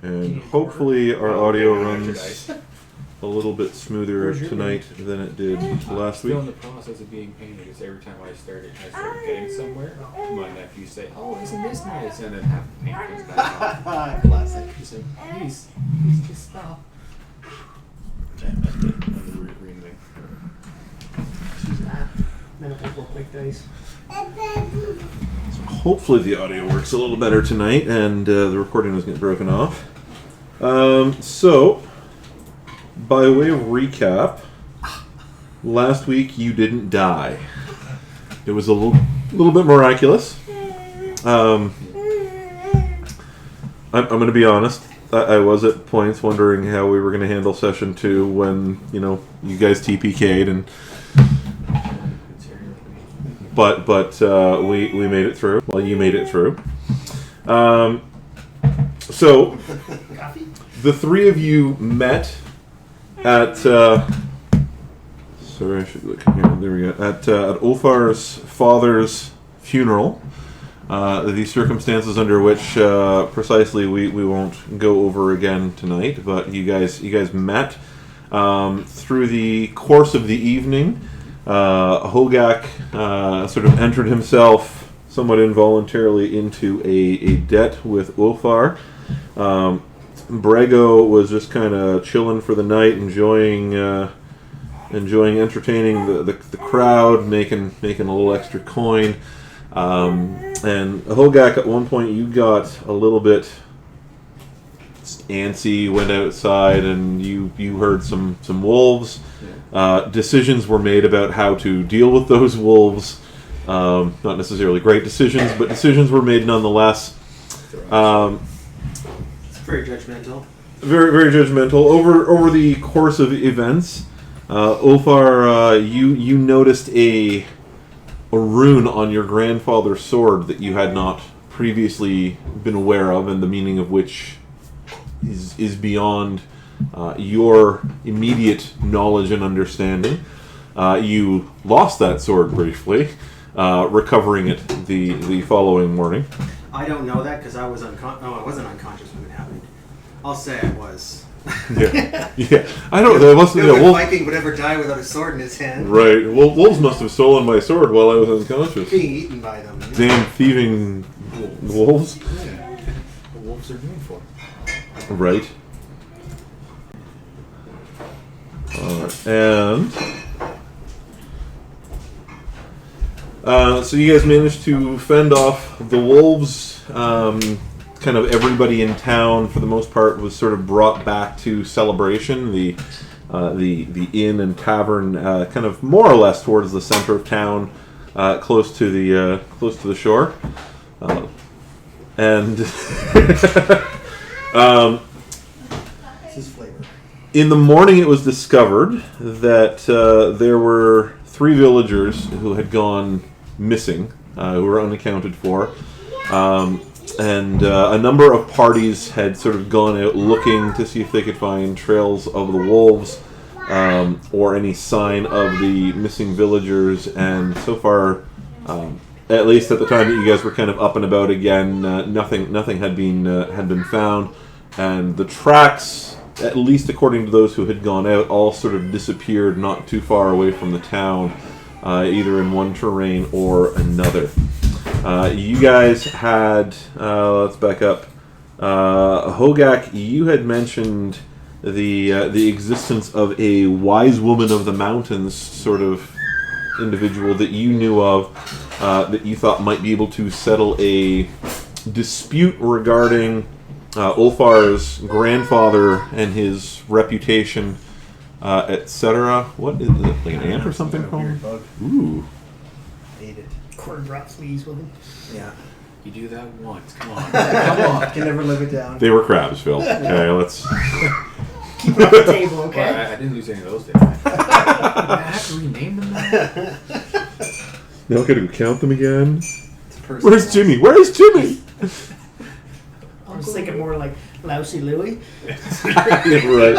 And hopefully our audio runs a little bit smoother tonight than it did last week. I'm still in the process of being painted because every time I start getting somewhere, my nephews say, "Oh, isn't this nice?" And then half the paint comes back off. Classic. He's like, please just stop. Green Then it won't look like dice. So hopefully the audio works a little better tonight and the recording doesn't get broken off. So, by way of recap, last week you didn't die. It was a little bit miraculous. I'm going to be honest. I was at points wondering how we were going to handle Session 2 when, you guys TPK'd and... But we made it through. Well, you made it through. So, the three of you met at... sorry, I should look here. There we go. At Ulfar's father's funeral. The circumstances under which precisely we won't go over again tonight, but you guys met through the course of the evening. Hogak sort of entered himself somewhat involuntarily into a debt with Ulfar. Brego was just kind of chilling for the night, enjoying entertaining the crowd, making a little extra coin. And Hogak, at one point, you got a little bit antsy, went outside, and you heard some wolves. Decisions were made about how to deal with those wolves. Not necessarily great decisions, but decisions were made nonetheless. It's very judgmental. Very, very judgmental. Over the course of events, Ulfar, you noticed a rune on your grandfather's sword that you had not previously been aware of, and the meaning of which is beyond your immediate knowledge and understanding. You lost that sword briefly, recovering it the following morning. I don't know that because I was I wasn't unconscious when it happened. I'll say I was. Yeah. I don't. There must have been no Viking would ever die without a sword in his hand. Right. Well, wolves must have stolen my sword while I was unconscious. Being eaten by them. Damn thieving wolves. Yeah. The wolves are known for. Right. And so you guys managed to fend off the wolves. Kind of everybody in town, for the most part, was sort of brought back to celebration. The inn and tavern, kind of more or less towards the center of town, close to the shore, and This is flavor. in the morning, it was discovered that there were 3 villagers who had gone missing, who were unaccounted for. And a number of parties had sort of gone out looking to see if they could find trails of the wolves or any sign of the missing villagers. And so far, at least at the time that you guys were kind of up and about again, nothing had been found. And the tracks, at least according to those who had gone out, all sort of disappeared not too far away from the town, either in one terrain or another. You guys had, let's back up, Hogak, you had mentioned the existence of a wise woman of the mountains sort of individual that you knew of, that you thought might be able to settle a dispute regarding Ulfar's grandfather and his reputation, etc. What is it, like an ant or something called? Ooh. Ate it. Corn drop fleas with him. Yeah. You do that once. Come on. I can never live it down. They were crabs, Phil. Okay, let's... Keep it off the table, okay? Well, I didn't lose any of those, did I? I have to rename them now? Now gotta count them again. Where's Jimmy? Where's Jimmy? I was thinking more like Lousy Louie. Right.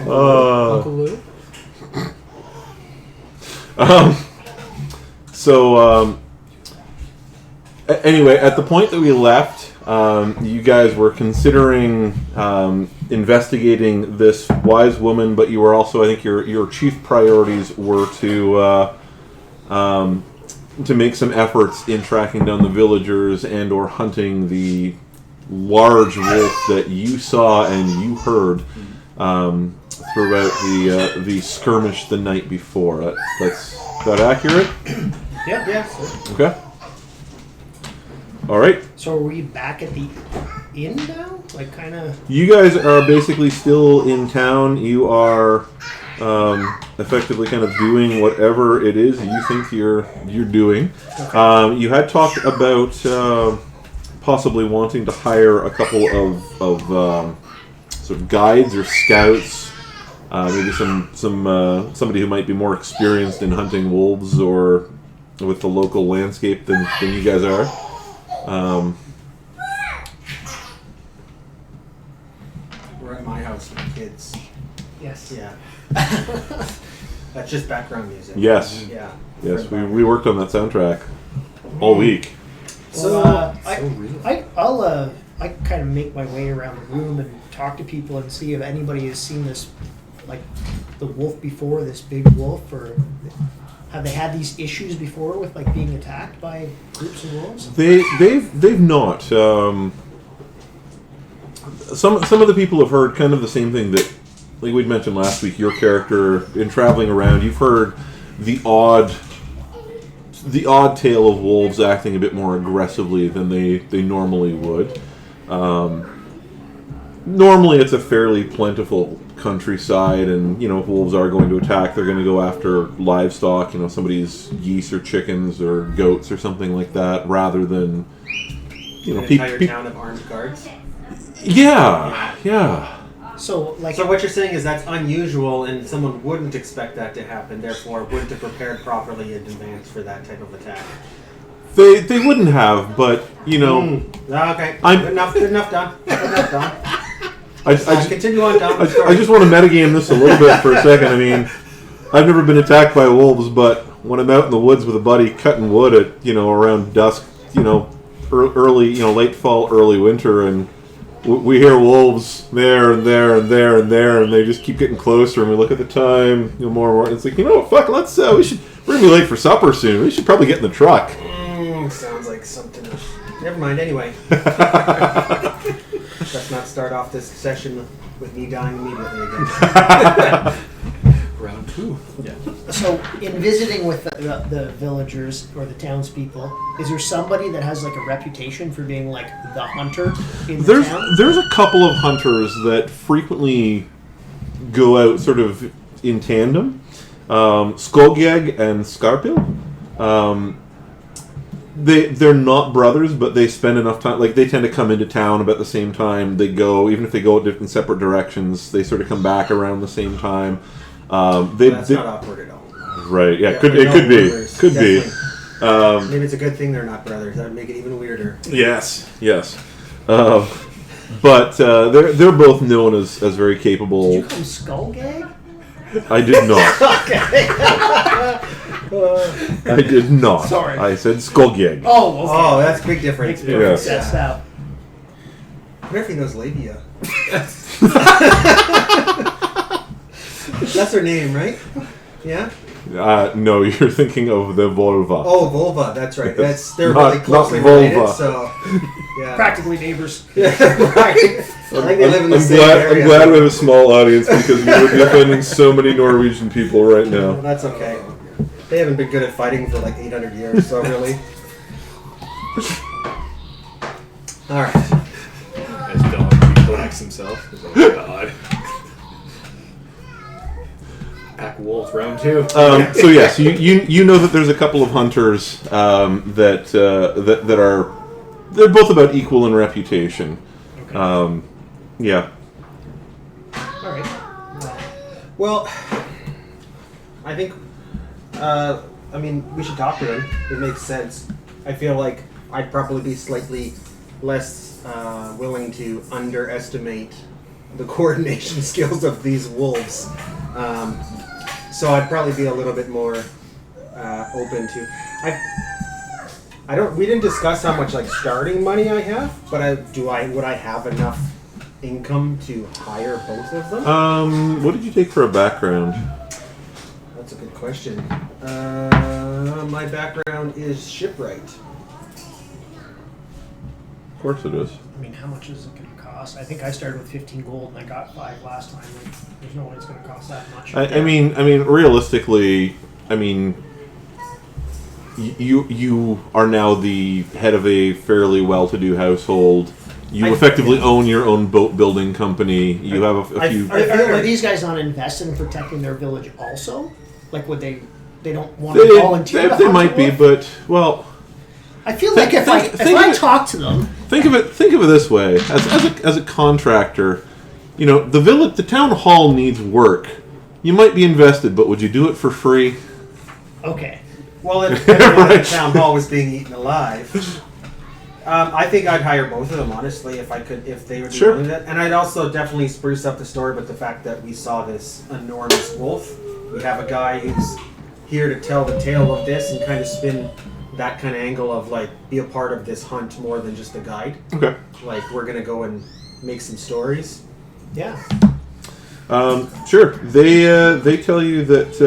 Uncle Lou? Anyway, at the point that we left, you guys were considering investigating this wise woman, but you were also, I think, your chief priorities were to make some efforts in tracking down the villagers and or hunting the large wolf that you saw and you heard throughout the skirmish the night before. That's that accurate? Yep. Yeah. Okay. All right. So are we back at the inn now? Like, kind of... You guys are basically still in town. You are effectively kind of doing whatever it is you think you're doing. Okay. You had talked about possibly wanting to hire a couple of sort of guides or scouts, maybe somebody who might be more experienced in hunting wolves or with the local landscape than you guys are. We're at my house with the kids. Yes. Yeah. That's just background music. Yes. Yeah. Yes, we worked on that soundtrack all week. So, real. I kind of make my way around the room and talk to people and see if anybody has seen this, like, the wolf before, this big wolf, or have they had these issues before with, like, being attacked by groups of wolves? They've not. Some of the people have heard kind of the same thing that, like we'd mentioned last week. Your character, in traveling around, you've heard the odd tale of wolves acting a bit more aggressively than they normally would. Normally, it's a fairly plentiful countryside, and if wolves are going to attack, they're going to go after livestock. Somebody's geese or chickens or goats or something like that, rather than An entire town of armed guards. Yeah. So, like... So what you're saying is that's unusual, and someone wouldn't expect that to happen. Therefore, wouldn't have prepared properly in advance for that type of attack. They wouldn't have, but Okay. Good enough, Don. Good enough, Don. Continue on, Don. I just want to metagame this a little bit for a second. I mean, I've never been attacked by wolves, but when I'm out in the woods with a buddy cutting wood at around dusk, early late fall, early winter, and we hear wolves there and there and there and there, and they just keep getting closer. And we look at the time, more and more. And it's like, fuck, let's. We're gonna be late for supper soon. We should probably get in the truck. Sounds like something. Never mind. Anyway, let's not start off this session with me dying immediately again. Round 2. Yeah. So, in visiting with the villagers or the townspeople, is there somebody that has, like, a reputation for being, like, the hunter in the town? There's a couple of hunters that frequently go out sort of in tandem. Skogeg and Skarpil. They're not brothers, but they spend enough time. Like, they tend to come into town about the same time. They go, even if they go different separate directions, they sort of come back around the same time. That's not awkward at all. Right? Yeah, Yeah, could no be. brothers, Could be. Maybe it's a good thing they're not brothers. That would make it even weirder. Yes. But they're both known as very capable. Did you call him Skullgag? I did not. Okay. I did not. Sorry. I said Skogeg. Oh, okay. Oh, that's a big difference. Makes perfect Yes. sense now. I wonder if he knows labia. That's her name, right? Yeah? No, you're thinking of the vulva. Oh, vulva, that's right. They're Not- really closely not vulva. related, so... Yeah. Practically neighbors. Yeah, right. I think they live in the same I'm area. glad we have a small audience because we would be offending so many Norwegian people right now. That's okay. They haven't been good at fighting for like 800 years, so really. Alright. As Don collects himself. Oh, God. Pack of wolves, round 2. So yes, you know that there's a couple of hunters that are they're both about equal in reputation. Okay. Yeah. All right. Well, I think, we should talk to them. It makes sense. I feel like I'd probably be slightly less willing to underestimate the coordination skills of these wolves. So I'd probably be a little bit more open to... We didn't discuss how much like starting money I have, but would I have enough income to hire both of them? What did you take for a background? That's a good question. My background is shipwright. Of course it is. I mean, how much is it going to cost? I think I started with 15 gold and I got 5 last time. Like, there's no way it's going to cost that much. I mean, realistically, you are now the head of a fairly well-to-do household. You effectively own your own boat building company. You have a few. Are these guys not invested in protecting their village also? Like, would they don't want to volunteer? They might be, but well. I feel like if I talk to them, think of it this way: as a contractor, the town hall needs work. You might be invested, but would you do it for free? Okay. Well, it depends on if the town hall was being eaten alive. I think I'd hire both of them, honestly, if they were doing that. And I'd also definitely spruce up the story with the fact that we saw this enormous wolf. We have a guy who's here to tell the tale of this and kind of spin that kind of angle of like be a part of this hunt more than just a guide. Okay. Like we're gonna go and make some stories. Yeah. Sure. They tell you that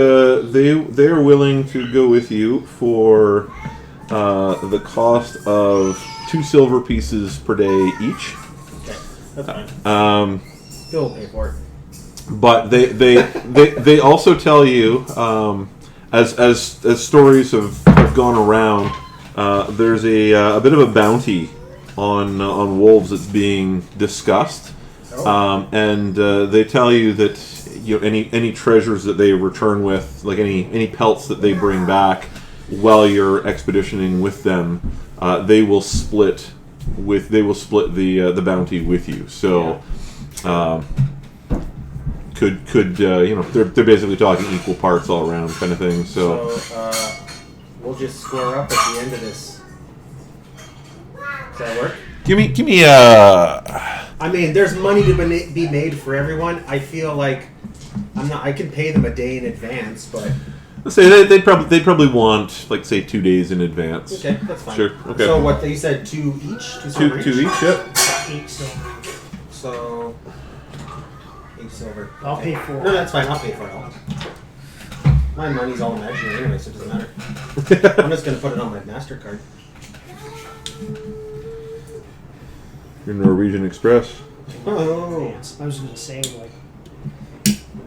they are willing to go with you for the cost of 2 silver pieces per day each. Okay, that's fine. Still pay for it. But they also tell you, as stories have gone around, there's a bit of a bounty on wolves that's being discussed. And they tell you that any treasures that they return with, like any pelts that they bring back while you're expeditioning with them, they will split the bounty with you. So, they're basically talking equal parts all around kind of thing. So we'll just square up at the end of this. Does that work? Give me I mean, there's money to be made for everyone. I feel like I can pay them a day in advance, but let's say they'd probably want like say 2 days in advance. Okay, that's fine. Sure. Okay. So what you said, 2 each? 2 silver Two each. Yep. 8 silver. So 8 silver. I'll pay for it. No, that's fine. I'll pay for it all. My money's all imaginary anyway, so it doesn't matter. I'm just gonna put it on my MasterCard. Your Norwegian Express. Oh. I was going to say, like,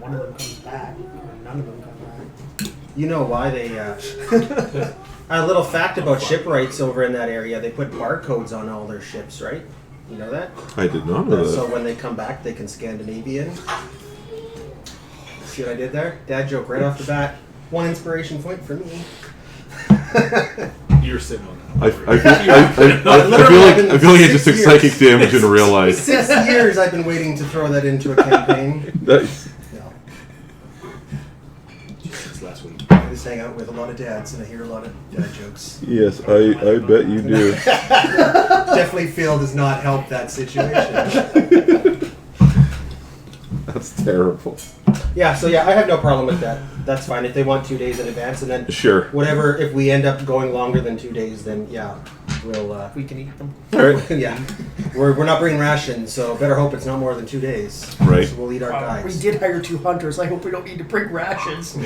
one of them comes back, or none of them come back. You know why they... a little fact about shipwrights over in that area, they put barcodes on all their ships, right? You know that? I did not know that. So when they come back, they can Scandinavian. See what I did there? Dad joke right off the bat. 1 inspiration point for me. You're sitting on that. I feel like it just took psychic damage in real life. 6 years I've been waiting to throw that into a campaign. Nice. No. Since last week. I just hang out with a lot of dads and I hear a lot of dad jokes. Yes, I bet you do. Definitely Phil does not help that situation. That's terrible. Yeah, so I have no problem with that. That's fine if they want 2 days in advance, and then Sure. whatever. If we end up going longer than 2 days, then we'll. We can eat them. All right. Yeah, we're not bringing rations, so better hope it's not more than 2 days. Right. So we'll eat our guides. We did hire 2 hunters. I hope we don't need to bring rations.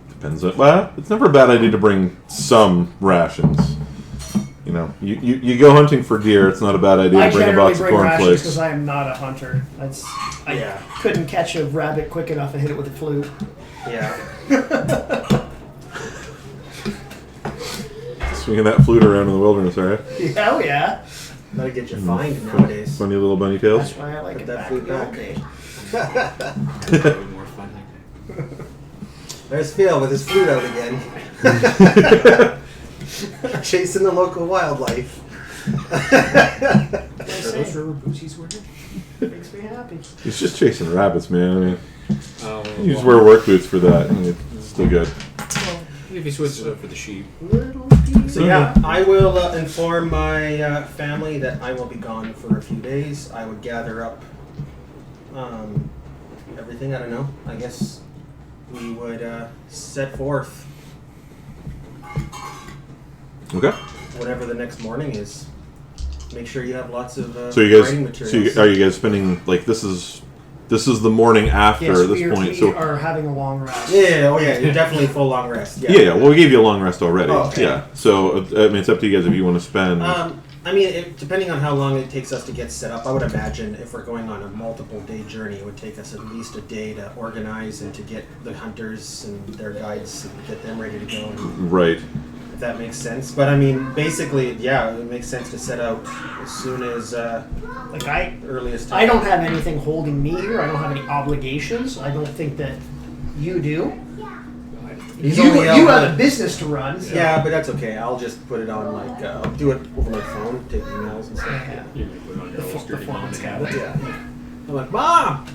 Depends on. Well, it's never a bad idea to bring some rations. You go hunting for deer. It's not a bad idea to bring a box of cornflakes. Because I am not a hunter. I couldn't catch a rabbit quick enough and hit it with a flute. Yeah. Swinging that flute around in the wilderness, are you? Hell yeah. That'll get you fined nowadays. Funny little bunny tails. That's why I like Put it that back flute in the old back. days. Probably more fun like that. There's Phil with his flute out again. Chasing the local wildlife. Are those river booties working? Makes me happy. It's just chasing rabbits, man. I mean, Oh, you just wear work boots for that, and it's still good. Well, if you switch it up for the sheep. So I will inform my family that I will be gone for a few days. I would gather up everything. I don't know. I guess we would set forth. Okay. whatever the next morning is. Make sure you have lots of So you writing guys, materials. are you guys spending like this is the morning after Yes, this we point? we So are having a long rest. Yeah, you're definitely full long rest. yeah. Well, we gave you a long rest already. Oh, okay. Yeah. So I mean, it's up to you guys if you want to spend. I mean, depending on how long it takes us to get set up, I would imagine if we're going on a multiple day journey, it would take us at least a day to organize and to get the hunters and their guides and get them ready to go. Right. If that makes sense. But I mean, basically, yeah, it makes sense to set out as soon as earliest time. I don't have anything holding me here. I don't have any obligations. I don't think that you do. He's You only out have for- a business to run. So. Yeah, but that's okay. I'll just put it on I'll do it over my phone, take emails and stuff. Yeah. You can put on your old sturdy mom performance habit. Yeah. I'm like,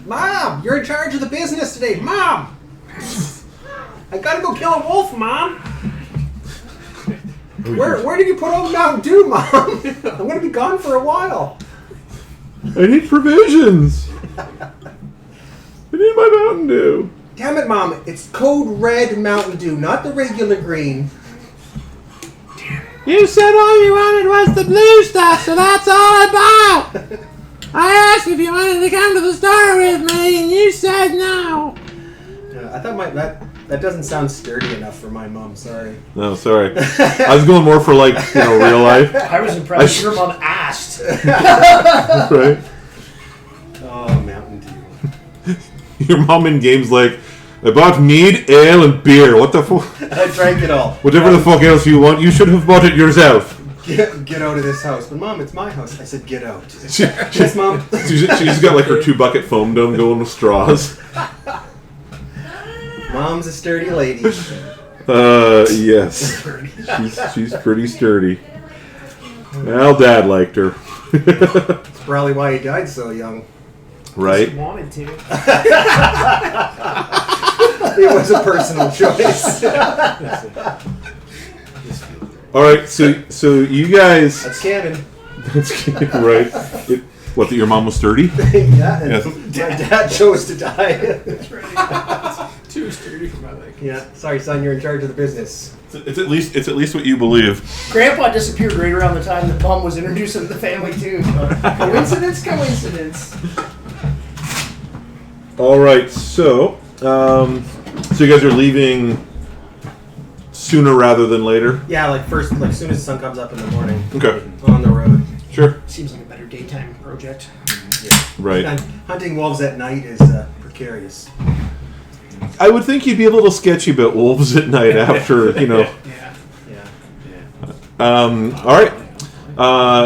Mom, you're in charge of the business today, Mom. I gotta go kill a wolf, Mom. Where did you put all the Mountain Dew, Mom? I'm gonna be gone for a while. I need provisions. I need my Mountain Dew. Damn it, Mom! It's code red Mountain Dew, not the regular green. You said all you wanted was the blue stuff, so that's all I bought. I asked if you wanted to come to the store with me, and you said no. I thought that doesn't sound sturdy enough for my mom. Sorry. No, sorry. I was going more for like real life. I was impressed. Your mom asked. Right. Oh, Mountain Dew. Your mom in games like, I bought mead, ale, and beer. What the fuck? I drank it all. Whatever the fuck else you want, you should have bought it yourself. Get out of this house. But Mom, it's my house. I said, get out. She, Yes, Mom. she's got like her 2-bucket foam dome going with straws. Mom's a sturdy lady. Yes. She's pretty sturdy. Well, Dad liked her. That's probably why he died so young. Right? She wanted to. It was a personal choice. All right, so you guys. That's canon. That's right. What? That your mom was sturdy? Yeah, and Yes. my dad chose to die. Too sturdy for my liking. Yeah, sorry, son, you're in charge of the business. It's at least what you believe. Grandpa disappeared right around the time that Mom was introduced into the family too. Coincidence. All right, so you guys are leaving sooner rather than later. Yeah, like soon as the sun comes up in the morning. Okay. On the road. Sure. Seems like a better daytime project. Right. And hunting wolves at night is precarious. I would think you'd be a little sketchy about wolves at night after Yeah. All right.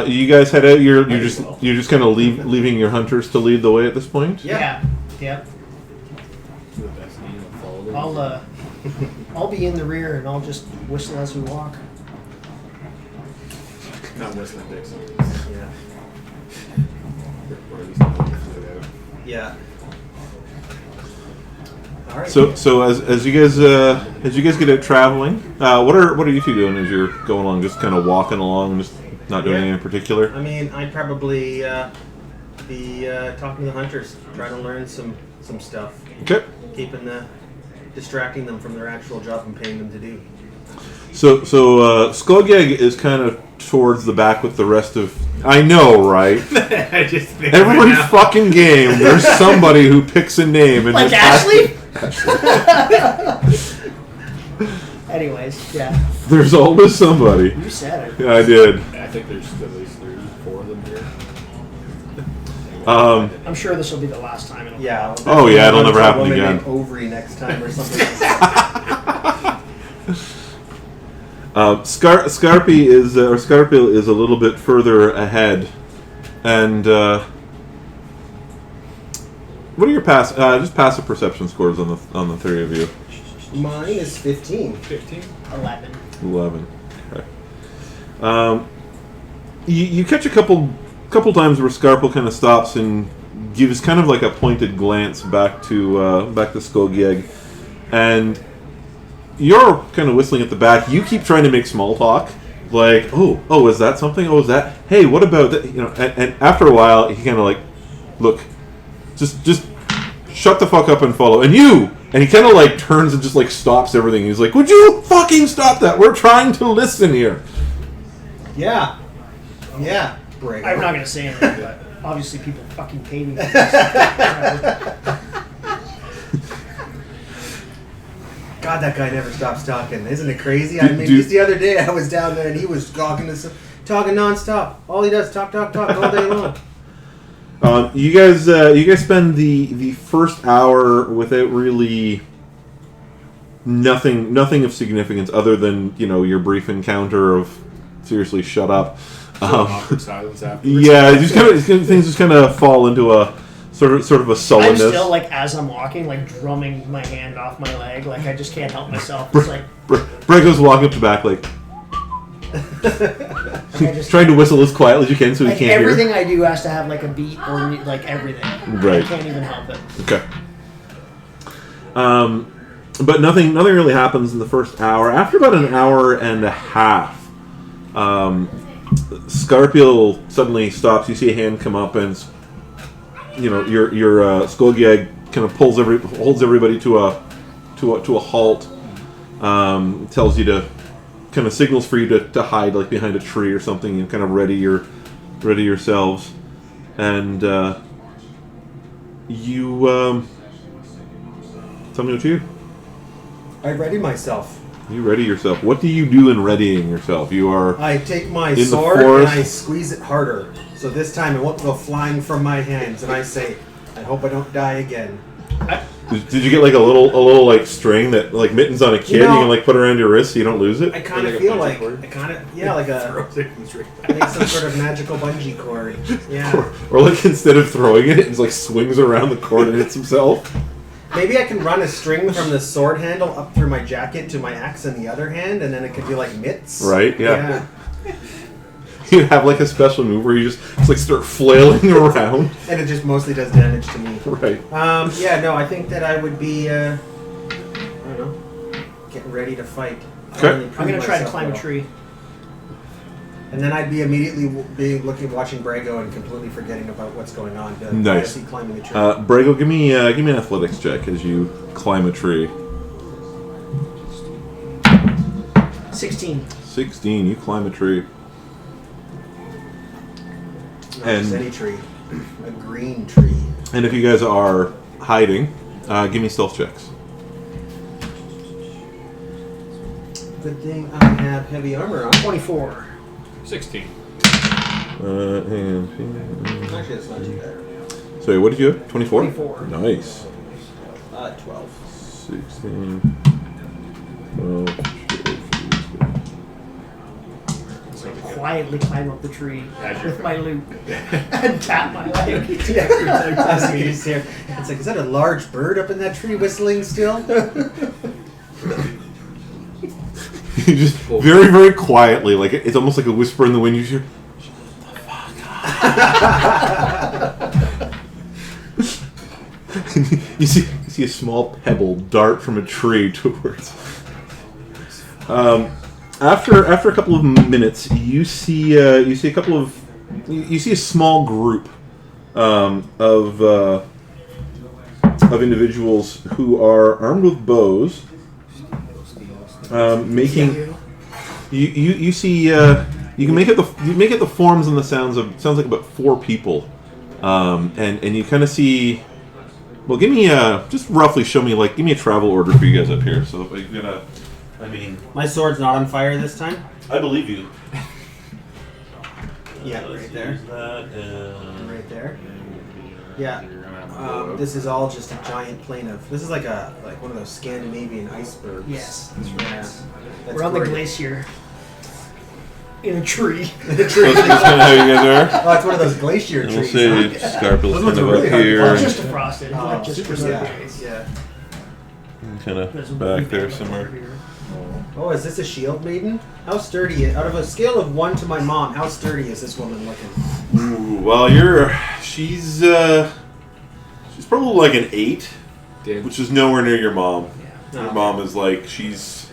You guys head out. You're just kind of leaving your hunters to lead the way at this point. Yeah. To the best name of follow them. I'll be in the rear and I'll just whistle as we walk. Not whistling Dixon. Yeah. Or at least not whistling it out. Yeah. All right. So as you guys get out traveling, what are you two doing as you're going along? Just kind of walking along, just not doing anything in particular. I mean, I'd probably be talking to the hunters, trying to learn some stuff, Okay. distracting them from their actual job and paying them to do. So Skogeg is kind of towards the back with the rest of. I know, right? I just think Every fucking game, there's somebody who picks a name and Like just has to- Ashley? Anyways, yeah. There's always somebody. You said it. Yeah, I did. I think there's at least 4 of them here. I'm sure this will be the last time it'll Yeah. Oh, yeah, it'll never happen Woman again. named Ovary next time or something. Scarpy is a little bit further ahead, and what are your just passive perception scores on the three of you? Mine is 15. 15? 11. 11. Okay. You catch a couple times where Scarpel kind of stops and gives kind of like a pointed glance back to Skogieg, and you're kind of whistling at the back. You keep trying to make small talk, like, oh, is that something? Oh, is that? Hey, what about that? And after a while, he kind of like, look, just shut the fuck up and follow. And you. And he kind of like turns and just like stops everything. He's like, would you fucking stop that? We're trying to listen here. Yeah. Yeah. Brego. I'm not gonna say anything, but obviously people fucking pay me. God, that guy never stops talking. Isn't it crazy? I mean, just the other day I was down there and he was talking nonstop. All he does is talk all day long. You guys spend the first hour without really nothing of significance other than your brief encounter of seriously shut up. Awkward silence afterwards. Yeah, things just kind of fall into a sort of a sullenness. I'm still as I'm walking, drumming my hand off my leg, I just can't help myself. It's Brego's walking up to back trying to whistle as quietly as you can so he can't everything hear. I do has to have a beat or everything. Right. I can't even help it. Okay. But nothing really happens in the first hour. After about an hour and a half, Scarpiel suddenly stops. You see a hand come up, and your Skogiag kind of holds everybody to a halt. Tells you to kind of signals for you to hide behind a tree or something and kind of ready yourselves. And you tell me what you do. I ready myself. You ready yourself. What do you do in readying yourself? You are. I take my in sword the and forest. I squeeze it harder. So this time it won't go flying from my hands. And I say, I hope I don't die again. Did you get a little string that mittens on a kid? You can put around your wrist so you don't lose it. I kind of feel like some sort of magical bungee cord. Yeah. Or instead of throwing it, it swings around the cord and hits himself. Maybe I can run a string from the sword handle up through my jacket to my axe in the other hand, and then it could be like mitts. Right? Yeah. You have a special move where you just start flailing around, and it just mostly does damage to me. Right. I think that I would be, I don't know, getting ready to fight. Okay. I'm gonna try to climb a tree. And then I'd be immediately watching Brego and completely forgetting about what's going on. Nice. Why is he climbing a tree? Brego, give me an athletics check as you climb a tree. 16. 16. You climb a tree. Not just any tree. A green tree. And if you guys are hiding, give me stealth checks. Good thing I have heavy armor on. 24. 16. Hang on. Actually, that's not too bad. Sorry, what did you have? 24? 24. Nice. 12. 16. 12. Quietly climb up the tree As with you're- my loot and tap my leg. It's is that a large bird up in that tree whistling still? You just very, very quietly, it's almost like a whisper in the wind. You hear, "Shut the fuck up." you see a small pebble dart from a tree towards. After a couple of minutes, you see a small group of individuals who are armed with bows. Making you see you can make it the forms and the sounds like about 4 people, and you kind of see. Well, give me just roughly show me give me a travel order for you guys up here. So if I'm gonna, My sword's not on fire this time? I believe you. Yeah, right there. That Right there. Yeah. This is all just a giant plain of. This is like one of those Scandinavian icebergs. Yes, that's Yeah. right. That's We're on the gorgeous. glacier. In a tree. So that's kind of how you guys are. Oh, it's one of those glacier We'll trees. say huh? Scarpel's Those kind ones of are really up hard to here, Well, find. it's just defrosted. It's not just for some yeah. days. Yeah. kind of There's a back weeping there over somewhere. here. Oh, is this a shield maiden? How sturdy? Out of a scale of 1 to my mom, how sturdy is this woman looking? Ooh, well, she's probably an 8, Damn. which is nowhere near your mom. Yeah. Your mom is she's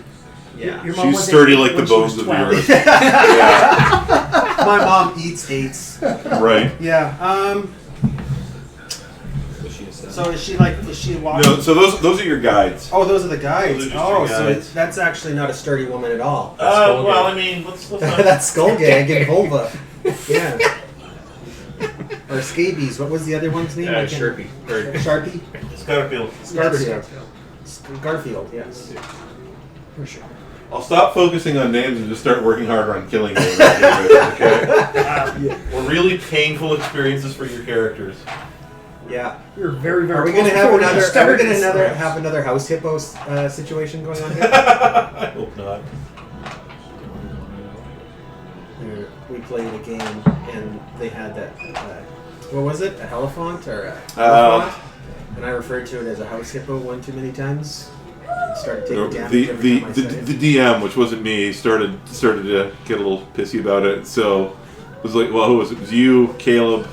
Yeah. Your mom she's was sturdy eight like the when she was bones of the 12. earth. Yeah, My mom eats 8s. right. Yeah. So she assessed. So is she walking? No, so those are your guides. Oh, those are the guides. Those are just your So guides. that's actually not a sturdy woman at all. Well, I mean, let's not. That's Skullgag and Volva. Yeah. Or Scabies. What was the other one's name? Sharpie. Sharpie? Scarfield. Garfield, yes. For sure. I'll stop focusing on names and just start working harder on killing names. Okay? Or really painful experiences for your characters. Yeah. You're very, very Are we close going to have before we another? Are start we going this. to have another house hippo situation going on here? I hope not. We played a game and they had that. What was it? A Hellefont or a? And I referred to it as a house hippo one too many times. And started taking damage every time I said it. The DM, which wasn't me, started to get a little pissy about it. So it was like, well, who was it? It was you, Caleb.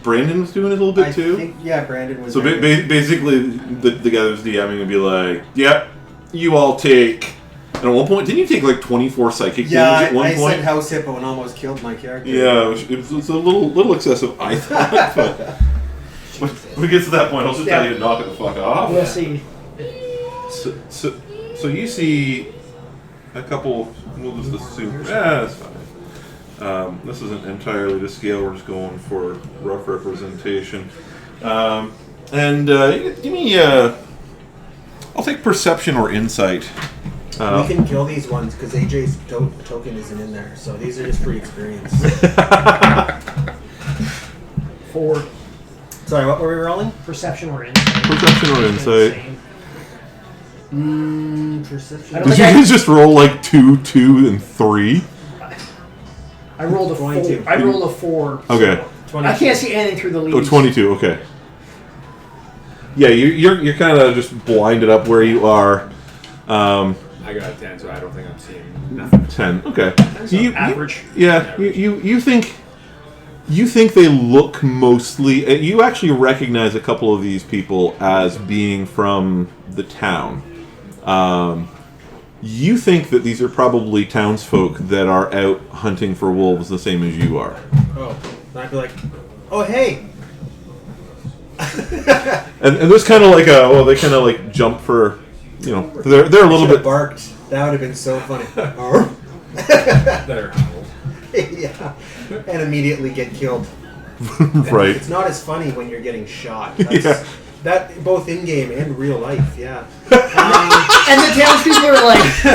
Brandon was doing it a little bit too. Brandon was. So basically, the guy that was DMing would be like, "Yep, you all take." And at one point, didn't you take like 24 psychic damage at one I point? said house hippo and almost killed my character. Yeah, it was a little excessive, I thought. But when we get to that point, I'll just tell you to knock it the fuck off. We'll see. So you see a couple. We'll just assume. That's fine. This isn't entirely to scale. We're just going for rough representation. Give me. I'll take perception or insight. We can kill these ones because AJ's token isn't in there, so these are just free experience. 4. Sorry, what were we rolling? Perception or insight. Perception or insight. Perception. I don't Did you think guys just roll like 2, 2, and 3? I rolled a 4. 22. I rolled a 4. Okay. So I can't see anything through the leaves. Oh, 22. Okay. Yeah, you're kind of just blinded up where you are. I got a 10, so I don't think I'm seeing nothing. 10. Okay. So average. You think they look mostly. You actually recognize a couple of these people as being from the town. You think that these are probably townsfolk that are out hunting for wolves the same as you are. Oh, and I'd be like, oh hey. And there's kind of like they kind of like jump for, they're a little bit. Barked. That would have been so funny. Better. Yeah, and immediately get killed. Right. It's not as funny when you're getting shot. Yeah. That both in game and real life. Yeah. And the townspeople are like,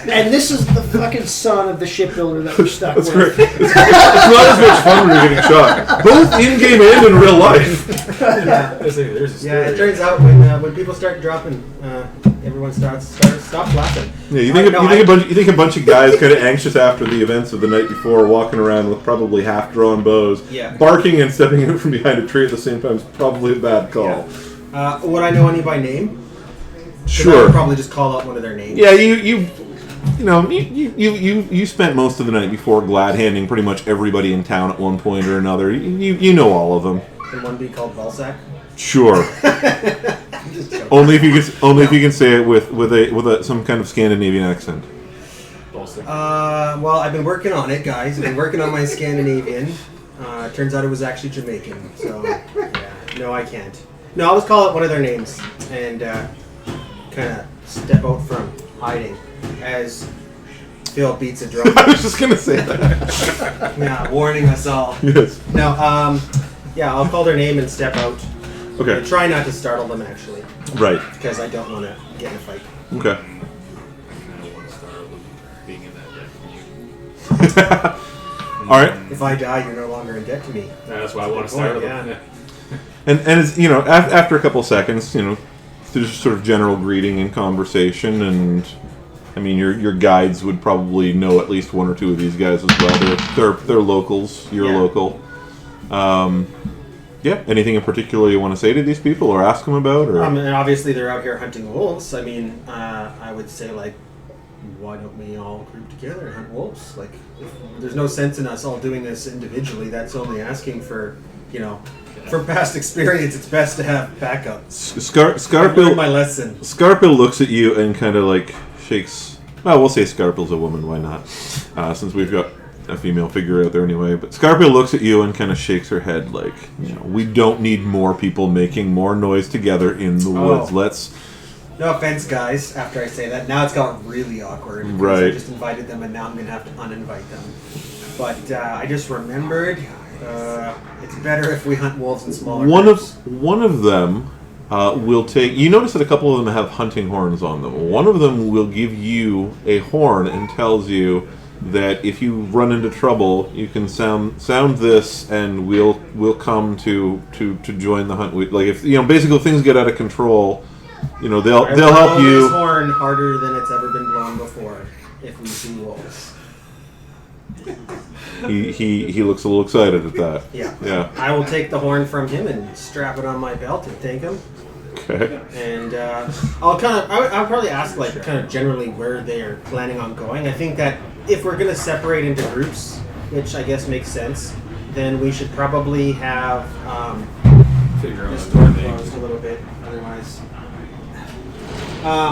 and this is the fucking son of the shipbuilder that we're stuck That's with. great. It's not as much fun when you're getting shot, both in game and in real life. Yeah. There's a story. Yeah, it turns out when people start dropping, everyone stops laughing. Yeah, you think a bunch of guys kind of anxious after the events of the night before, walking around with probably half-drawn bows, Yeah. barking and stepping out from behind a tree at the same time is probably a bad call. Would I know any by name? 'Cause I Sure. would probably just call out one of their names. Yeah, you spent most of the night before glad handing pretty much everybody in town at one point or another. You know all of them. Can one be called Balzac? Sure. I'm just joking. Only if you can say it with some kind of Scandinavian accent. Well, I've been working on it, guys. I've been working on my Scandinavian. Turns out it was actually Jamaican. So, yeah. No, I can't. No, I'll just call it one of their names and kind of step out from hiding as Phil beats a drum. I was just gonna say that. Yeah, warning us all. Yes. No, yeah, I'll call their name and step out. Okay. And try not to startle them, actually, Right. because I don't want to get in a fight. Okay. I don't want to start being in that debt. All right. If I die, you're no longer in debt to me. That's why I want to start. Yeah. And as after a couple seconds, there's just sort of general greeting and conversation, and I mean your guides would probably know at least one or two of these guys as well. They're locals. You're Yeah. local. Yeah. Anything in particular you want to say to these people or ask them about? Or And obviously they're out here hunting wolves. I mean, I would say, like, why don't we all group together and hunt wolves? Like, there's no sense in us all doing this individually. That's only asking for, for past experience. It's best to have backup. I've learned Scarpil my lesson. Scarpil looks at you and kind of like shakes. Well, we'll say Scarpil's a woman. Why not? Since we've got a female figure out there anyway. But Scarpia looks at you and kind of shakes her head like, we don't need more people making more noise together in the woods. Let's... No offense, guys, after I say that. Now it's got really awkward. Because Right. I just invited them, and now I'm going to have to uninvite them. But I just remembered, it's better if we hunt wolves in smaller groups. One of them will take... You notice that a couple of them have hunting horns on them. One of them will give you a horn and tells you that if you run into trouble, you can sound this, and we'll come to join the hunt. Like if basically if things get out of control, they'll help blow you. This horn harder than it's ever been blown before. If we see wolves. He looks a little excited at that. Yeah. I will take the horn from him and strap it on my belt and take him. Okay. And I'll probably ask kind of generally where they're planning on going. I think that if we're going to separate into groups, which I guess makes sense, then we should probably have Figure out this what door they think. closed a little bit. Otherwise,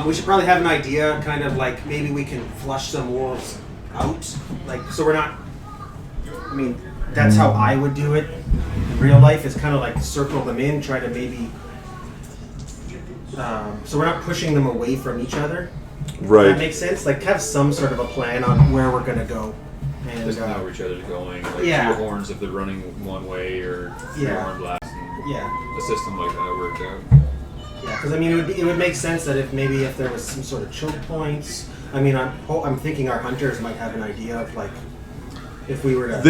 we should probably have an idea, kind of like maybe we can flush some wolves out, so we're not. I mean, that's how I would do it in real life. Is kind of like circle them in, try to maybe. So we're not pushing them away from each other. Right. That makes sense. Have some sort of a plan on where we're gonna go. And Just know where each other's going. Yeah. 2 horns if they're running one way, or 3 horn blasts. And yeah. a system like that worked out. Yeah, because I mean, it would make sense that if there was some sort of choke points. I mean, I'm thinking our hunters might have an idea of if we were to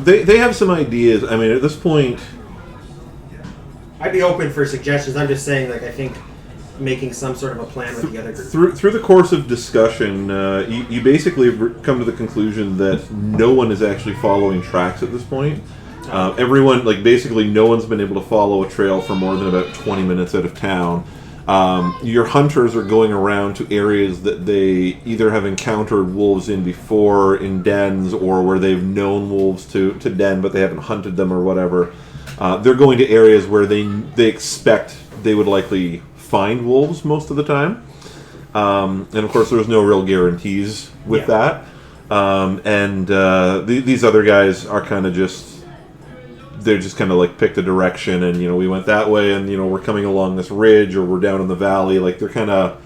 they have some ideas. I mean, at this point, I'd be open for suggestions. I'm just saying, I think making some sort of a plan with the other group. through the course of discussion, you basically come to the conclusion that no one is actually following tracks at this point. Everyone, basically, no one's been able to follow a trail for more than about 20 minutes out of town. Your hunters are going around to areas that they either have encountered wolves in before, in dens, or where they've known wolves to den, but they haven't hunted them or whatever. They're going to areas where they expect they would likely find wolves most of the time. And of course, there's no real guarantees with that. These other guys are kind of they're just kind of picked a direction, and we went that way, and we're coming along this ridge, or we're down in the valley. They're kind of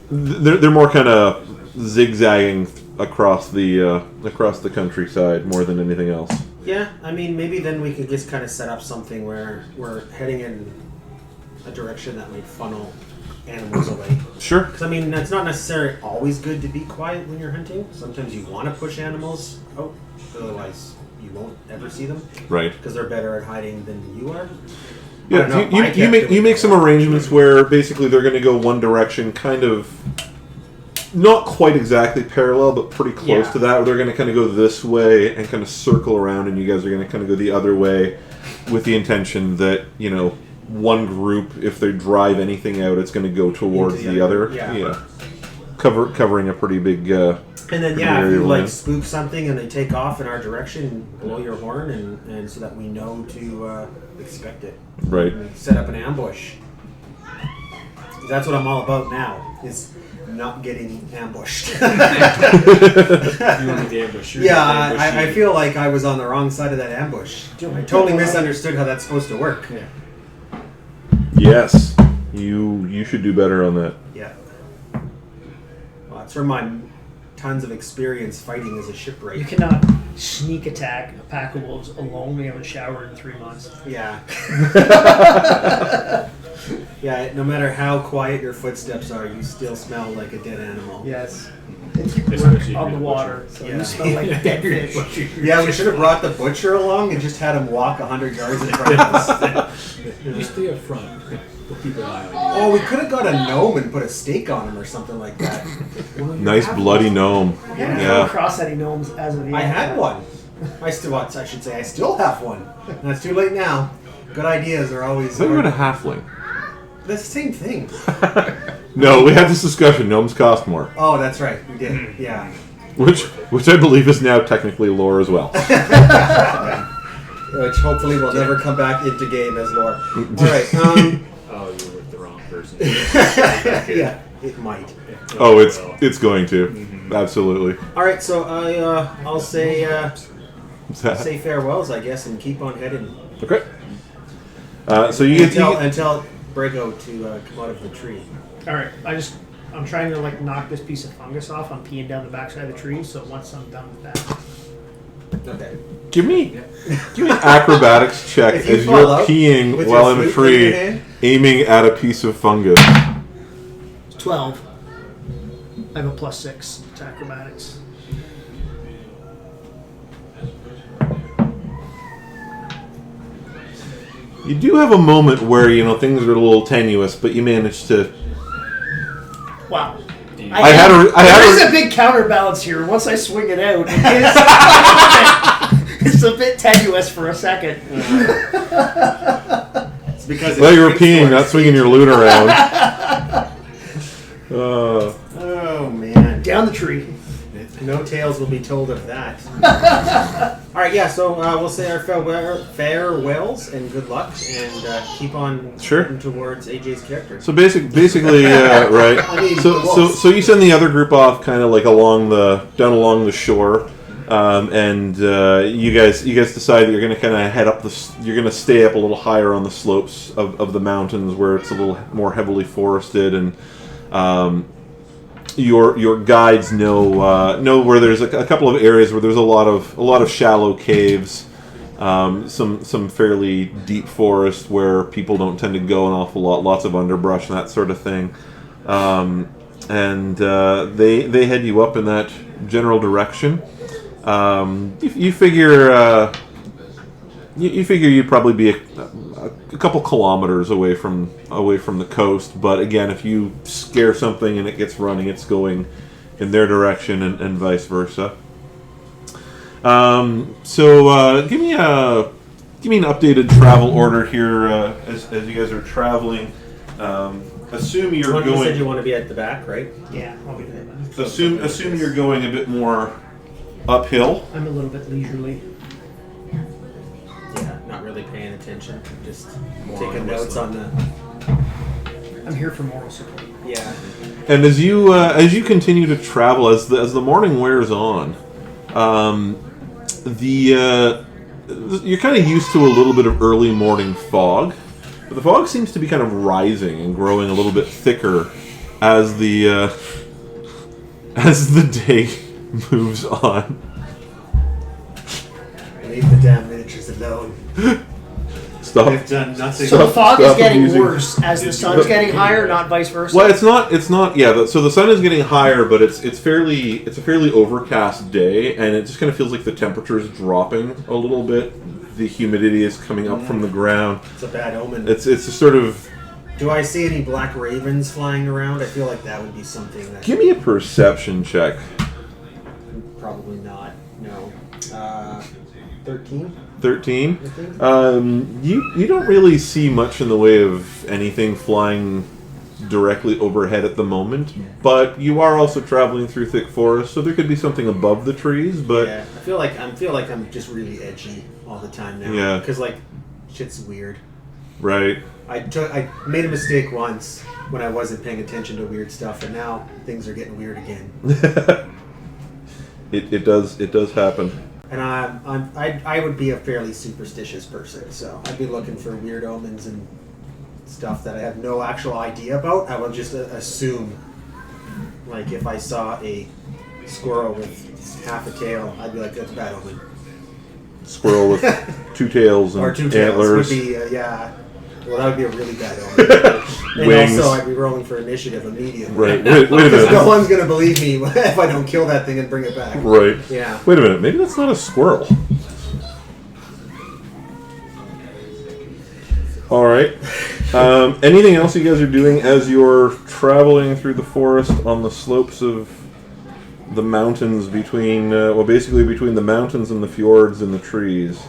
they're more kind of zigzagging across the countryside more than anything else. Yeah, I mean, maybe then we could just kind of set up something where we're heading in a direction that might funnel animals away. Sure. Because I mean, it's not necessarily always good to be quiet when you're hunting. Sometimes you want to push animals out, otherwise you won't ever see them. Right. Because they're better at hiding than you are. Yeah, you make some arrangements where basically they're going to go one direction, kind of not quite exactly parallel, but pretty close to that. They're going to kind of go this way and kind of circle around, and you guys are going to kind of go the other way, with the intention that one group, if they drive anything out, it's going to go towards the other. Yeah. Covering a pretty big. And then if you spook something and they take off in our direction, blow your horn, and so that we know to expect it. Right. And set up an ambush. That's what I'm all about now. Is not getting ambushed. You want the ambush? Yeah, I feel like I was on the wrong side of that ambush. I totally misunderstood how that's supposed to work. Yeah. Yes, you should do better on that. Yeah. Well, that's from my tons of experience fighting as a shipwright. You cannot sneak attack a pack of wolves alone when you haven't showered in 3 months. Yeah. Yeah, no matter how quiet your footsteps are, you still smell like a dead animal. Yes. Especially On the if you're water, butcher. so Yeah. you smell like dead fish. Yeah, we should have brought the butcher along and just had him walk 100 yards in front of us. You stay up front. We'll keep an eye on you. Oh, we could have got a gnome and put a stake on him or something like that. Nice bloody gnome. I haven't come Yeah. across any gnomes as of yet. I had one. I still have one. That's too late now. Good ideas are always. I thought you were a halfling. That's the same thing. No, we had this discussion. Gnomes cost more, Oh, that's right. We did. Yeah. which I believe is now technically lore as well. Which hopefully will never come back into game as lore. All right. Oh, you were with the wrong person. Yeah, it might. Oh, it's going to. absolutely. All right, so I'll say farewells, I guess, and keep on heading Okay. So you get until Brego to come out of the tree. All right, I'm trying to like knock this piece of fungus off. I'm peeing down the backside of the tree, so once I'm done with that, Okay. give me an acrobatics check If you as fall you're out peeing with while your in a flute in your tree, hand? aiming at a piece of fungus. it's 12. I have a +6 to acrobatics. You do have a moment where things are a little tenuous, but you manage to. Wow. There is a big counterbalance here. Once I swing it out, it's a bit tenuous for a second. It's because Well, you were peeing, not swinging your loot around. Oh man! Down the tree. No tales will be told of that. All right, yeah. So we'll say our farewells and good luck, and keep on Sure. heading towards AJ's character. So basically, right. I mean, So you send the other group off, kind of like down along the shore, and you guys decide that you're going to kind of head up you're going to stay up a little higher on the slopes of the mountains where it's a little more heavily forested, and your guides know where there's a couple of areas where there's a lot of shallow caves, some fairly deep forest where people don't tend to go an awful lot, lots of underbrush and that sort of thing, and they head you up in that general direction. You figure you'd probably be a couple kilometers away from the coast, but again, if you scare something and it gets running, it's going in their direction and vice versa. So give me an updated travel order here as you guys are traveling. Assume you're You going. said you want to be at the back, right? Yeah, I'll be there. Assume you're going a bit more uphill. I'm a little bit leisurely. Yeah, not really paying attention, just More taking on the notes on the. I'm here for moral support. Yeah. And as you continue to travel, as the morning wears on, you're kind of used to a little bit of early morning fog, but the fog seems to be kind of rising and growing a little bit thicker as the day moves on. Leave the damn miniatures alone. Stop. They've done nothing. So the fog is stop getting abusing- worse as the sun's getting higher, not vice versa. Well, it's not. Yeah. So the sun is getting higher, but it's a fairly overcast day, and it just kind of feels like the temperature is dropping a little bit. The humidity is coming up from the ground. It's a bad omen. It's a sort of. Do I see any black ravens flying around? I feel like that would be something that. Give me a perception check. Probably not. No. 13. 13. I think. You don't really see much in the way of anything flying directly overhead at the moment, but you are also traveling through thick forest, so there could be something above the trees. But Yeah, I feel like I'm just really edgy all the time now. Yeah. Because like, shit's weird. right. I made a mistake once when I wasn't paying attention to weird stuff, and now things are getting weird again. It does happen. And I would be a fairly superstitious person, so I'd be looking for weird omens and stuff that I have no actual idea about. I would just assume, like if I saw a squirrel with half a tail, I'd be like, that's a bad omen. Squirrel with two tails and Or two tails antlers. would be, yeah. Well, that would be a really bad omen. And Wings. also, I'd be rolling for initiative immediately. Right. Wait a Because no minute. one's going to believe me if I don't kill that thing and bring it back. Right. Yeah. Wait a minute. Maybe that's not a squirrel. All right. Anything else you guys are doing as you're traveling through the forest on the slopes of the mountains between the mountains and the fjords and the trees?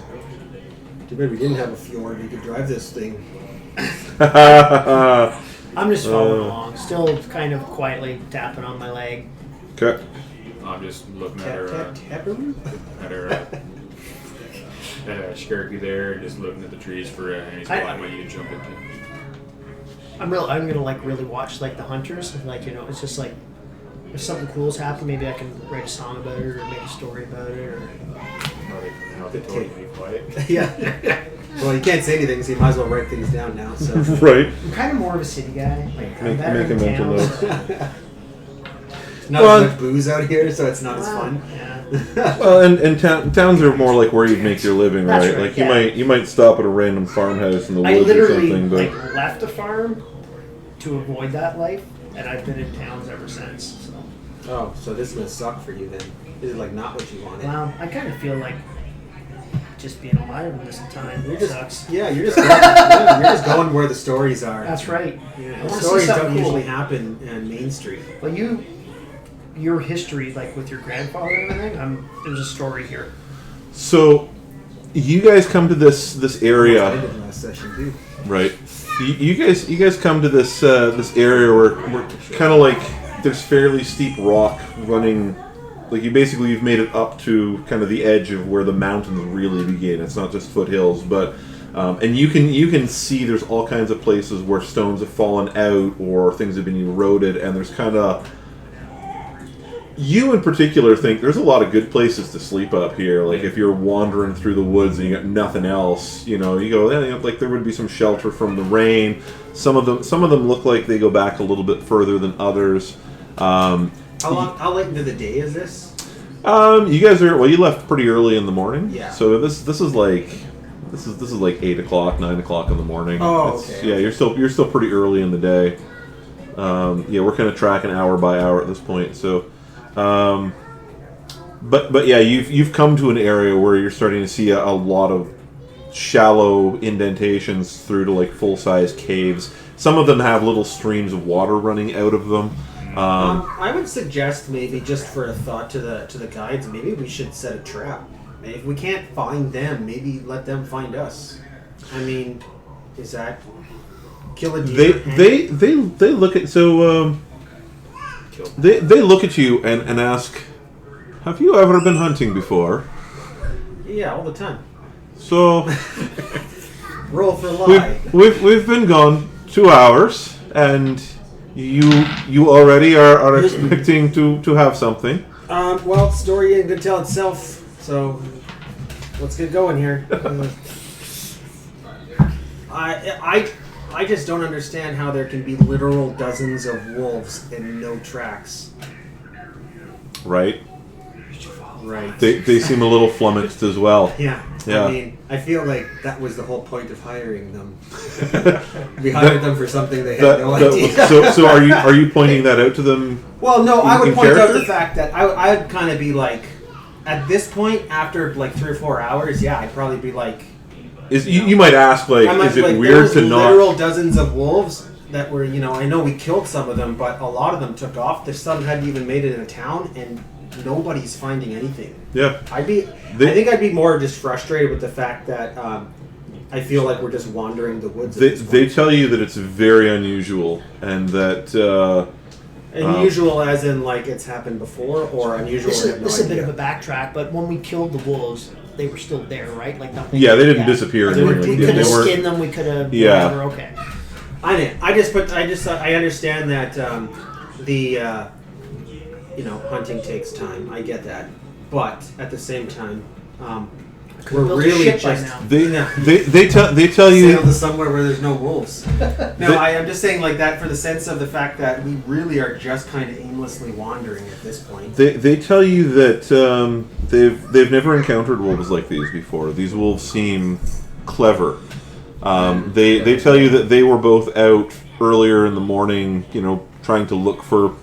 Too bad we didn't have a fjord. We could drive this thing. I'm just following along, still kind of quietly tapping on my leg. Okay. I'm just looking at Tap, her, tap, taparoo. at Sharky there, just looking at the trees for any spot where you can jump into. I'm gonna like really watch like the hunters, and like it's just like if something cool's happened, maybe I can write a song about it or make a story about it. Or Now they totally quiet. Yeah. Well, you can't say anything, so you might as well write things down now. So. Right. I'm kind of more of a city guy. Like, I'm Make better a in mental towns. note. Not Well, as much booze out here, so it's not as fun. Yeah. Well, and towns are more like where you make your living, That's right? right, Like yeah. you might stop at a random farmhouse in the I woods or literally something, but like left a farm to avoid that life, and I've been in towns ever since. So. Oh, so this is gonna suck for you then? Is it like not what you wanted? Well, I kind of feel like just being alive in this time You're just, sucks. yeah, you're just going, yeah, you're just going where the stories are. That's right. Yeah, I the wanna see stories something don't cool. usually happen in Main Street. Well, your history, like with your grandfather and everything, there's a story here. so you guys come to this I area, did last session too. right? You guys come to this area where kind of like there's fairly steep rock running. Like you've made it up to kind of the edge of where the mountains really begin. It's not just foothills, but and you can see there's all kinds of places where stones have fallen out or things have been eroded, and there's kind of. You in particular think there's a lot of good places to sleep up here. Like if you're wandering through the woods and you got nothing else, you go, yeah, like there would be some shelter from the rain. Some of them look like they go back a little bit further than others. How late into the day is this? You guys you left pretty early in the morning. Yeah. So this is like 8 o'clock, 9 o'clock in the morning. Oh, It's- okay. Yeah, you're still pretty early in the day. Yeah, we're kind of tracking hour by hour at this point. So, but yeah, you've come to an area where you're starting to see a lot of shallow indentations through to like full size caves. Some of them have little streams of water running out of them. I would suggest maybe just for a thought to the guides, maybe we should set a trap. If we can't find them, maybe let them find us. I mean, is that kill a deer? They look at they look at you and ask, have you ever been hunting before? Yeah, all the time. So Roll for lie. we've been gone 2 hours, and you already are expecting to have something. Well, story ain't gonna tell itself, so let's get going here. I just don't understand how there can be literal dozens of wolves and no tracks. Right? Right. They seem a little flummoxed as well. Yeah. Yeah. I mean, I feel like that was the whole point of hiring them. We hired them for something they had no idea. So are you pointing that out to them? Well, no, I would in point out character? the fact that I'd kind of be like, at this point, after like 3 or 4 hours, yeah, I'd probably be like, You might ask, like, I might is be it like, weird there to was not? literal dozens of wolves that were, I know we killed some of them, but a lot of them took off. There's some hadn't even made it in a town, and nobody's finding anything. Yeah. I think I'd be more just frustrated with the fact that I feel like we're just wandering the woods. They tell you that it's very unusual, and that unusual as in like it's happened before, or unusual. This I have no is a bit idea. of a backtrack, but when we killed the wolves, they were still there, right? Like nothing. yeah, they didn't disappear. They or were- anything. We could have They weren't- skinned them. We could have. Yeah. Whatever, okay. I understand that hunting takes time. I get that, but at the same time, we're built a really ship by just now. They tell sail you to somewhere where there's no wolves. No, I'm just saying like that for the sense of the fact that we really are just kind of aimlessly wandering at this point. they tell you that they've never encountered wolves like these before. These wolves seem clever. They tell you that they were both out earlier in the morning, trying to look for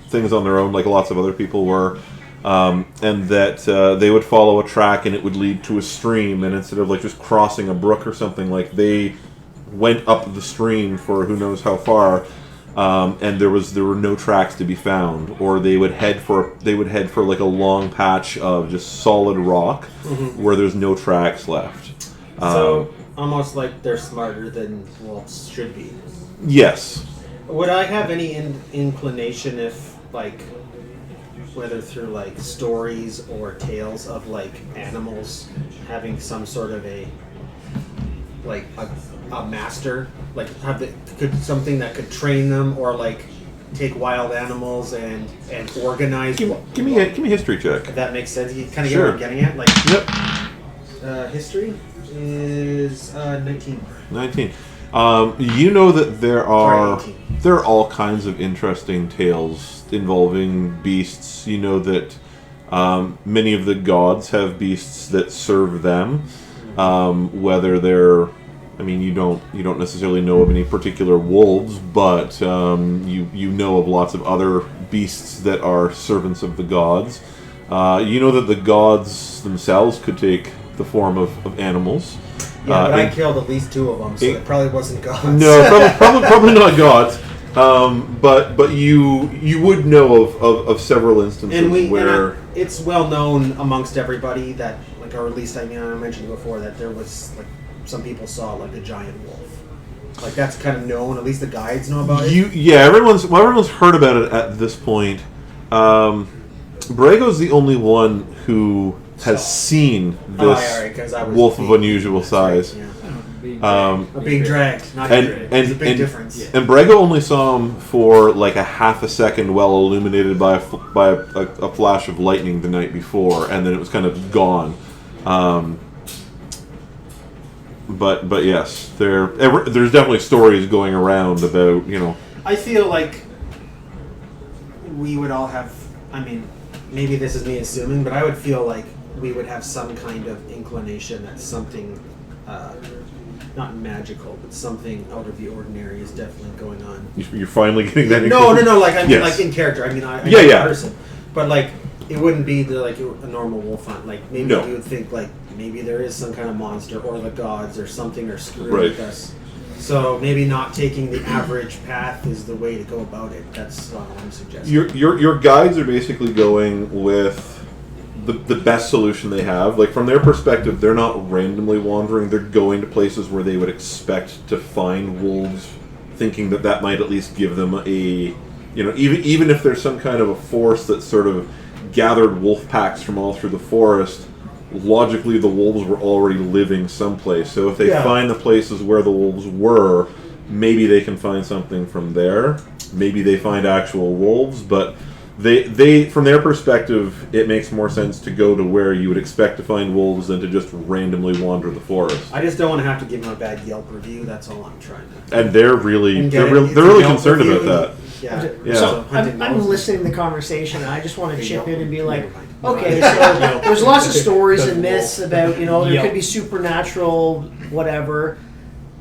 things on their own, like lots of other people were, and that they would follow a track and it would lead to a stream, and instead of like just crossing a brook or something, like they went up the stream for who knows how far, and there were no tracks to be found, or they would head for like a long patch of just solid rock where there's no tracks left. So almost like they're smarter than wolves should be. Yes. Would I have any inclination if, like, whether through, like, stories or tales of, like, animals having some sort of a master, like, something that could train them, or, like, take wild animals and organize. Give me a history check. If that makes sense. You kind of Sure. get what I'm getting at. Like, Yep. history is 19. 19. You know that there are 18. all kinds of interesting tales involving beasts. You know that many of the gods have beasts that serve them. Whether they're, I mean, you don't necessarily know of any particular wolves, but you know of lots of other beasts that are servants of the gods. You know that the gods themselves could take the form of animals. Yeah, but I killed at least 2 of them, so it probably wasn't gods. No, probably not gods. But you would know of several instances where it's well known amongst everybody that, like, or at least I mentioned before that there was, like, some people saw like a giant wolf. Like, that's kind of known. At least the guides know about it. Everyone's heard about it at this point. Brego's the only one who has seen this wolf of unusual size. Right, yeah. Being Being dragged, not dragged. There's a big difference. Yeah. And Brego only saw him for like a half a second, well illuminated by a flash of lightning the night before, and then it was kind of gone. But yes, there's definitely stories going around about, you know. I feel like we would all have. I mean, maybe this is me assuming, but I would feel like we would have some kind of inclination that something. Not magical, but something out of the ordinary is definitely going on. You're finally getting that. No. Like, I mean, like in character. I mean, I know the person, but like, it wouldn't be like a normal wolf hunt. Like, maybe you would think like maybe there is some kind of monster or the gods or something are screwing with us. So maybe not taking the average path is the way to go about it. That's what I'm suggesting. Your guides are basically going with the best solution they have. Like, from their perspective, they're not randomly wandering. They're going to places where they would expect to find wolves, thinking that might at least give them a, you know, even if there's some kind of a force that sort of gathered wolf packs from all through the forest, logically the wolves were already living someplace. So if they find the places where the wolves were, maybe they can find something from there. Maybe they find actual wolves, but They from their perspective, it makes more sense to go to where you would expect to find wolves than to just randomly wander the forest. I just don't want to have to give them a bad Yelp review. That's all I'm trying to. And they're really concerned about that. Yeah. So I'm listening to the conversation, and I just want to chip in and be like, okay, so there's lots of stories and myths about, you know, there could be supernatural whatever.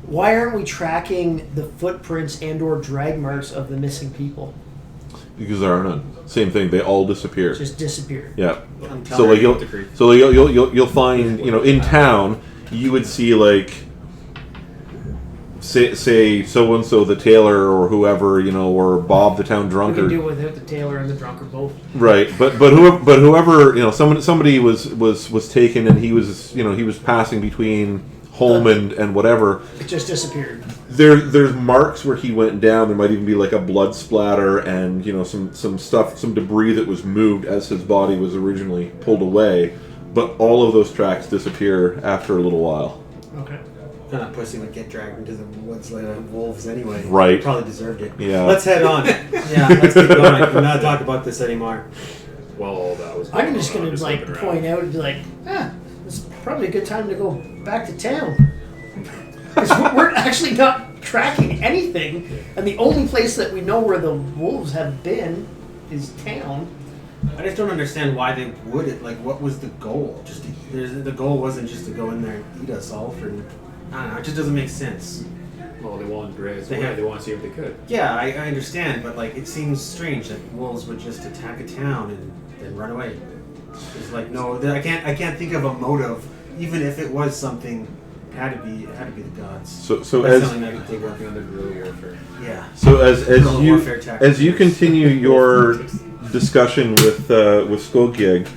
Why aren't we tracking the footprints and/or drag marks of the missing people? Because there are none. Same thing. They all disappear. Just disappeared. Yeah. So like you'll find, you know, in town you would see like say so and so the tailor or whoever, you know, or Bob the town drunkard. We can do it without the tailor and the drunkard both. Right. But whoever, you know, somebody was taken and he was passing between home and whatever. It just disappeared. There's marks where he went down. There might even be like a blood splatter and, you know, some stuff, some debris that was moved as his body was originally pulled away. But all of those tracks disappear after a little while. Okay. That pussy would get dragged into the woods like wolves anyway. Right. Probably deserved it. Yeah. Let's head on. Let's keep going. We're not talk about this anymore. Well, that was. I'm just gonna like point out and be like, it's probably a good time to go back to town. Because we're actually not tracking anything, and the only place that we know where the wolves have been is town. I just don't understand why they would. Like, what was the goal? The goal wasn't just to go in there and eat us all for. I don't know. It just doesn't make sense. Well, they wanted to raise. They want to see if they could. Yeah, I understand, but like, it seems strange that wolves would just attack a town and then run away. It's like, no, I can't think of a motive, even if it was something. It had to be the gods. So that's as something I could think working on the guerrilla warfare. Yeah. So as you continue your discussion with Skogjeg,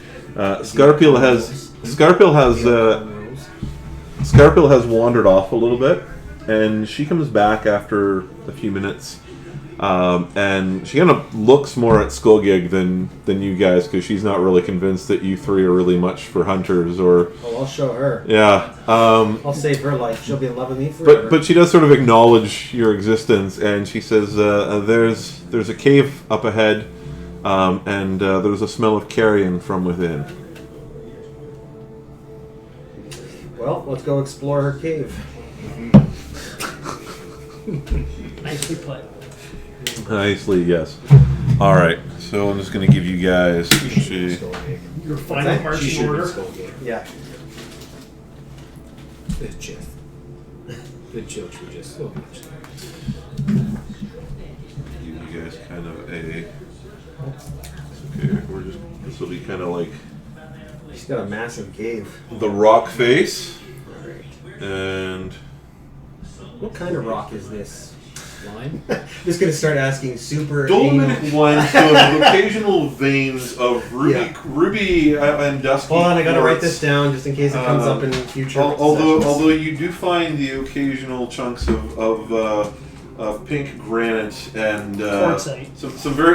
Scarpil has wandered off a little bit, and she comes back after a few minutes. And she kind of looks more at Skogeg than you guys, because she's not really convinced that you three are really much for hunters or. Well, I'll show her. Yeah. I'll save her life. She'll be in love with me forever. But she does sort of acknowledge your existence, and she says, "There's a cave up ahead, and there's a smell of carrion from within." Well, let's go explore her cave. Nicely put. Nicely, yes. All right, so I'm just going to give you guys. Your final marching order. Yeah. The Jeff. The jokes were just so much. Give you guys kind of a. Okay, this will be kind of like She's got a massive cave. the rock face, Alright. and What kind of rock is this? Line? I'm just gonna start asking super Dolomite anal- limestone with occasional veins of ruby and dusky. Hold on, I gotta write quartz. this down just in case it comes up in future. sessions. Although you do find the occasional chunks of pink granite and Quartzite.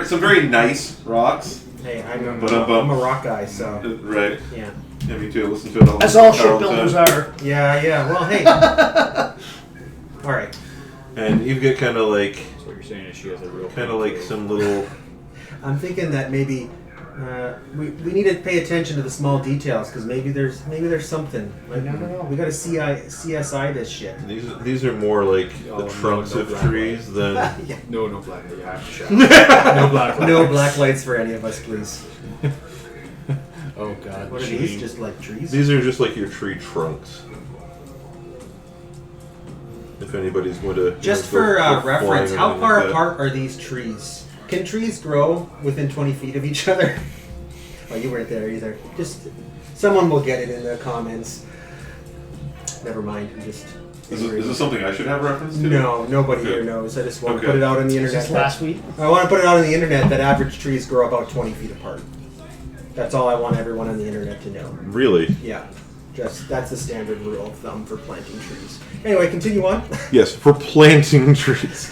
some very nice rocks. Hey, I'm But a rock guy, so Right. yeah. Yeah, me too. Listen to it all. As all shipbuilders are. Yeah. Well, hey. All right. And you get kind of like So what you're saying is she has a real some little. I'm thinking that maybe we need to pay attention to the small details because maybe there's something. Like, No. We got to CSI this shit. These are more like Oh, the trunks no of black trees than. Yeah. No black. You have to shout. No black. No black lights for any of us, please. Oh God. What are these? Just like trees? These are just like your tree trunks. If anybody's going to. Just go for flying reference, or how anything far like that. apart are these trees? Can trees grow within 20 feet of each other? Oh, you weren't there either. Just someone will get it in the comments. Never mind. I'm just. Is this something I should have reference to? No, nobody Okay. here knows. I just want Okay. to put it out on the Is internet. this last week? I want to put it out on the internet that average trees grow about 20 feet apart. That's all I want everyone on the internet to know. Really? Yeah. That's the standard rule of thumb for planting trees. Anyway, continue on. Yes, for planting trees.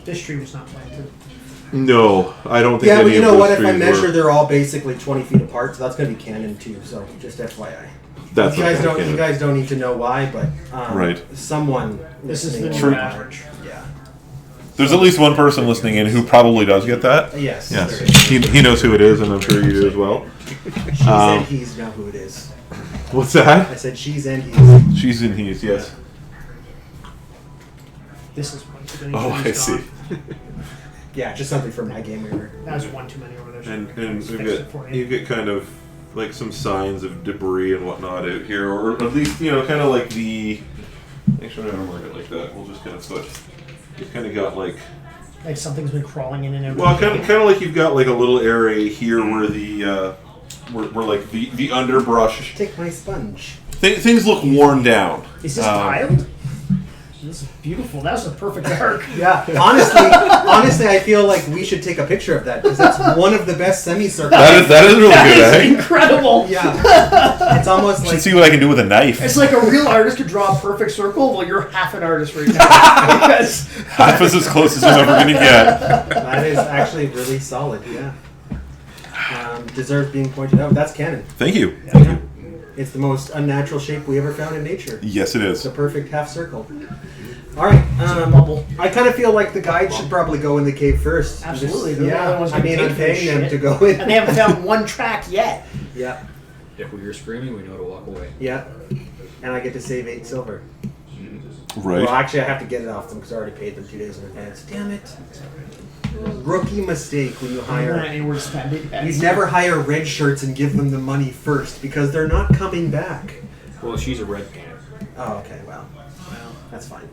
This tree was not planted. No, I don't think. Yeah, any but you of know those what? If I trees measure, were- they're all basically 20 feet apart, so that's going to be canon too. So just FYI. That's You guys okay, don't. Ken. You guys don't need to know why, but Right. Someone. This is the listening new will- average. Yeah. There's at least one person listening in who probably does get that. Yes. Yes, there is. he knows who it is, and I'm sure you do as well. She's and he's know who it is. What's that? I said she's and he's. She's in he's, yes. This is one too many. Oh, I trees see. gone. Yeah, just something from my game over. That was one too many over there. And Just you fixed it for you get kind of like some signs of debris and whatnot out here, or at least kind of like the. Actually, I don't mark it like that. We'll just kind of put. You've kind of got like. Like something's been crawling in and out. Well, kind of like you've got like a little area here where the where like the underbrush Take my sponge. things look worn down. Is this tiled? This is beautiful. That was a perfect arc. Yeah, honestly, I feel like we should take a picture of that because that's one of the best semicircles. That is really That good. is Eh? incredible. Yeah, it's almost You like should see what I can do with a knife. It's like a real artist could draw a perfect circle. Well, you're half an artist right now. Because Half is as close as I'm ever going to get. that is actually really solid. Yeah, deserves being pointed out. That's canon. Thank you. Yeah. It's the most unnatural shape we ever found in nature. Yes, it It's is. a perfect half circle. All right, bubble. I kind of feel like the guide should probably go in the cave first. Absolutely. They're the Yeah, only ones I who mean, paid I'm for this paying them shit. to go in. And they haven't found one track yet. Yeah, If we hear screaming, we know to walk away. yeah, and I get to save 8 silver. Right. Well, actually, I have to get it off them because I already paid them 2 days in advance. Damn it! Rookie mistake when you I don't hire. anywhere to spend it. You'd never hire red shirts and give them the money first because they're not coming back. Well, she's a red painter. Oh, okay, well, that's fine.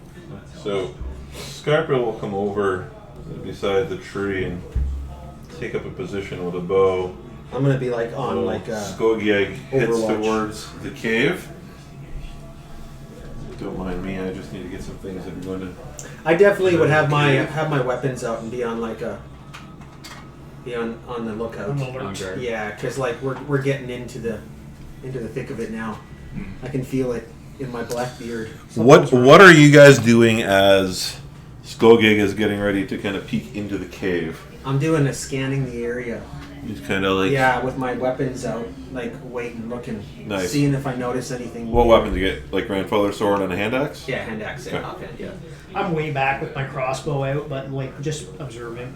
So, Scarpa will come over beside the tree and take up a position with a bow. I'm gonna be like on like Skogieg heads Overwatch. towards the cave. Don't mind me, I just need to get some things that are going to. I definitely would have my weapons out and be on like be on the lookout. On the On alert. guard. Yeah, because like we're getting into the thick of it now. I can feel it in my black beard. What are you guys doing as Skogig is getting ready to kind of peek into the cave. I'm doing a scanning the area. He's kind of like... Yeah, with my weapons out, like waiting, looking, Nice. seeing if I notice anything. What weapon do you get? Like grandfather's sword and a hand axe? Yeah, hand axe. Okay. Yeah, offhand, yeah. I'm way back with my crossbow out, but like just observing.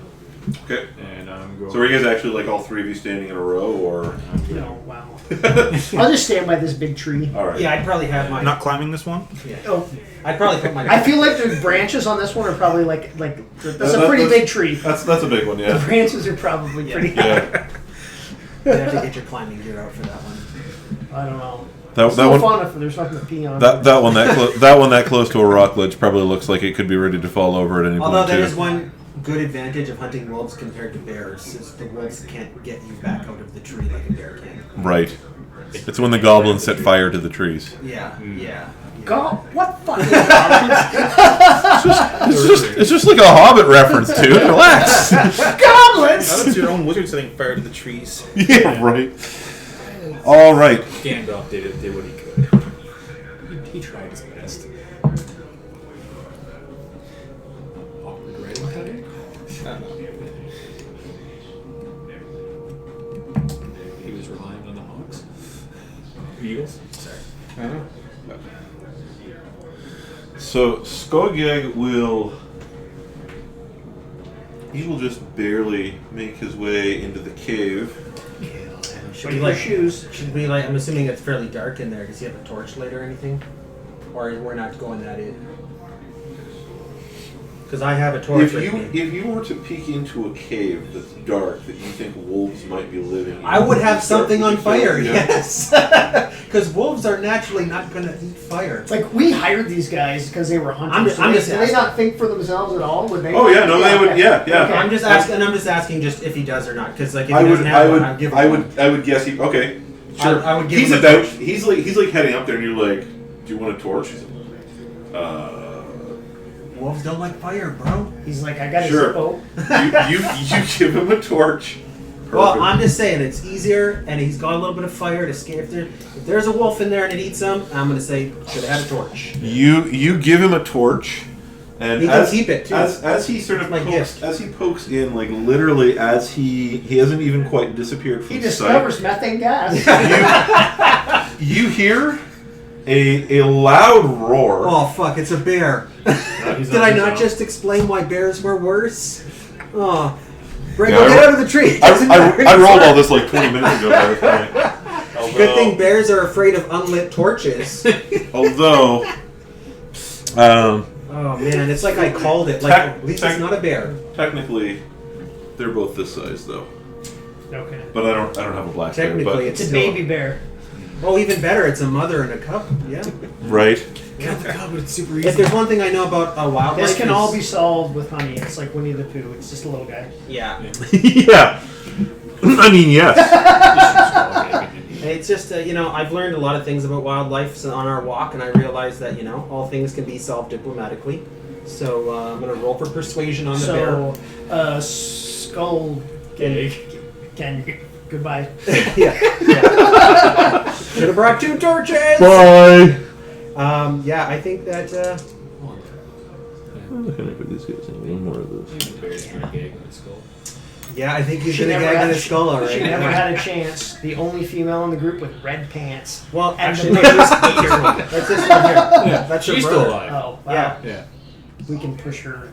Okay. And I'm going. So are you guys actually like all three of you standing in a row, or? No, wow. I'll just stand by this big tree. All right. Yeah, I'd probably have my. Not climbing this one? Yeah. Oh, I'd probably put my. I feel like the branches on this one are probably like that's a That- pretty that's- big tree. That's a big one, The yeah. branches are probably pretty. Yeah. You have to get your climbing gear out for that one. I don't know. That It's no one. fun if there's nothing to pee on. That one that close to a rock ledge probably looks like it could be ready to fall over at any Although point there too. is one good advantage of hunting wolves compared to bears, is the wolves can't get you back out of the tree like a bear can. Right. It's when the goblins set fire to the trees. Yeah, yeah. God, what fucking goblins? It's just like a Hobbit reference, dude. Relax. Goblins! Now that's your own wizard setting fire to the trees. Yeah, right. All right. Gandalf did what he could. He tried his best. Awkward writing cutting. He was relying on the Hawks. Eagles. Sorry. So Skogeg will just barely make his way into the cave. Should Wait we for like shoes. Should we like? I'm assuming it's fairly dark in there. Does he have a torchlight or anything? Or we're not going that in? Because I have a torch with me. If you were to peek into a cave that's dark that you think wolves might be living in, I would have start something on to fire. kill- Yes, because wolves are naturally not going to eat fire. It's like we hired these guys because they were hunters. I'm just Do they asking. not think for themselves at all? Would they? Oh yeah, no, they would. okay. Yeah, yeah. Okay. I'm just asking. I'm just asking, just if he does or not. Because like if he I would, doesn't have one, I'd give him one. I would guess he. Okay, sure. I would give He's him about. torch. He's like heading up there, and you're like, "Do you want a torch?" He's like, Wolves don't like fire, bro. He's like, I got Sure. a Zippo. you give him a torch. Well, Perfect. I'm just saying it's easier, and he's got a little bit of fire to scare. If there's a wolf in there and it eats him, I'm gonna say should have had a torch. You give him a torch, and He can keep it, too. As he sort of My pokes, gift. as he pokes in, like literally as he hasn't even quite disappeared from He sight. discovers methane gas. You hear a loud roar. Oh fuck! It's a bear. He's Did on I his not own. just explain why bears were worse? Oh, Brego, Yeah, get out of the tree. It doesn't matter. I rolled all this like 20 minutes ago. By this point. Good thing bears are afraid of unlit torches. Although, Oh man, it's like I called it. Like Tec- at least tec- it's not a bear. technically, they're both this size though. Okay. But I don't have a black bear. Technically, But, It's a still- baby bear. Oh, even better, it's a mother and a cub. Yeah. right. God, but it's super easy. If there's one thing I know about wildlife, This can is- all be solved with honey. It's like Winnie the Pooh. It's just a little guy. Yeah. Yeah. I mean, yes. It's just I've learned a lot of things about wildlife on our walk, and I realized that all things can be solved diplomatically. So I'm gonna roll for persuasion on the So, skull can goodbye. bear. Yeah. Should have brought 2 torches. Bye. Yeah, I think that. One more of this. Bear's trying to gag my skull. Yeah, I think he's She gonna never gag had on a his skull already. She never had a chance. The only female in the group with red pants. Well, And actually, the- that's this one here. That's your She's brother. still alive. Oh, wow. Yeah. Yeah. We can push her.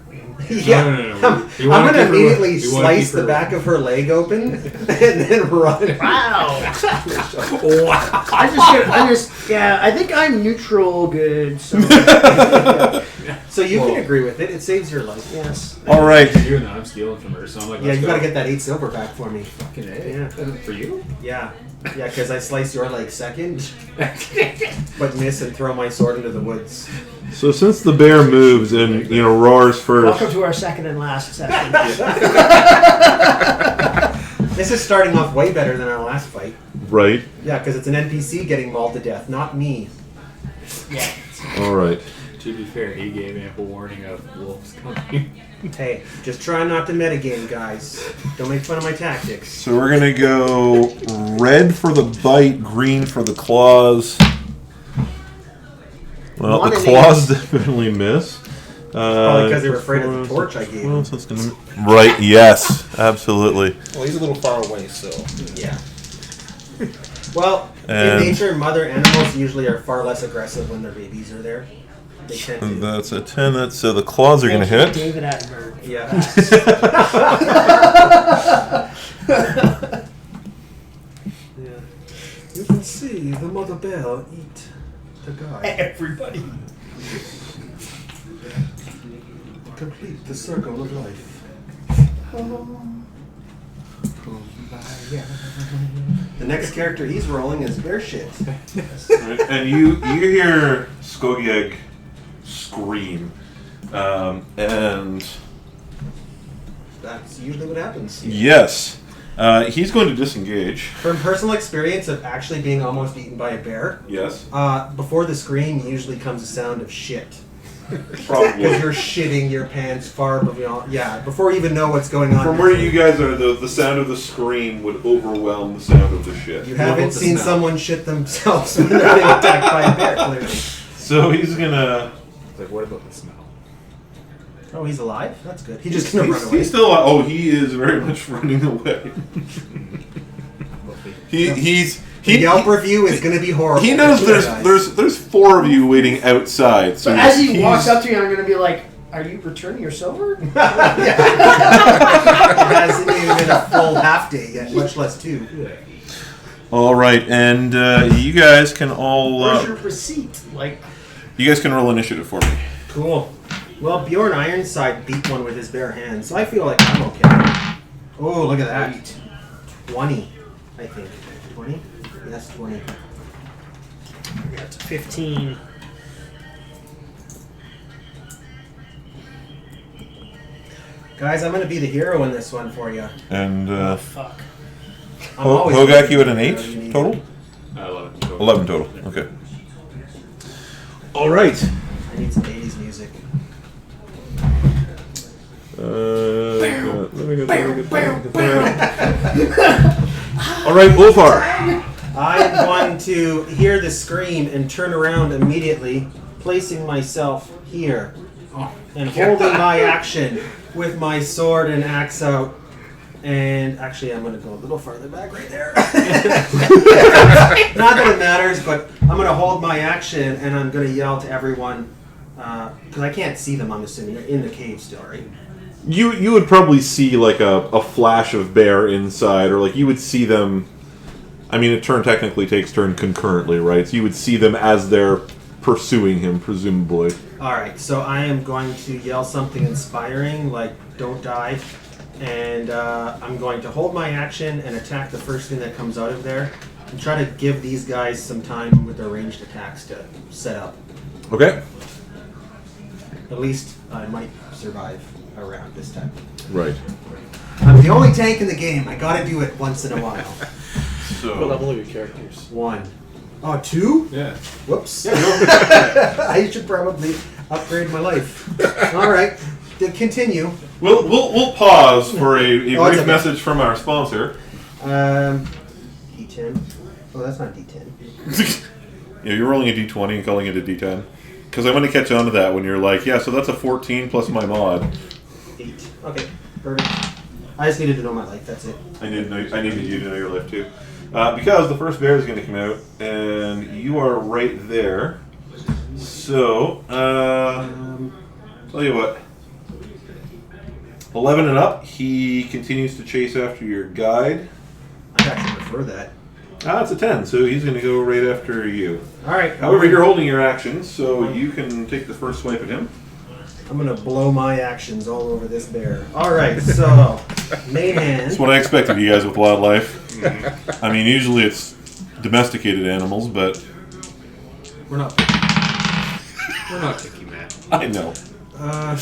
Yeah. No. I'm gonna immediately slice the back of her leg open and then run. Wow. Wow. I think I'm neutral good. So So you can agree with it. It saves your life. yes. All right. You're doing that. I'm stealing from her, so I'm like, Yeah, let's you go. gotta get that 8 silver back for me. Fucking A. Yeah. For you? Yeah. Yeah, because I slice your leg second, but miss and throw my sword into the woods. So since the bear moves and roars Welcome first, to our second and last session. This is starting off way better than our last fight. right? Yeah, because it's an NPC getting mauled to death, not me. Yeah. All right. To be fair, he gave ample warning of wolves coming. Hey, just try not to metagame, guys. Don't make fun of my tactics. So we're gonna go red for the bite, green for the claws. Well, One the and claws definitely miss. Probably because they were afraid of the torch I gave them. Right, yes, absolutely. Well, he's a little far away, so. Yeah. Well, And- in nature, mother animals usually are far less aggressive when their babies are there. They tend to. That's a 10. So the claws are going to hit. David Attenborough. Yeah. Yeah. You can see the mother bear eat the guy. Everybody. Complete the circle of life. The next character he's rolling is bear shit. Right, and you hear Skogieg scream, and That's usually what happens. yes, he's going to disengage. From personal experience of actually being almost eaten by a bear, Yes, before the scream usually comes a sound of shit. Because probably. you're shitting your pants far beyond. Yeah, before you even know what's going on. From where you guys are, the sound of the scream would overwhelm the sound of the shit. You haven't Love the seen smell. someone shit themselves when they're being attacked by a bear, clearly. So he's gonna. It's like, what about the smell? Oh, he's alive? That's good. He's just gonna run away. He's still. Oh, he is very much running away. He's. The Yelp review is going to be horrible. He knows Guys. there's 4 of you waiting outside. So So as he he's- walks up to me, I'm going to be like, "Are you returning your silver?" It hasn't even been a full half day yet, much less 2. All right, and you guys can all Where's your receipt? Like, you guys can roll initiative for me. Cool. Well, Bjorn Ironside beat one with his bare hands, so I feel like I'm okay. Oh, look at that. 20, I think. 20? Yes, 20. that's 15. Guys, I'm going to be the hero in this one for you. And Oh, fuck. I'm always Hogak, ready you had to an be the 8 hero you need. total. 11 total. 11 total. Okay. All right. I need some 80s music. All right, Ulfar. I'm going to hear the scream and turn around immediately, placing myself here and holding my action with my sword and axe out. And actually, I'm going to go a little farther back right there. Not that it matters, but I'm going to hold my action and I'm going to yell to everyone because I can't see them. I'm assuming they're in the cave still, right? You would probably see like a flash of bear inside, or like you would see them. I mean, a turn technically takes turn concurrently, right? So you would see them as they're pursuing him, presumably. All right, so I am going to yell something inspiring, like "Don't die," and I'm going to hold my action and attack the first thing that comes out of there, and try to give these guys some time with their ranged attacks to set up. Okay. At least I might survive a round this time. Right. I'm the only tank in the game. I got to do it once in a while. What So. level are your characters? 1. Oh, 2? Yeah. Whoops. I should probably upgrade my life. All right, continue. We'll pause for a Oh, it's brief okay. message from our sponsor. D10. Oh, that's not D10. Yeah, you're rolling a d20 and calling it a d10. Because I'm going to catch on to that when you're like, yeah, so that's a 14 plus my mod. 8. Okay, perfect. I just needed to know my life. That's it. I needed you to know your life too. Because the first bear is going to come out, and you are right there. So, tell you what. 11 and up, he continues to chase after your guide. I actually prefer that. That's a 10, so he's going to go right after you. All right. However, you're holding your action, so you can take the first swipe at him. I'm gonna blow my actions all over this bear. All right. So, main hand. That's what I expect of you guys with wildlife. I mean, usually it's domesticated animals, but We're not. We're not picky, man. I know. Oh,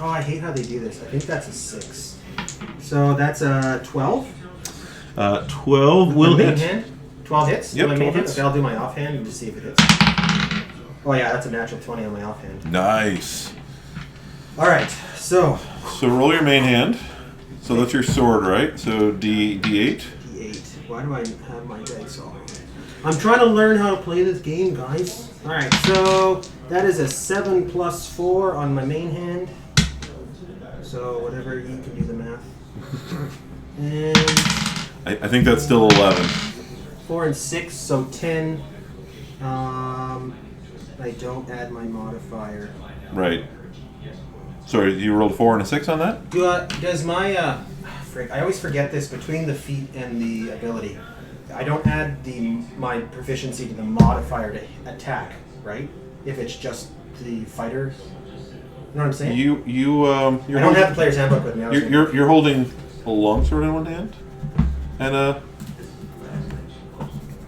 I hate how they do this. I think that's a 6. So that's a 12. 12 will main hit. hand. 12 hits. Yep, My main 12 hand? hits. Okay, I'll do my offhand and just see if it hits. Oh yeah, that's a natural 20 on my offhand. Nice. All right. So So roll your main hand. So that's your sword, right? So D8. D8. Why do I have my dice all? I'm trying to learn how to play this game, guys. Alright, so that is a 7 plus 4 on my main hand. So whatever, you can do the math. And I think that's still 11. 4 and 6, so 10. I don't add my modifier. Right. Sorry, you rolled a 4 and a 6 on that? Does my I always forget this between the feat and the ability. I don't add my proficiency to the modifier to attack, right? If it's just the fighter. You know what I'm saying? You're I don't have the player's handbook with me. You're holding a longsword in one hand, and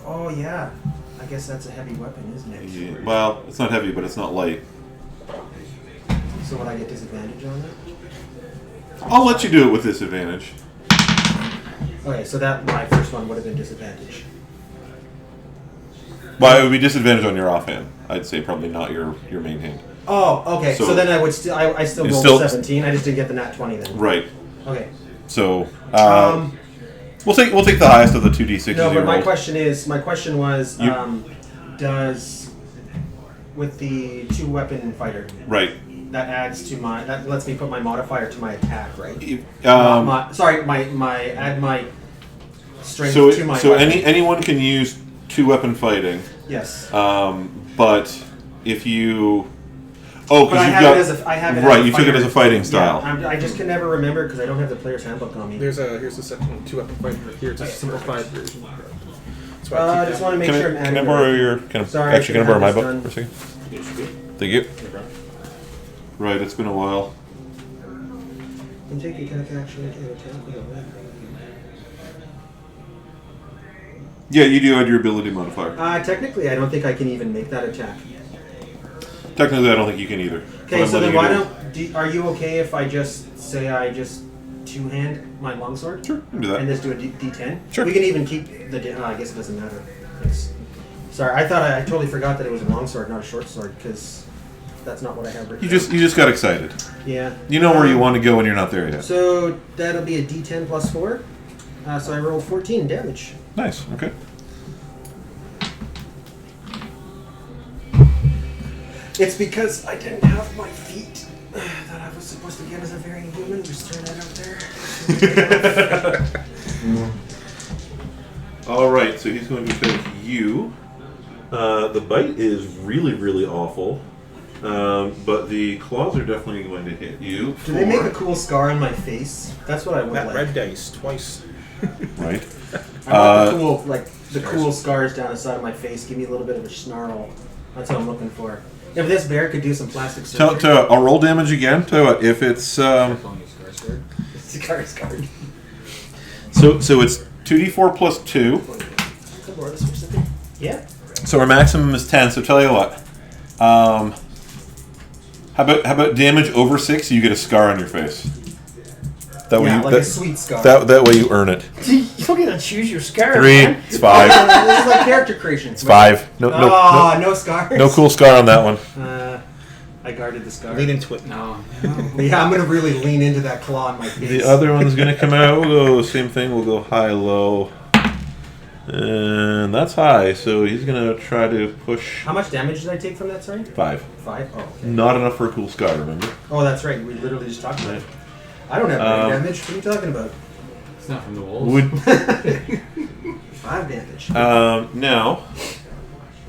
Oh yeah, I guess that's a heavy weapon, isn't it? yeah, well, it's not heavy, but it's not light. So would I get disadvantage on that? I'll let you do it with disadvantage. Okay, so that my first one would have been disadvantage. Well, it would be disadvantage on your offhand. I'd say probably not your main hand. Oh, okay. So then I would still I still It's rolled still- 17. I just didn't get the nat 20 then. Right. Okay. So we'll take the highest of the 2d6s No, you but my rolled. question was, You- does with the 2-weapon fighter Right. that lets me put my modifier to my attack, right? Add my strength So to my so weapon. anyone can use 2-weapon fighting. Yes. But if you because But I you've have got it as a, I have it right, as a you took it as a fighting style. Yeah, I just can never remember because I don't have the player's handbook on me. Here's the section 2-weapon fighting right here. It's a simplified version. That's why I I keep just that. want to make sure I'm Can adding I the borrow right- your? Sorry, Actually, can I borrow my have book this for a second? Yes, you do. Thank you. No problem. Right, it's been a while. And take the attack action into account with a weapon. Yeah, you do add your ability modifier. Technically, I don't think I can even make that attack. Technically, I don't think you can either. Okay, But so I'm then letting why you don't? Are you okay if I just say I just two-hand my longsword? Sure, you can do that. And just do a D10? Sure. We can even keep the. I guess it doesn't matter. Sorry, I totally forgot that it was a longsword, not a short sword, because that's not what I have written. You just got excited. Yeah. You know where you want to go and you're not there yet. So that'll be a D10 plus 4. So I rolled 14 damage. Nice. Okay. It's because I didn't have my feet that I was supposed to get as a very human. Just throw that out there. All right, so he's going to attack you. The bite is really, really awful, but the claws are definitely going to hit you. Do they make a cool scar on my face? That's what I would That like. red dice twice. Right. I want the cool scars down the side of my face. Give me a little bit of a snarl. That's what I'm looking for. If this bear could do some plastic surgery. I'll roll damage again. Tell you what, if it's Calling you Skarsgård. Scarred. so it's 2d4 plus 2. Can I borrow this for a second? Yeah. So our maximum is 10. So tell you what, how about damage over 6? You get a scar on your face. That way Yeah, you like a sweet scar. that way you earn it. You don't get to choose your scar, 3. man. It's 5. This is like character creation. It's 5. No scars. No cool scar on that one. I guarded the scar. Lean into it. No. Yeah, I'm gonna really lean into that claw on my face. The other one's gonna come out. We'll go same thing. We'll go high, low, and that's high. So he's gonna try to push How much damage did I take from that? Sorry. 5. 5. Oh. Okay. Not enough for a cool scar. Remember? Oh, that's right. We literally just talked about it. I don't have brain damage. What are you talking about? It's not from the wolves. Would 5 damage. now?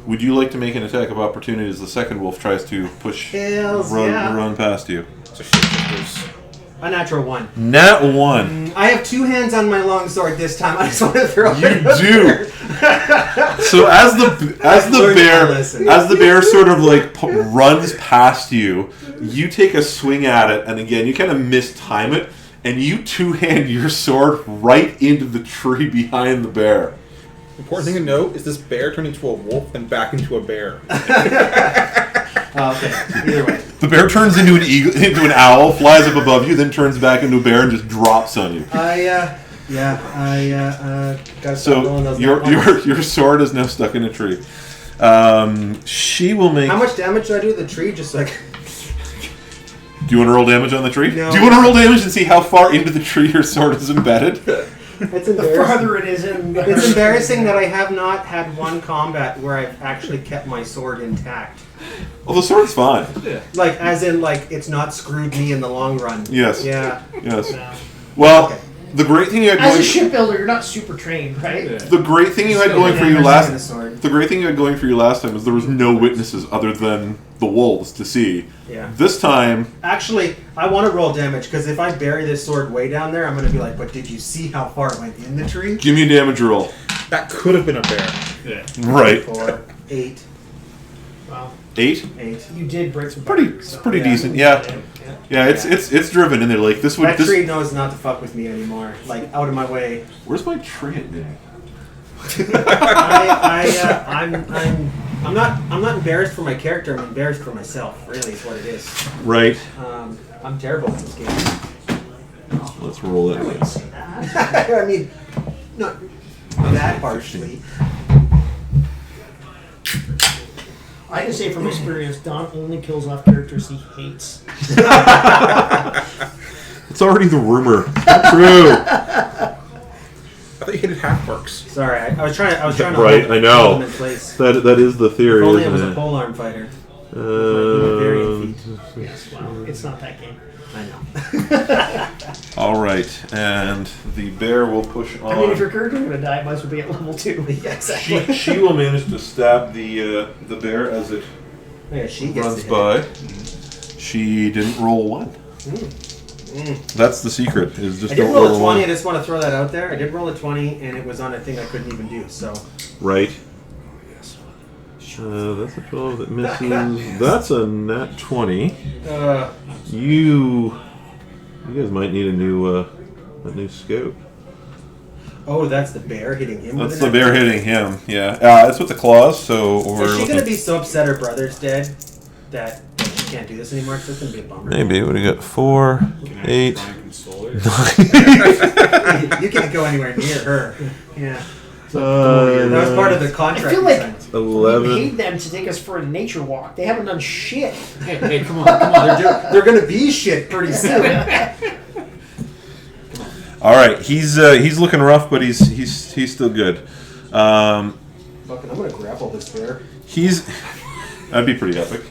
Would you like to make an attack of opportunity as the second wolf tries to push, Hells yeah. run past you? It's a shit. A natural 1. Nat 1. I have 2 hands on my longsword this time. I just want to throw You it out do. there. So as the bear sort of like runs past you, you take a swing at it, and again you kind of mistime it, and you two-hand your sword right into the tree behind the bear. Important thing to note is this bear turned into a wolf and back into a bear. Okay. Either way. The bear turns into an eagle, into an owl, flies up above you, then turns back into a bear and just drops on you. I got So your sword is now stuck in a tree. She will make. How much damage do I do to the tree? Just like. Do you want to roll damage on the tree? No. Do you want to roll damage and see how far into the tree your sword is embedded? It's The embarrassing. farther it is in. It's embarrassing that I have not had one combat where I've actually kept my sword intact. Well, the sword's fine. Like, as in, like, it's not screwed me in the long run. Yes. Yeah. Yes. No. Well, Okay. the great thing you had As a going. shipbuilder, you're not super trained, right? Yeah. The great thing you had Still going for you Hammers last. and a sword. The great thing you had going for you last time is there was no witnesses other than the wolves to see. Yeah. This time, Actually, I want to roll damage, because if I bury this sword way down there, I'm going to be like, but did you see how far it went in the tree? give me a damage roll. That could have been a bear. Yeah. Right. 4, 8, Wow. 8. 8. You did break some Pretty. barriers, It's so- pretty Yeah. decent. Yeah. Yeah. It's driven in there. Like this would. That This, tree knows not to fuck with me anymore. Like, out of my way. where's my tray at now? I'm not embarrassed for my character. I'm embarrassed for myself. Really, is what it is. Right. I'm terrible at this game. Let's roll I wouldn't it. say that. I mean, not that harshly. I can say from experience, Don only kills off characters he hates. It's already the rumor. It's not true. I thought you hated half orcs. Sorry, I was trying to Right, hold, I know. hold them in place. That is the If theory, only I was a isn't it? polearm fighter. With my human feet. Yes, well, it's not that game. I know. All right, and the bear will push on. I mean, if your character's gonna die, it might as well be at level 2. Yeah, exactly. she will manage to stab the bear as it Yeah, she gets runs to by. She didn't roll 1. That's the secret. Is just I did don't roll a roll 20. I 1. just want to throw that out there. I did roll a 20, and it was on a thing I couldn't even do. So Right. That's a 12 that misses. That's a nat 20. You guys might need a new scope. oh, that's the bear hitting him. That's with the an bear axe? hitting him. Yeah. It's with the claws. So we're Is she looking. gonna be so upset her brother's dead that she can't do this anymore? 'Cause that's gonna be a bummer. Maybe. What do you got? 4, Can I 8. try and console her? You can't go anywhere near her. Yeah, that That was part of the contract. I feel we like- signed. We 11. paid them to take us for a nature walk. They haven't done shit. Hey, come on. They're gonna be shit pretty soon. All right, he's looking rough, but he's still good. Fucking, I'm gonna grapple this bear. That'd be pretty epic.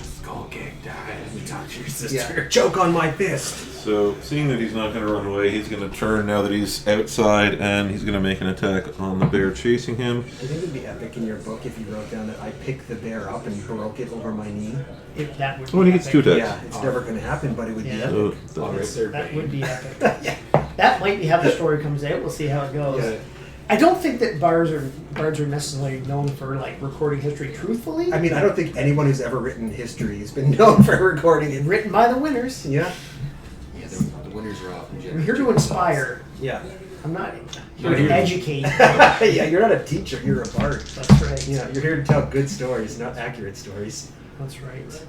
Skull gang died. Let me talk to your sister. Yeah, choke on my fist. So, seeing that he's not going to run away, he's going to turn now that he's outside, and he's going to make an attack on the bear chasing him. I think it'd be epic in your book if you wrote down that I picked the bear up and broke it over my knee. If that would Oh, and be he gets epic. 2 attacks. Yeah, it's never gonna happen, but it would be Yeah. epic. So, Alright, they're That big. would be epic. That might be how the story comes out. We'll see how it goes. Yeah. I don't think that bards are necessarily known for like recording history truthfully. I mean, I don't think anyone who's ever written history has been known for recording it. Written by the winners. Yeah, Yeah, the winners are often I'm here to inspire. yeah, I'm not here Not to here. educate. yeah. You're not a teacher. You're a bard. That's right. Yeah, you're here to tell good stories, not accurate stories. That's right.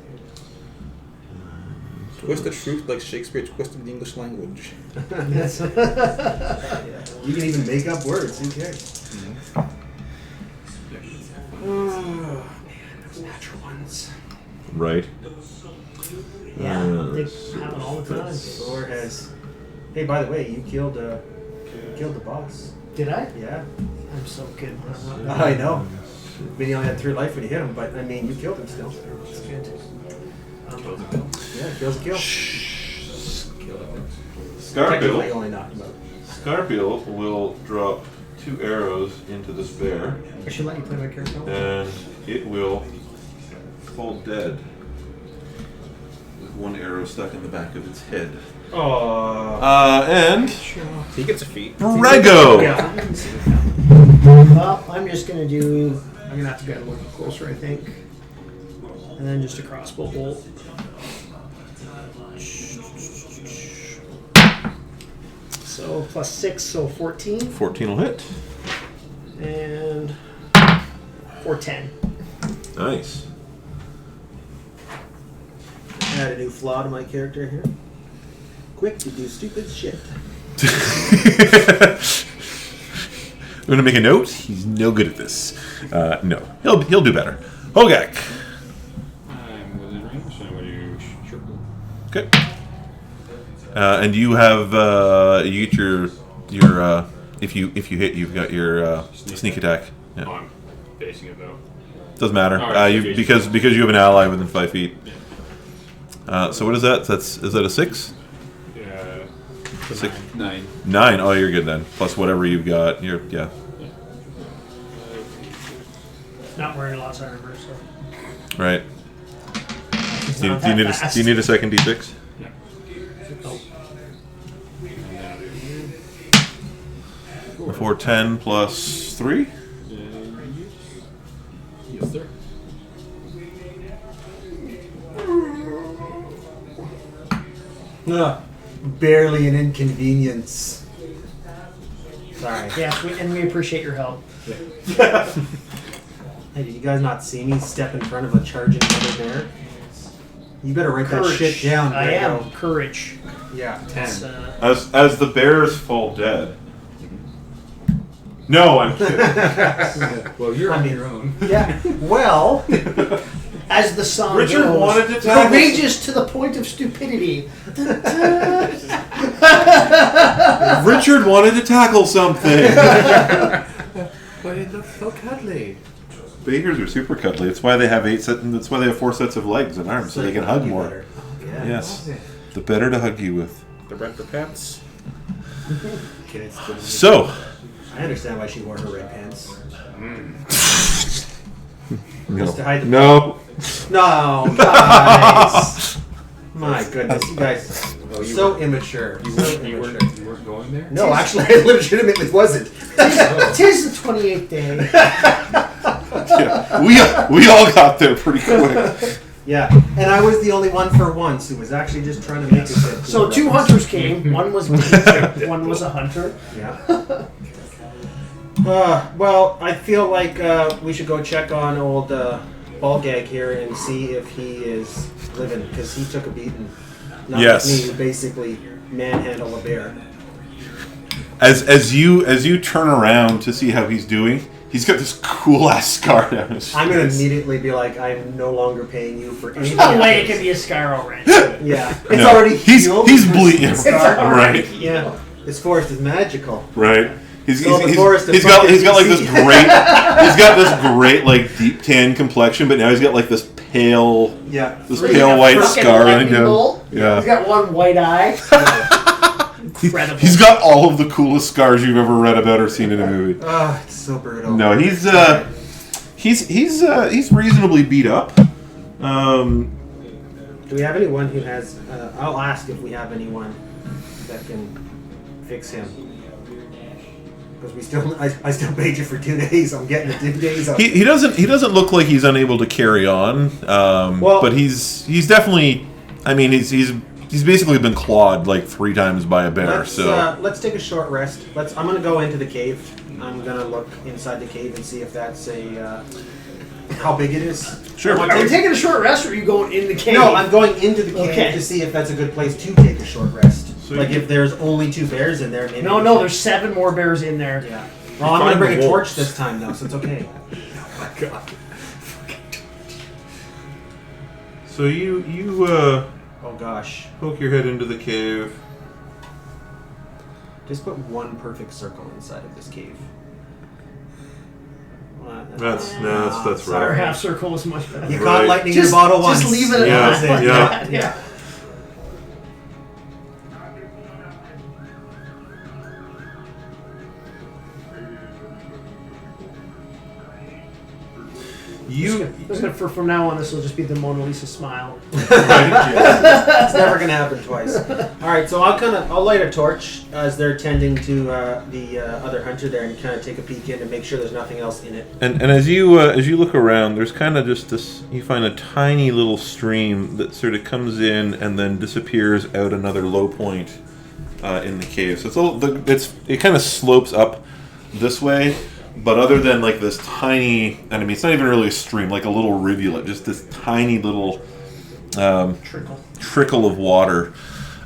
Twist the truth like Shakespeare twisted the English language. Yes. You can even make up words. Who cares? Oh man, those natural ones. right. Yeah, they happen all the time. Thor has. Hey, by the way, you killed the boss. Did I? Yeah, I'm so good. I know. I mean, he only had 3 life when you hit him, but I mean, you killed him still. It's good. Yeah, kills a kill. Technically, Scarpill. only knocked him out. Scarpill will drop 2 arrows into this bear, I should let you play my character. and it will fall dead with 1 arrow stuck in the back of its head. Oh. And He gets a feat. Brego. Yeah. Well, I'm just gonna do. I'm gonna have to get a little closer, I think, and then just a crossbow bolt. So +6, so 14, 14 will hit. and 410. Nice. Add a new flaw to my character here. Quick to do stupid shit. I'm gonna make a note. He's no good at this. No, he'll do better. Hogak. I'm within range, so I'm going to shoot. Okay. And you have you your if you hit, you've got your sneak attack. Yeah. Oh, I'm facing it though. Doesn't matter. Alright, You because you have an ally within 5 feet. So what is that? Is that a 6? Yeah. 6. 9. 9. Oh, you're good then. Plus whatever you've got. Yeah. Not wearing lots of armor, so. Right. He's Do you, not do you that need fast. do you need a second d6? Yeah. Nope. 4, 10 plus 3. Yes, sir. Barely an inconvenience. Sorry. Yes, and we appreciate your help. Hey, did you guys not see me step in front of a charging other bear? You better write that shit down. I Brego. am. Courage. Yeah, 10. It's, As the bears fall dead. No, I'm kidding. Well, you're on your own. Yeah. Well, as the song Richard goes, wanted to tackle- courageous to the point of stupidity. Richard wanted to tackle something. But it looks so cuddly. Bears are super cuddly. That's why they have 4 sets of legs and arms, so they can hug more. better. Yeah. Yes, the better to hug you with. The red pants. Okay, it's good. So, I understand why she wore her red pants. no, Just to hide the- no. No, guys. My goodness, you guys. Oh, you So were- immature. You So weren't immature. going there? No, actually, I legitimately wasn't. Tis the 28th day. Yeah, we all got there pretty quick. Yeah, and I was the only one for once who was actually just trying to make it. So 2 hunters came. One was one was a hunter. Yeah. Well, I feel like we should go check on old Ballgag here and see if he is living, because he took a beating. Not Yes. like me, who basically manhandle a bear. As you turn around to see how he's doing, he's got this cool ass scar down his I'm gonna face. immediately be like, I'm no longer paying you for anything. No way it could be a scar already. Yeah, it's No, already he's healed. bleeding. It's already Right, Yeah, this forest is magical. right. He's So the he's forest of he's got fucking like this DC. great like deep tan complexion, but now he's got like this pale Yeah. pale white Fucking scar lightning on him. bolt. Yeah. He's got one white eye. Incredible. He's got all of the coolest scars you've ever read about or seen in a movie. Oh, it's so brutal. No, he's reasonably beat up. Do we have anyone who has? I'll ask if we have anyone that can fix him. Because I still paid you for 2 days. I'm getting the 2 days up. He doesn't look like he's unable to carry on. But he's definitely. I mean, he's basically been clawed like 3 times by a bear. Let's take a short rest. I'm gonna go into the cave. I'm gonna look inside the cave and see if that's how big it is. Sure. Are we taking a short rest, or are you going in the cave? No, I'm going into the cave Okay. to see if that's a good place to take a short rest. So Like you- if there's only 2 bears in there, maybe. No, we no. should- There's 7 more bears in there. Yeah. Well, I'm gonna find bring the a torch wolves. this time though, so it's okay. So you Oh gosh. poke your head into the cave. Just put one perfect circle inside of this cave. That's Our sorry. half circle is much better. You Right. caught lightning in your bottle once. Just leave it at Yeah, that. yeah. Yeah. From now on, this will just be the Mona Lisa smile. It's never gonna happen twice. All right, so I'll light a torch as they're tending to the other hunter there, and kind of take a peek in and make sure there's nothing else in it. And as you look around, there's kind of just this. You find a tiny little stream that sort of comes in and then disappears out another low point in the cave. So it kind of slopes up this way, but other than like this tiny, and I mean it's not even really a stream, like a little rivulet, just this tiny little trickle of water.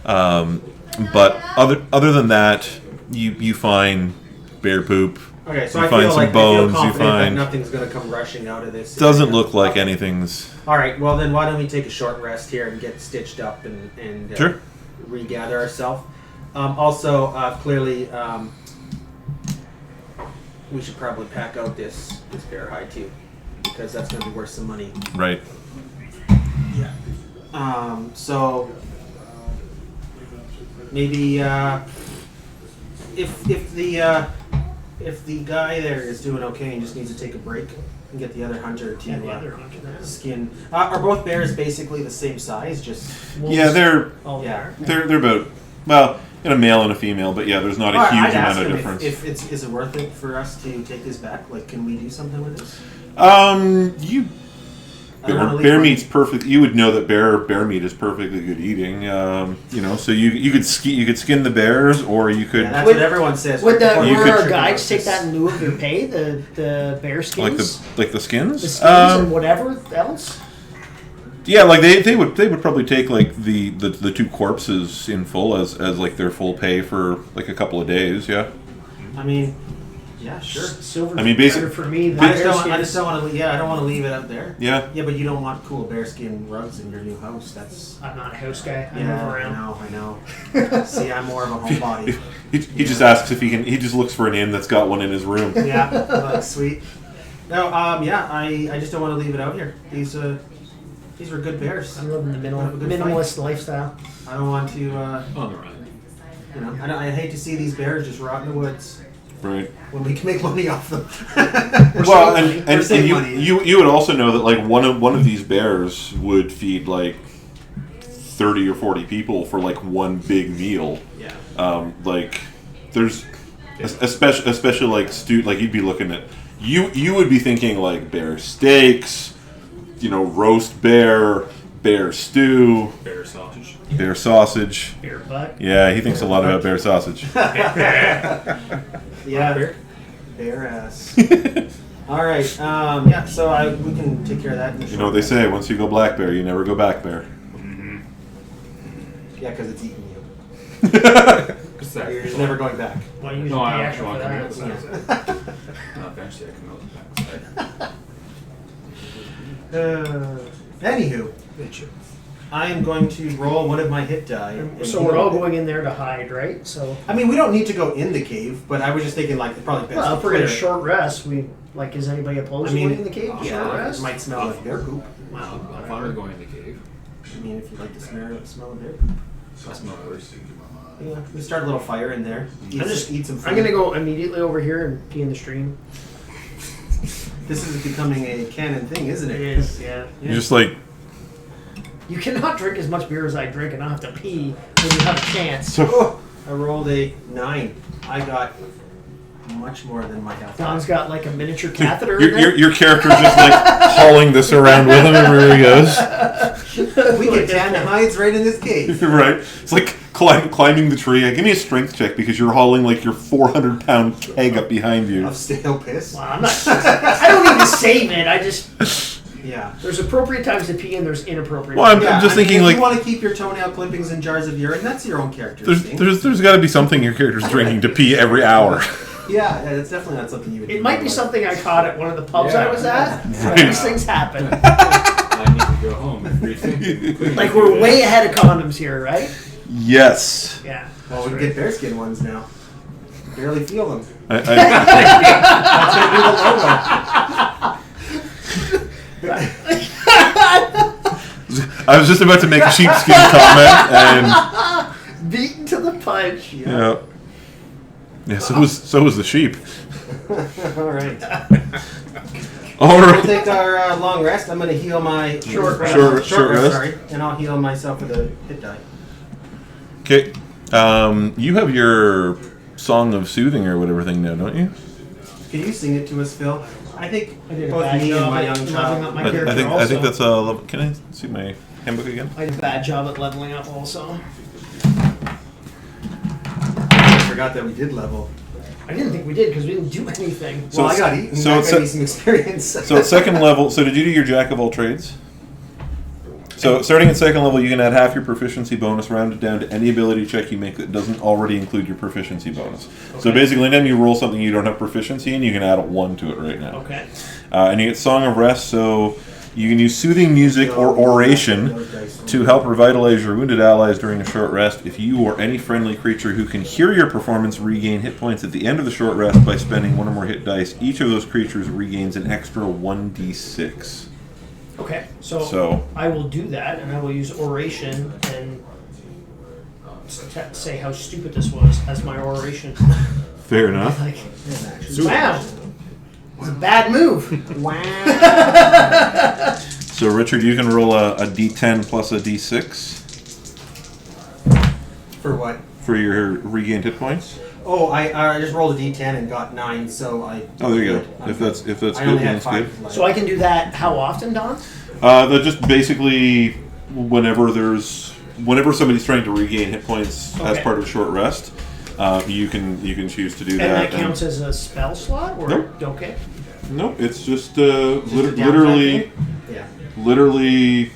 But other than that, you find bear poop. Okay, so You I find feel some like bones, I feel you confident that find- nothing's gonna come rushing out of this. Doesn't look like Okay. anything's. All right, well then why don't we take a short rest here and get stitched up and Sure. regather ourselves. Also, clearly, we should probably pack out this bear hide too, because that's going to be worth some money. Right. Yeah. So maybe if the guy there is doing okay and just needs to take a break and get the other hunter to Yeah, the other hunter there. skin. Are both bears basically the same size? Just Yeah, they're yeah. about, well, a male and a female, but yeah, there's not a Well, huge I'd ask amount of him difference. If is it worth it for us to take this back? Like, can we do something with this? You I don't wanna leave bear one- meat's perfect. You would know that bear meat is perfectly good eating. So you could skin the bears, or you could Yeah, that's Would- what everyone says. Would right before You would the could- our trip guides about take this. that in lieu of their pay? The bear skins, like the skins. the skins, and whatever else. Yeah, like they would probably take like the two corpses in full as like their full pay for like a couple of days. Yeah. I mean, yeah, sure. Silver. I mean, basic- better for me. The I just bear don't skins. want to. Yeah, I don't want to leave it out there. Yeah. Yeah, but you don't want cool bearskin rugs in your new house. That's I'm not a house guy. I yeah. move I around. know. See, I'm more of a homebody. He just asks if he can. He just looks for an inn that's got one in his room. Yeah, like, sweet. No, yeah, I just don't want to leave it out here. These were good bears. I'm living the Have a good minimalist lifestyle. I don't want to. On the run. I hate to see these bears just rot in the woods Right. when we can make money off them. Well, We're and saving money. you would also know that like one of these bears would feed like 30 or 40 people for like one big meal. Yeah. Like there's especially like like you'd be looking at you would be thinking like bear steaks, roast bear stew, Bear sausage. bear sausage. Bear butt. Yeah, he thinks a lot about bear sausage. Yeah. Bear ass. All right. So we can take care of that. In the You know what they say, once you go black bear, you never go back bear. Yeah, because it's eating you. What's that? You're just never going back. Well, you No, pay I extra want for to that. come out the backside. No, eventually I come out the backside. Anywho, I am going to roll one of my hit die. and So we're heal all it. going in there to hide, right? So, I mean, we don't need to go in the cave, but I was just thinking like it's probably best. well, to if we're gonna clear it. short rest, is anybody opposed I mean, to going in the cave? to short Yeah, it rest? might smell like bear poop. Wow. I'm fine with going in the cave. I mean, if you like the smell of bear poop. I smell worse. Yeah, we start a little fire in there. Eat some food. I'm gonna go immediately over here and pee in the stream. This is becoming a canon thing, isn't it? It is, yeah. You're just like, You cannot drink as much beer as I drink and not have to pee when you have a chance. so Oh, I rolled a 9. I got much more than my health. Don's got like a miniature catheter in your, there. your character's just like hauling this around with him everywhere he goes. We can tan the hides right in this cave. Right? It's like climbing the tree. Give me a strength check because you're hauling like your 400-pound keg up behind you. Of stale piss. Wow, I'm not. I don't need to save it. I just Yeah. there's appropriate times to pee and there's inappropriate. Well, I'm Yeah, just I mean, thinking if like you want to keep your toenail clippings in jars of urine, that's your own character. thing. there's got to be something your character's drinking to pee every hour. Yeah, that's definitely not something you would do. It might be something I caught at one of the pubs I was at. Right. These things happen. I need to go home and rethink. Like we're way ahead of condoms here, right? Yes. Yeah. Well, we can get bearskin ones now. Barely feel them. I, That's gonna be the logo. I was just about to make a sheepskin comment, and Beaten to the punch. yeah. So was the sheep. All right. All We'll right. take our long rest. I'm going to heal my Short rest. Sorry, and I'll heal myself with a hit die. Okay. You have your song of soothing or whatever thing now, don't you? Can you sing it to us, Phil? I think I did a both bad me and job my at young leveling child. up my I character think also. that's a level. Can I see my handbook again? I did a bad job at leveling up also. I forgot that we did level. I didn't think we did because we didn't do anything. So Well, I it's- got eaten. so that it's got a- me some experience. So at second level, so did you do your jack of all trades? So starting at second level, you can add half your proficiency bonus rounded down to any ability check you make that doesn't already include your proficiency bonus. So Okay. basically, anytime you roll something you don't have proficiency in, you can add a 1 to it right now. Okay. And you get Song of Rest, so You can use soothing music or oration to help revitalize your wounded allies during a short rest. If you or any friendly creature who can hear your performance regain hit points at the end of the short rest by spending one or more hit dice, each of those creatures regains an extra 1d6. Okay, so I will do that, and I will use oration and say how stupid this was as my oration. Fair enough. Like, wow, it's a bad move. Wow. So, Richard, you can roll a d10 plus a d6 For what? for your regained hit points. Oh, I just rolled a d10 and got 9, so I. Oh, there you go. If that's I good, only then had it's 5 good. left. So I can do that how often, Don? They're just basically whenever somebody's trying to regain hit points as Okay. part of a short rest, you can choose to do And that. that counts as a spell slot? Or Nope. Okay. Nope, it's just Just a literally, downtime thing? Yeah. literally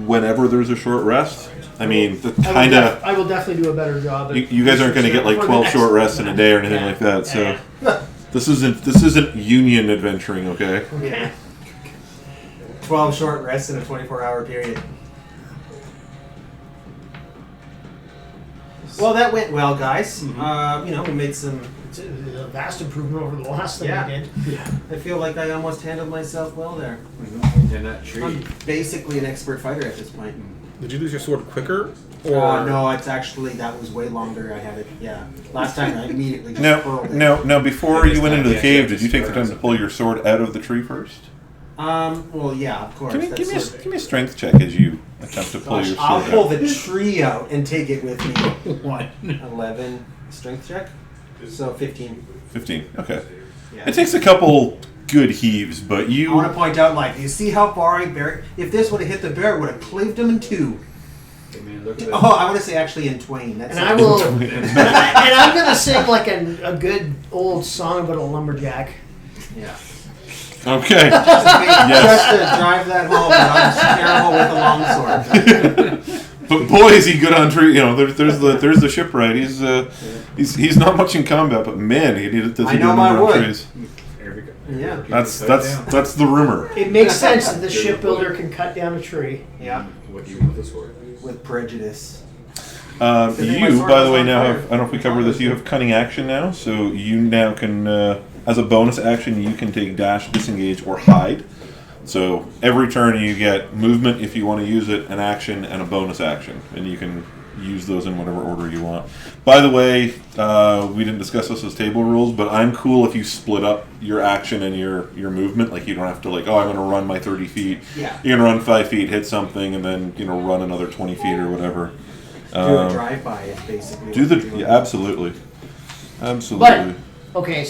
whenever there's a short rest. I mean, kind of. I will definitely do a better job. You guys aren't going to get like 12 short rests in a day or anything like that. So this isn't union adventuring, okay? Yeah. 12 short rests in a 24-hour period. Well, that went well, guys. We made some. It's a vast improvement over the last thing Yeah. I did. I feel like I almost handled myself well there. And that tree. I'm basically an expert fighter at this point. Did you lose your sword quicker? Or No, it's actually, that was way longer. I had it, yeah. Last time I immediately just hurled it. Now, before This you went time, into the yeah, cave, yeah, did you take the time to just pull your sword out of the tree first? Well, yeah, of course. Give me That's give me a strength check as you attempt to pull Gosh, your sword I'll pull out. the tree out and take it with me. 1. 11 strength check. So 15. 15. Okay. Yeah. It takes a couple good heaves, but I want to you. point out, you see how far I buried? If this would have hit the bear, it would have cleaved him in two. Hey man, look at that. Oh, I want to say actually in twain. That's And I will. and I'm gonna sing like a good old song about a lumberjack. Yeah. Okay. Just to drive that home, that I'm terrible with a longsword. But boy, is he good on tree. There's the shipwright. He's not much in combat, but man, does he do a know my number on wood. trees. There we go. Yeah. That's the rumor. It makes sense that the shipbuilder can cut down a tree. Yeah. What do you want this for? With prejudice. You, by the way, now have, I don't know if we cover this. You have cunning action now, so you now can, as a bonus action, you can take dash, disengage, or hide. So every turn you get movement if you want to use it, an action, and a bonus action, and you can use those in whatever order you want. By the way, we didn't discuss this as table rules, but I'm cool if you split up your action and your movement. Like you don't have to I'm going to run my 30 feet. Yeah. You're going to run 5 feet, hit something, and then run another 20 feet or whatever. Do a drive-by is basically what you're doing. Absolutely. But okay,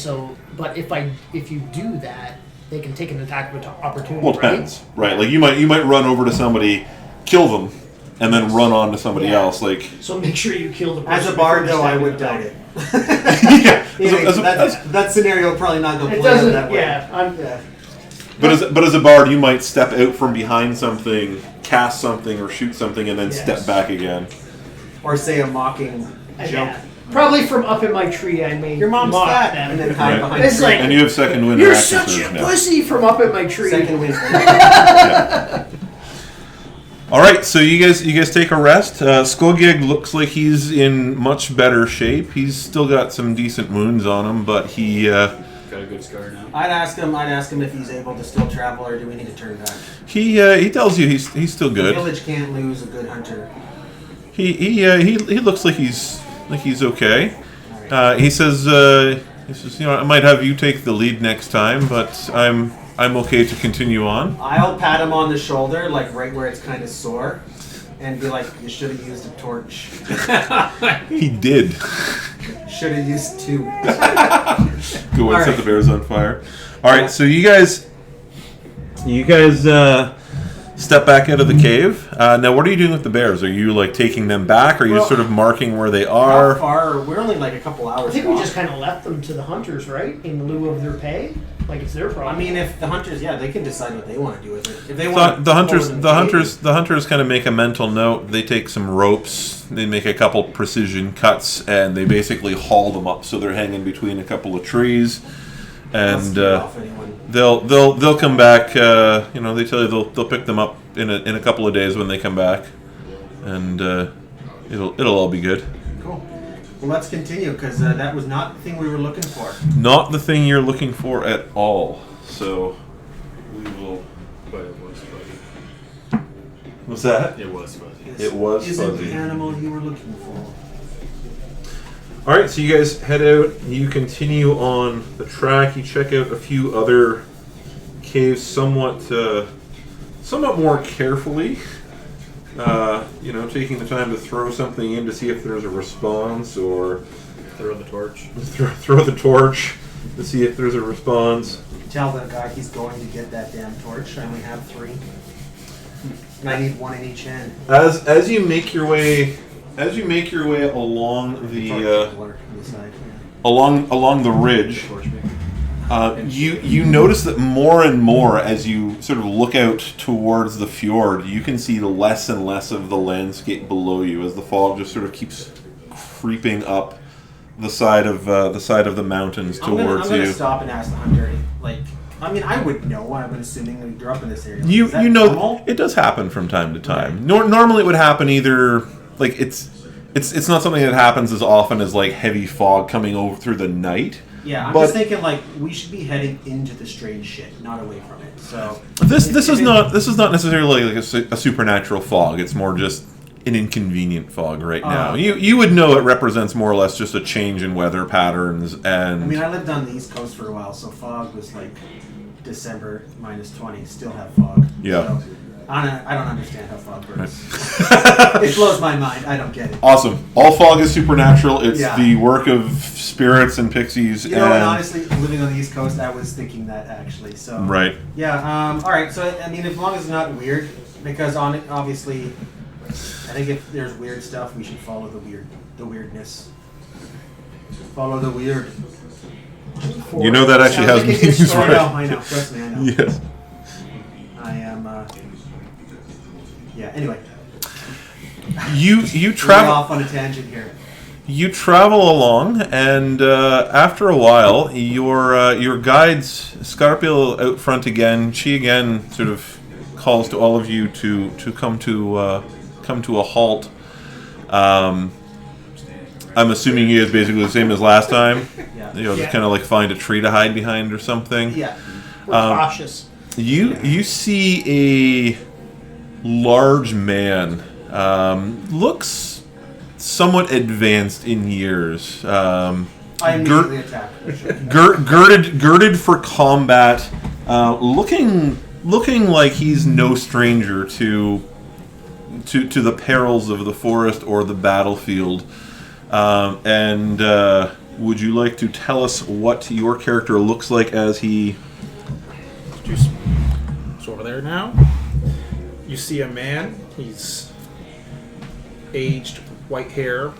but if you do that, they can take an attack of opportunity. Well, it depends, right? Like you might run over to somebody, kill them, and then run on to somebody Yeah. else. Like So make sure you kill the person. As a bard, before you though, I stab would in the doubt back. it. yeah. That scenario will probably not go It play out doesn't. that way. Yeah. But as a bard, you might step out from behind something, cast something, or shoot something, and then Yes. step back again. Or say a mocking joke. Yeah. Probably from up in my tree, I made Your mom's mock fat, them. and then hide Right. behind It's a tree. like- And you have second wind. You're and action such surge a now. pussy from up in my tree. Second win. All right, so you guys take a rest. Skogeg looks like he's in much better shape. He's still got some decent wounds on him, but he. Got a good scar now. I'd ask him if he's able to still travel, or do we need to turn back? He tells you he's still The good. village can't lose a good hunter. He looks like he's okay. He says I might have you take the lead next time, but I'm okay to continue on. I'll pat him on the shoulder, like right where it's kind of sore, and be like, "You should have used a torch. He did. Should have used two." Go and set Alright. the bears on fire. All right, so you guys step back out of the cave. Now, what are you doing with the bears? Are you taking them back? Or are you just sort of marking where they How are? far? We're only like a couple I hours. think we walk. just kind of left them to the hunters, right? In lieu of their pay, like it's their problem. I mean, if the hunters, they can decide what they want to do with it. If they want The hunters kind of make a mental note. They take some ropes. They make a couple precision cuts, and they basically haul them up so they're hanging between a couple of trees. And off anyone. they'll come back. They tell you they'll pick them up in a couple of days when they come back, and it'll all be good. Cool. Well, let's continue because that was not the thing we were looking for. Not the thing you're looking for at all. So we will. But it was fuzzy. What's that? It was fuzzy. It was Isn't fuzzy. the animal you were looking for? All right, so you guys head out. You continue on the track. You check out a few other caves, somewhat more carefully. Taking the time to throw something in to see if there's a response, or Throw the torch. throw the torch to see if there's a response. Tell the guy he's going to get that damn torch. I only have 3. And I need 1 in each hand. As you make your way along the along the ridge. Torch maker. You notice that more and more as you sort of look out towards the fjord, you can see less and less of the landscape below you as the fog just sort of keeps creeping up the side of the mountains towards I'm gonna you. stop and ask the hunter. I would know. I'm assuming we grew up in this area. You Is that know normal? it does happen from time to time. Normally it would happen either it's not something that happens as often as heavy fog coming over through the night. Yeah, I'm But- just thinking we should be heading into the strange shit, not away from it. So This is not necessarily a supernatural fog. It's more just an inconvenient fog right now. You would know it represents more or less just a change in weather patterns and. I mean, I lived on the East Coast for a while, so fog was December -20. Still have fog. Yeah. So, I don't understand how fog works. It blows my mind. I don't get it. Awesome. All fog is supernatural. It's Yeah. the work of spirits and pixies. You know, and honestly, living on the East Coast, I was thinking that actually. So Right. Yeah. All right. So I mean, as long as it's not weird, because obviously, I think if there's weird stuff, we should follow the weirdness. Follow the weird. You know that actually has Sounds like a good meanings, story. right? I know. Trust me, I know. Yes. I am. Yeah. Anyway, You we're travel. off on a tangent here. You travel along, and after a while, your guide's Scarpio out front again. She again sort of calls to all of you to come to a halt. I'm assuming you guys basically the same as last time. Yeah. Just Yeah. kind of find a tree to hide behind or something. Yeah. We're cautious. You see a large man. Looks somewhat advanced in years. I immediately attack. Girded for combat. Looking like he's no stranger to the perils of the forest or the battlefield. Would you like to tell us what your character looks like as he? So over there now, you see a man. He's aged, white hair,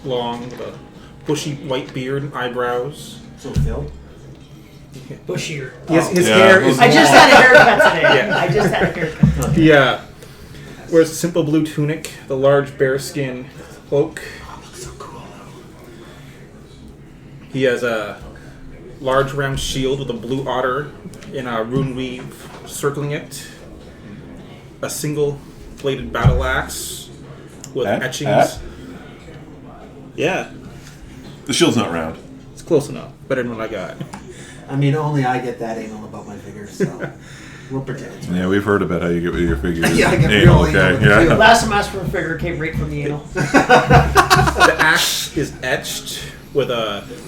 long, with a bushy white beard and eyebrows. So Phil. Bushier. His Yeah. hair is I just long. had a haircut today. Yeah. I just had a haircut. Yeah. Wears a simple blue tunic, the large bearskin cloak. So cool. He has a large round shield with a blue otter in a rune weave circling it. A single bladed battle axe with etchings. Yeah, The shield's not round. it's close enough. Better than what I got. I mean, only I get that anal about my figures, so we'll pretend it's Yeah, we've heard about how you get with your figures. Yeah, I get Anal, real anal with okay, the yeah. Last time I asked for a figure, came right from the anal. The axe is etched with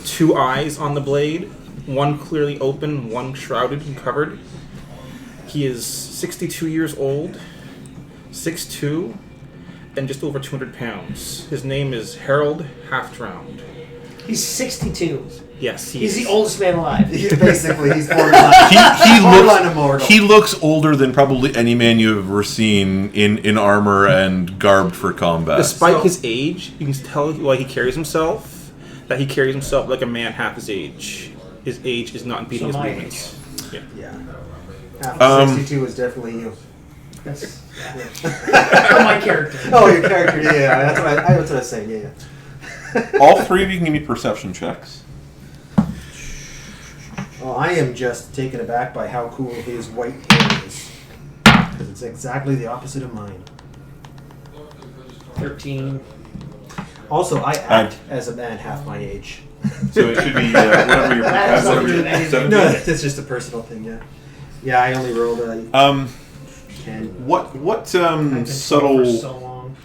2 eyes on the blade, one clearly open, one shrouded and covered. He is 62 years old, 6'2", and just over 200 pounds. His name is Harold Halfdround. He's 62. Yes, He's the oldest man alive. he's borderline. He looks older than probably any man you've ever seen in armor and garbed for combat. Despite his age, you can tell why he carries himself, that he carries himself like a man half his age. His age is not impeding So his my movements. Yeah. Yeah. Half 62 is definitely you. That's for my character. Oh, your character. Yeah, that's what I was saying. Yeah. All three of you can give me perception checks. Oh, I am just taken aback by how cool his white hair is. Because it's exactly the opposite of mine. 13. Also, I act as a man half my age. So it should be whatever your That has nothing whatever to do your with anything. 17. No, that's just a personal thing, yeah. Yeah, I only rolled a 10. What I've been subtle for so long.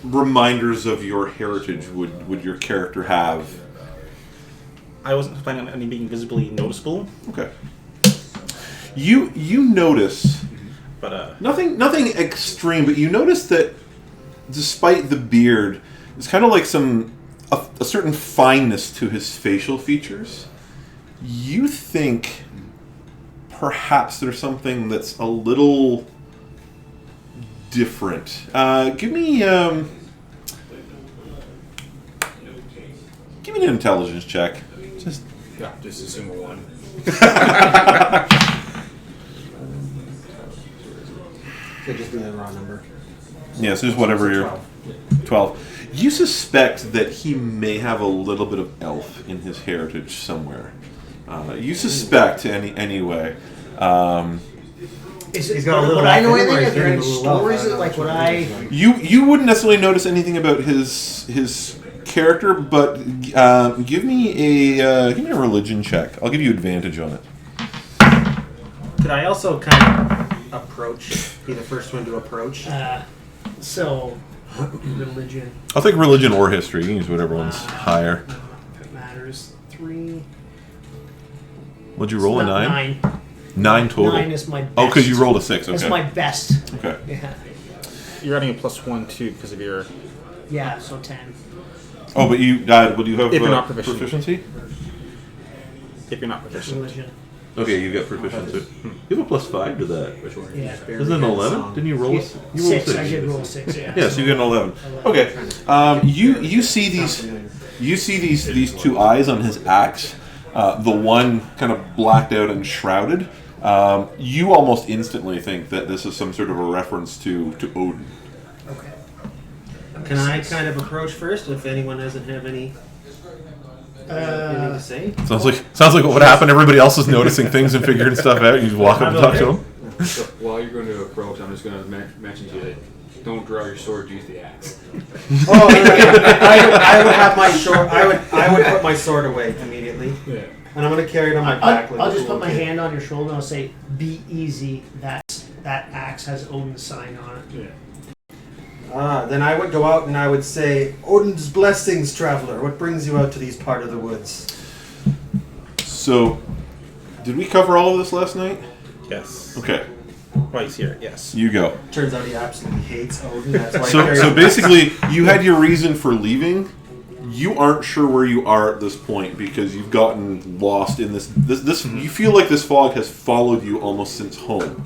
reminders of your heritage would your character have? I wasn't planning on any being visibly noticeable, Okay. You notice but nothing extreme, but you notice that despite the beard, there's kind of like a certain fineness to his facial features. You think perhaps there's something that's a little different. Give me an intelligence check. Just Yeah, just assume a 1. Could just be the raw number. yeah, so just whatever you're 12. 12. You suspect that he may have a little bit of elf in his heritage somewhere. You suspect anyway. Is He's it, got a would little I know elf in him, or anything? is Are there there any a little elf? stories I that, don't like, know would which I... You wouldn't necessarily notice anything about his character, but give me a religion check. I'll give you advantage on it. Could I also kind of approach, be the first one to approach? So, religion, I'll take religion or history. You can use whatever one's higher. if it matters. 3. What'd you roll? A Not 9? 9. 9 total. 9 is my best. Oh, because you rolled a 6. It's Okay. my best. Okay. Yeah. you're adding a +1 too because of your. Yeah, so 10. Oh, but you would you have If you're not proficient. proficiency? If you're not proficient. Religion. Okay, you got proficiency. You have a +5 to that. Which one? Yeah. Isn't it an 11? Didn't you roll? Yeah. You rolled a 6. I did roll 6, yeah. Yeah, so you get an 11. Okay. You see these two eyes on his axe. The one kind of blacked out and shrouded. You almost instantly think that this is some sort of a reference to Odin. Okay. Can I kind of approach first if anyone doesn't have anything to say? Sounds like what would happen. Everybody else is noticing things and figuring stuff out. You just walk up and talk to them. So while you're going to approach, I'm just going to mention to you that don't draw your sword, use the axe. Oh, I would have my sword. I would put my sword away immediately, Yeah. and I'm gonna carry it on my back. I'll just put my hand on your shoulder and I'll say, "Be easy. That axe has Odin's sign on it." Yeah. Then I would go out and I would say, "Odin's blessings, traveler. What brings you out to these part of the woods?" So, did we cover all of this last night? Yes. Okay, Why he's here? Yes. you go. Turns out he absolutely hates Odin. That's why. So basically, you had your reason for leaving. You aren't sure where you are at this point because you've gotten lost in this. You feel like this fog has followed you almost since home.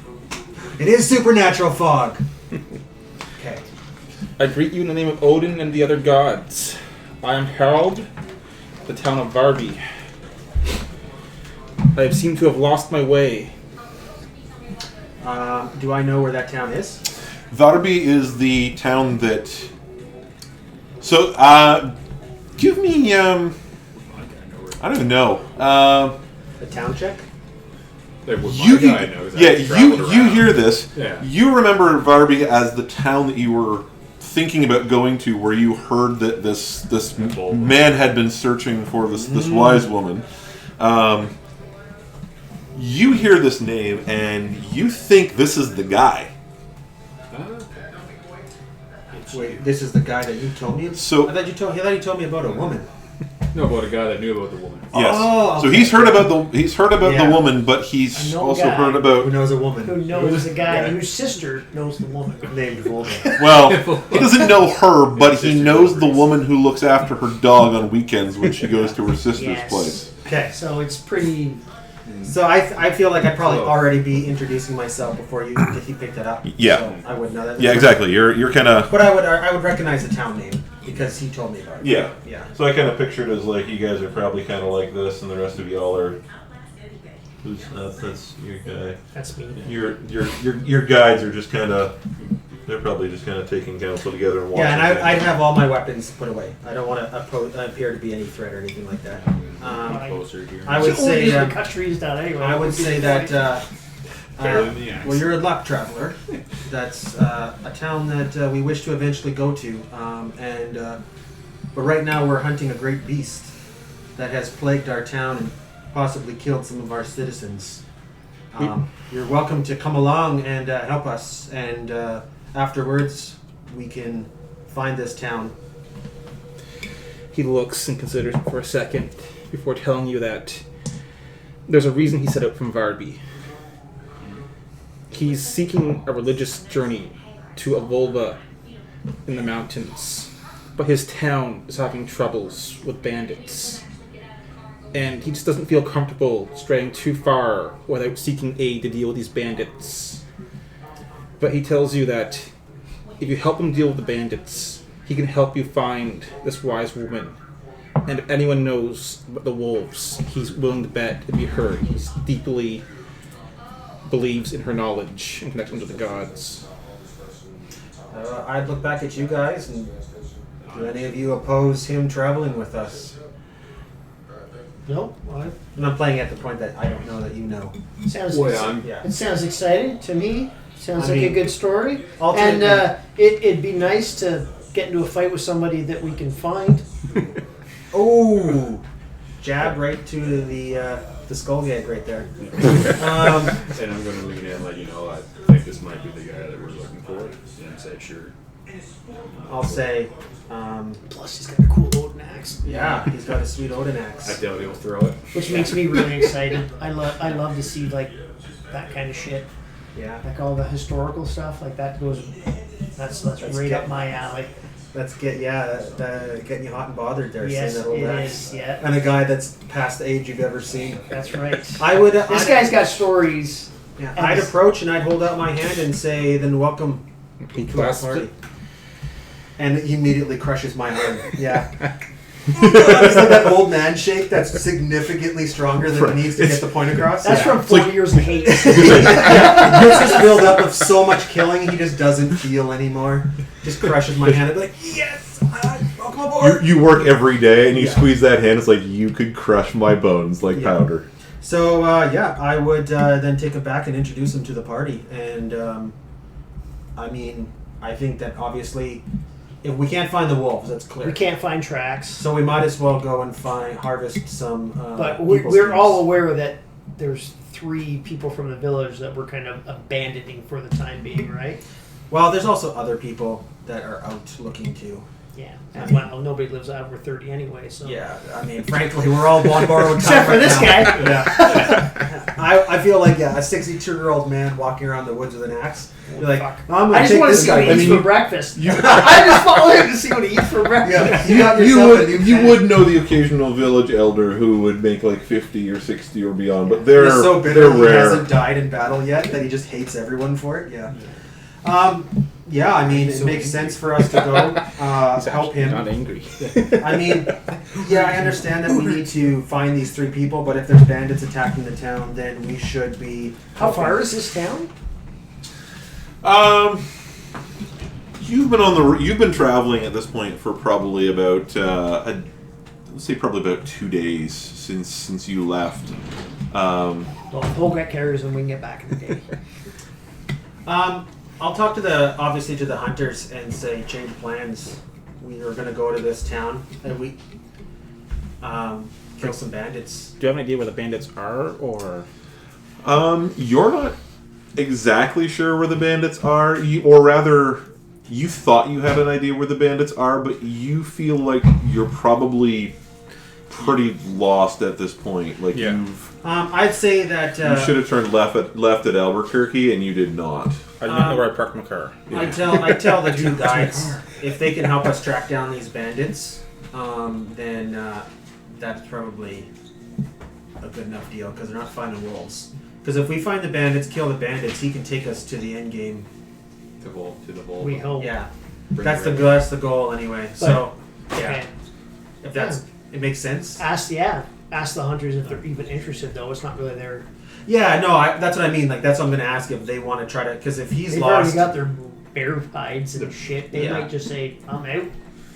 it is supernatural fog. Okay. I greet you in the name of Odin and the other gods. I am Harold, the town of Varby. I have seemed to have lost my way. Do I know where that town is? Varby is the town that. So, give me. I don't even know. The town check. Like what You, my guy knows. yeah, I've traveled you around. hear this. Yeah. You remember Varby as the town that you were thinking about going to, where you heard that this man had been searching for this wise woman. You hear this name and you think this is the guy. Wait, this is the guy that you told me. So- I thought you told me about a woman. No, about a guy that knew about the woman. Yes. Oh, So okay. he's heard about the Yeah. woman, but he's I know a also guy. heard Who about. knows a Who woman knows the guy Yeah. whose sister knows the woman? named Volga? Well, he doesn't know her, but he Sister's knows the ovaries. woman who looks after her dog on weekends when she goes to her sister's Yes. place. Okay. So it's pretty. So I feel like I'd probably Close. already be introducing myself before you if you picked that up. Yeah. So I would know that. Yeah, exactly. You're kind of. But I would recognize the town name because he told me about it. Yeah. Yeah. So I kind of pictured as like you guys are probably kind of like this, and the rest of y'all are. That's your guy. That's me. Your guides are just kind of. They're probably just kind of taking counsel together and watching. Yeah, and things. I'd have all my weapons put away. I don't want to appear to be any threat or anything like that. Closer here. I would She say only that- cut trees down anyway. I would say that. Better than the axe. Well, you're a luck traveler. That's a town that we wish to eventually go to, but right now we're hunting a great beast that has plagued our town and possibly killed some of our citizens. You're welcome to come along and help us, and afterwards we can find this town. He looks and considers for a second before telling you that there's a reason he set out from Varby. He's seeking a religious journey to a vulva in the mountains, but his town is having troubles with bandits. And he just doesn't feel comfortable straying too far without seeking aid to deal with these bandits. But he tells you that if you help him deal with the bandits, he can help you find this wise woman. And if anyone knows about the wolves, he's willing to bet it'd be her. He's deeply believes in her knowledge and connection to the gods. I'd look back at you guys, and do any of you oppose him traveling with us? Nope. And I'm playing at the point that I don't know that you know. Sounds Yeah. It sounds exciting to me. Sounds I like mean, a good story. ultimately- And it'd be nice to get into a fight with somebody that we can find. Oh, jab right to the skull gag right there. And I'm going to lean in and let you know I think this might be the guy that we're looking for. And say, sure. I'll say, Plus, he's got a cool Odin axe, yeah, he's got a sweet Odin I axe. doubt he'll throw it. which makes me really excited. I love to see like that kind of shit, Yeah, like all the historical stuff. Like that goes. That's right good. up my alley. let's get getting you hot and bothered there. Yes, saying that old it axe. is. Yeah, And a guy that's past the age you've ever seen. that's right. I would. This guy's got stories. Yeah, I'd approach and I'd hold out my hand and say, "Then welcome He to our clasps party." it. And he immediately crushes my arm. Yeah. It's like that old man shake that's significantly stronger than it needs to get the point across. That's Yeah. from 40 years of hate. It's just build up of so much killing, he just doesn't feel anymore. Just crushes my hand and be like, yes, welcome aboard. You work every day and you Yeah. squeeze that hand. It's like you could crush my bones like Yeah. powder. So, I would then take him back and introduce him to the party. And, I think that obviously, if we can't find the wolves, that's clear. We can't find tracks, So we might as well go and harvest some. but people's we're skins. all aware that there's 3 people from the village that we're kind of abandoning for the time being, right? Well, there's also other people that are out looking too. Yeah. And well, nobody lives over 30 anyway, so. Yeah, frankly, we're all on borrowed time. Except for right this now. guy. Yeah. I feel like a 62-year-old man walking around the woods with an axe. You're like, Fuck. I'm gonna I just take want to this see guy. what he eats for breakfast. I just follow him to see what he eats for breakfast. Yeah, you got You yourself a new would you fan. would know the occasional village elder who would make like 50 or 60 or beyond, but they're He's so bitter they're he rare. hasn't died in battle yet that he just hates everyone for it. Yeah. It makes sense for us to go He's help actually not him. angry. I understand that we need to find these 3 people, but if there's bandits attacking the town, then we should be. How far is this town? You've been traveling at this point for probably about let's say probably about 2 days since you left. Well, if Hogak carries him, we can get back in the day. I'll talk to the hunters and say change plans. We are going to go to this town and we kill some bandits. Do you have an idea where the bandits are, or You're not exactly sure where the bandits are, or rather, you thought you had an idea where the bandits are, but you feel like you're probably pretty lost at this point. Like Yeah. I'd say that you should have turned left at Albuquerque, and you did not. I didn't know where I parked my car? I tell the 2 guides if they can help us track down these bandits, then that's probably a good enough deal because they're not finding wolves. Because if we find the bandits, kill the bandits, he can take us to the end game. To the bowl. We hope. Yeah, Bring that's it the right. that's the goal anyway. So yeah, Okay. if it makes sense. Ask the hunters if they're even interested, though. It's not really their. Yeah, no, that's what I mean. Like that's what I'm gonna ask if they want to try to. Because if he's They've already lost, got their bear hides and shit. They Yeah. might just say, "I'm out."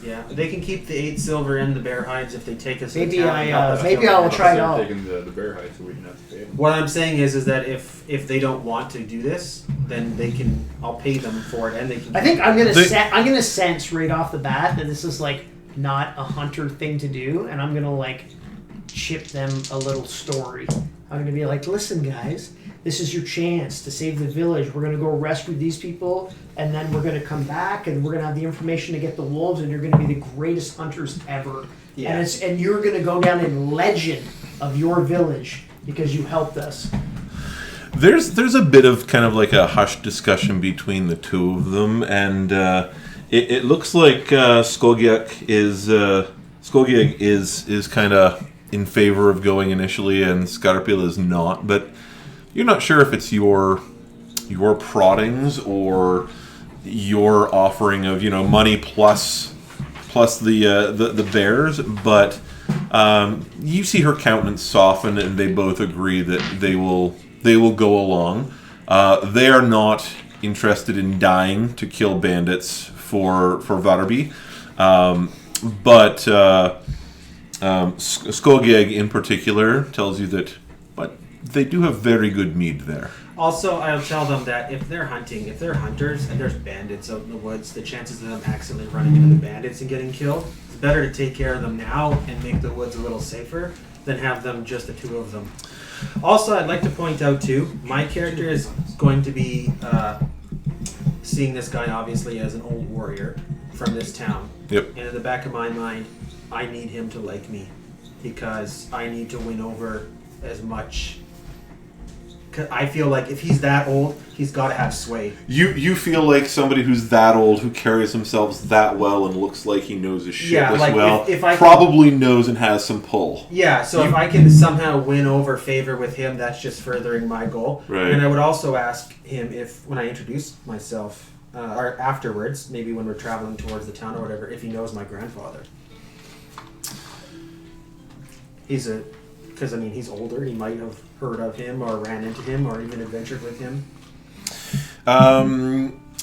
Yeah, they can keep the 8 silver and the bear hides if they take us. Maybe to town and help us maybe kill I will them. try it Instead of out. taking the bear hide so we can have to pay them. What I'm saying is that if they don't want to do this, then they can. I'll pay them for it, and they can. I think I'm gonna They- I'm gonna sense right off the bat that this is like not a hunter thing to do, and I'm gonna like chip them a little story. I'm gonna be like, listen, guys, this is your chance to save the village. We're gonna go rescue these people, and then we're gonna come back, and we're gonna have the information to get the wolves, and you're gonna be the greatest hunters ever. Yeah. And you're gonna go down in legend of your village because you helped us. There's a bit of kind of like a hushed discussion between the two of them, and it looks like Sjofjelltre is kind of in favor of going initially, and Skarpil is not. But you're not sure if it's your proddings or your offering of money plus the bears, but you see her countenance soften, and they both agree that they will go along. They are not interested in dying to kill bandits for Varby, but Skogeg in particular tells you that, but they do have very good mead there. Also, I'll tell them that if they're hunters, and there's bandits out in the woods, the chances of them accidentally running into the bandits and getting killed, it's better to take care of them now and make the woods a little safer than have them just the two of them. Also, I'd like to point out too, my character is going to be seeing this guy obviously as an old warrior from this town. Yep. And in the back of my mind, I need him to like me because I need to win over as much. 'Cause I feel like if he's that old, he's got to have sway. You feel like somebody who's that old, who carries himself that well and looks like he knows his shit Yeah, as like well, if I can- probably knows and has some pull. Yeah, so if I can somehow win over favor with him, that's just furthering my goal. Right. And I would also ask him if, when I introduce myself, or afterwards, maybe when we're traveling towards the town or whatever, if he knows my grandfather. Because he's older, he might have heard of him or ran into him or even adventured with him.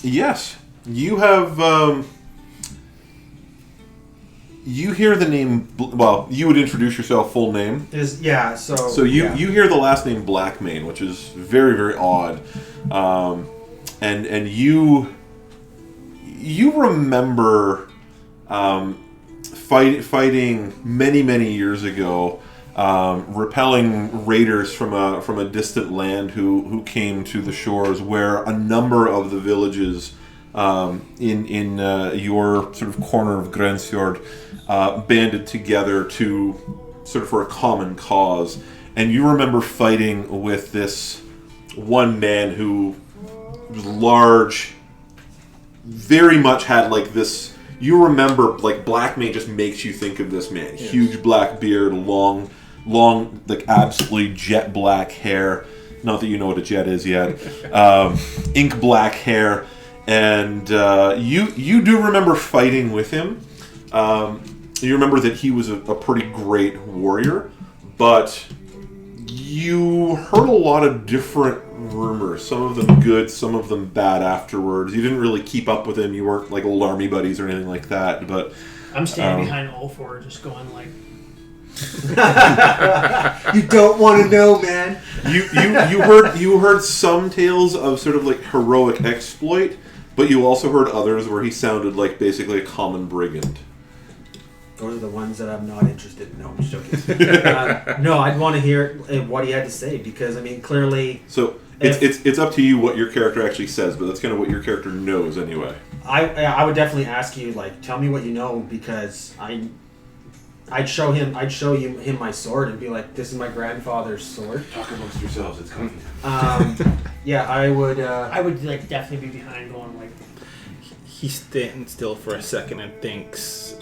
Yes. You have, you hear the name, well, you would introduce yourself full name. So you hear the last name Blackmane, which is very, very odd. And you remember fighting many, many years ago, repelling raiders from a distant land who came to the shores, where a number of the villages in your sort of corner of Grensfjord banded together to sort of for a common cause. And you remember fighting with this one man who was large, very much had like this. You remember, like, Blackmane just makes you think of this man. Yes. Huge black beard, long, like, absolutely jet black hair. Not that you know what a jet is yet. Ink black hair. And you do remember fighting with him. You remember that he was a pretty great warrior. But you heard a lot of different rumors. Some of them good, some of them bad afterwards. You didn't really keep up with him. You weren't like old army buddies or anything like that. But I'm standing behind Ulfar, just going like, you don't want to know, man. You heard some tales of sort of like heroic exploit, but you also heard others where he sounded like basically a common brigand. Those are the ones that I'm not interested in. No, I'm just joking. No, I'd want to hear what he had to say because, clearly... So, it's up to you what your character actually says, but that's kind of what your character knows anyway. I would definitely ask you, like, tell me what you know, because I'd show him my sword and be like, this is my grandfather's sword. Talk amongst yourselves, it's coming. Yeah, I would like, definitely be behind going like... He stands still for a second and thinks...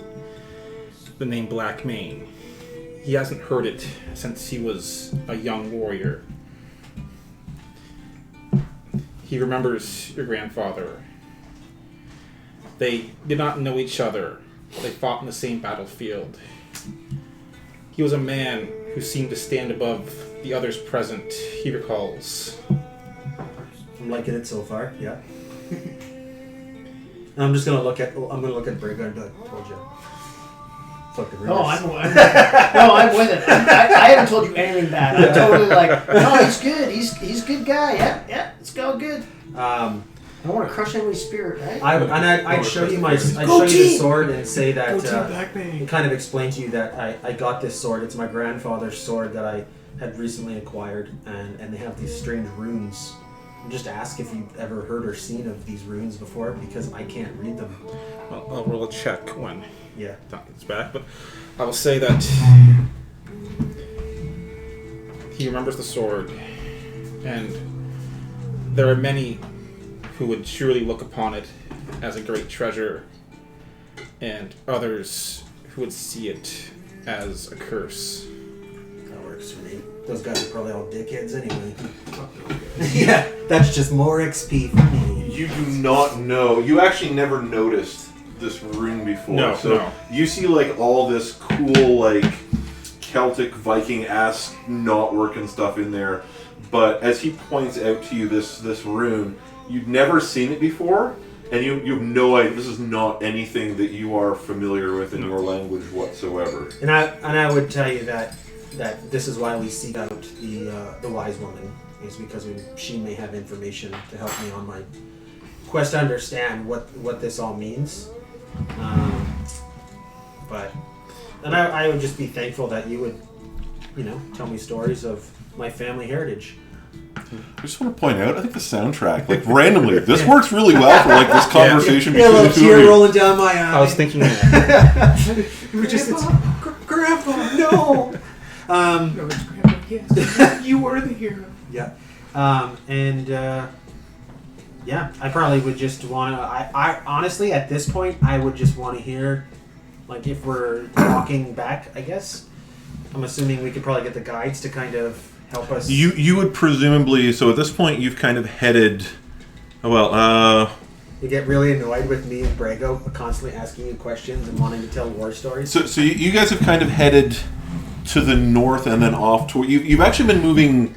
The name Blackmane. He hasn't heard it since he was a young warrior. He remembers your grandfather. They did not know each other. They fought in the same battlefield. He was a man who seemed to stand above the others present, he recalls. I'm liking it so far, yeah. I'm just gonna look at Brego and be like, told you. Fucking rumors. No, I'm with it. I haven't told you anything bad. I'm totally like, no, he's good. He's a good guy. Yeah, it's going good. I don't want to crush anybody's spirit, right? I'd show you the sword and say that kind of explain to you that I got this sword. It's my grandfather's sword that I had recently acquired, and they have these strange runes. And just ask if you've ever heard or seen of these runes before, because I can't read them. Well, I'll roll a check when Yeah. Duncan's back, but I will say that he remembers the sword, and there are many who would surely look upon it as a great treasure, and others who would see it as a curse. That works for me. Those guys are probably all dickheads anyway. Yeah, that's just more XP for me. You do not know. You actually never noticed this rune before. No. You see like all this cool like Celtic Viking-esque knotwork and stuff in there, but as he points out to you this rune, you've never seen it before, and you have no idea. This is not anything that you are familiar with in your language whatsoever. And I would tell you that this is why we seek out the wise woman, is because she may have information to help me on my quest to understand what this all means. And I would just be thankful that you would, tell me stories of my family heritage. I just want to point out, I think the soundtrack, like randomly, this works really well for like this conversation Yeah, a between little the two tear of you. rolling down my eye. I was thinking that. It was just Grandpa, no. No, it's Grandpa, yes. You were the hero. Yeah. I probably would just want to. I honestly, at this point, I would just want to hear, like, if we're walking back, I guess. I'm assuming we could probably get the guides to kind of help us. You would presumably, so at this point, you've kind of headed. You get really annoyed with me and Brego constantly asking you questions and wanting to tell war stories. So you guys have kind of headed to the north and then off to. You've actually been moving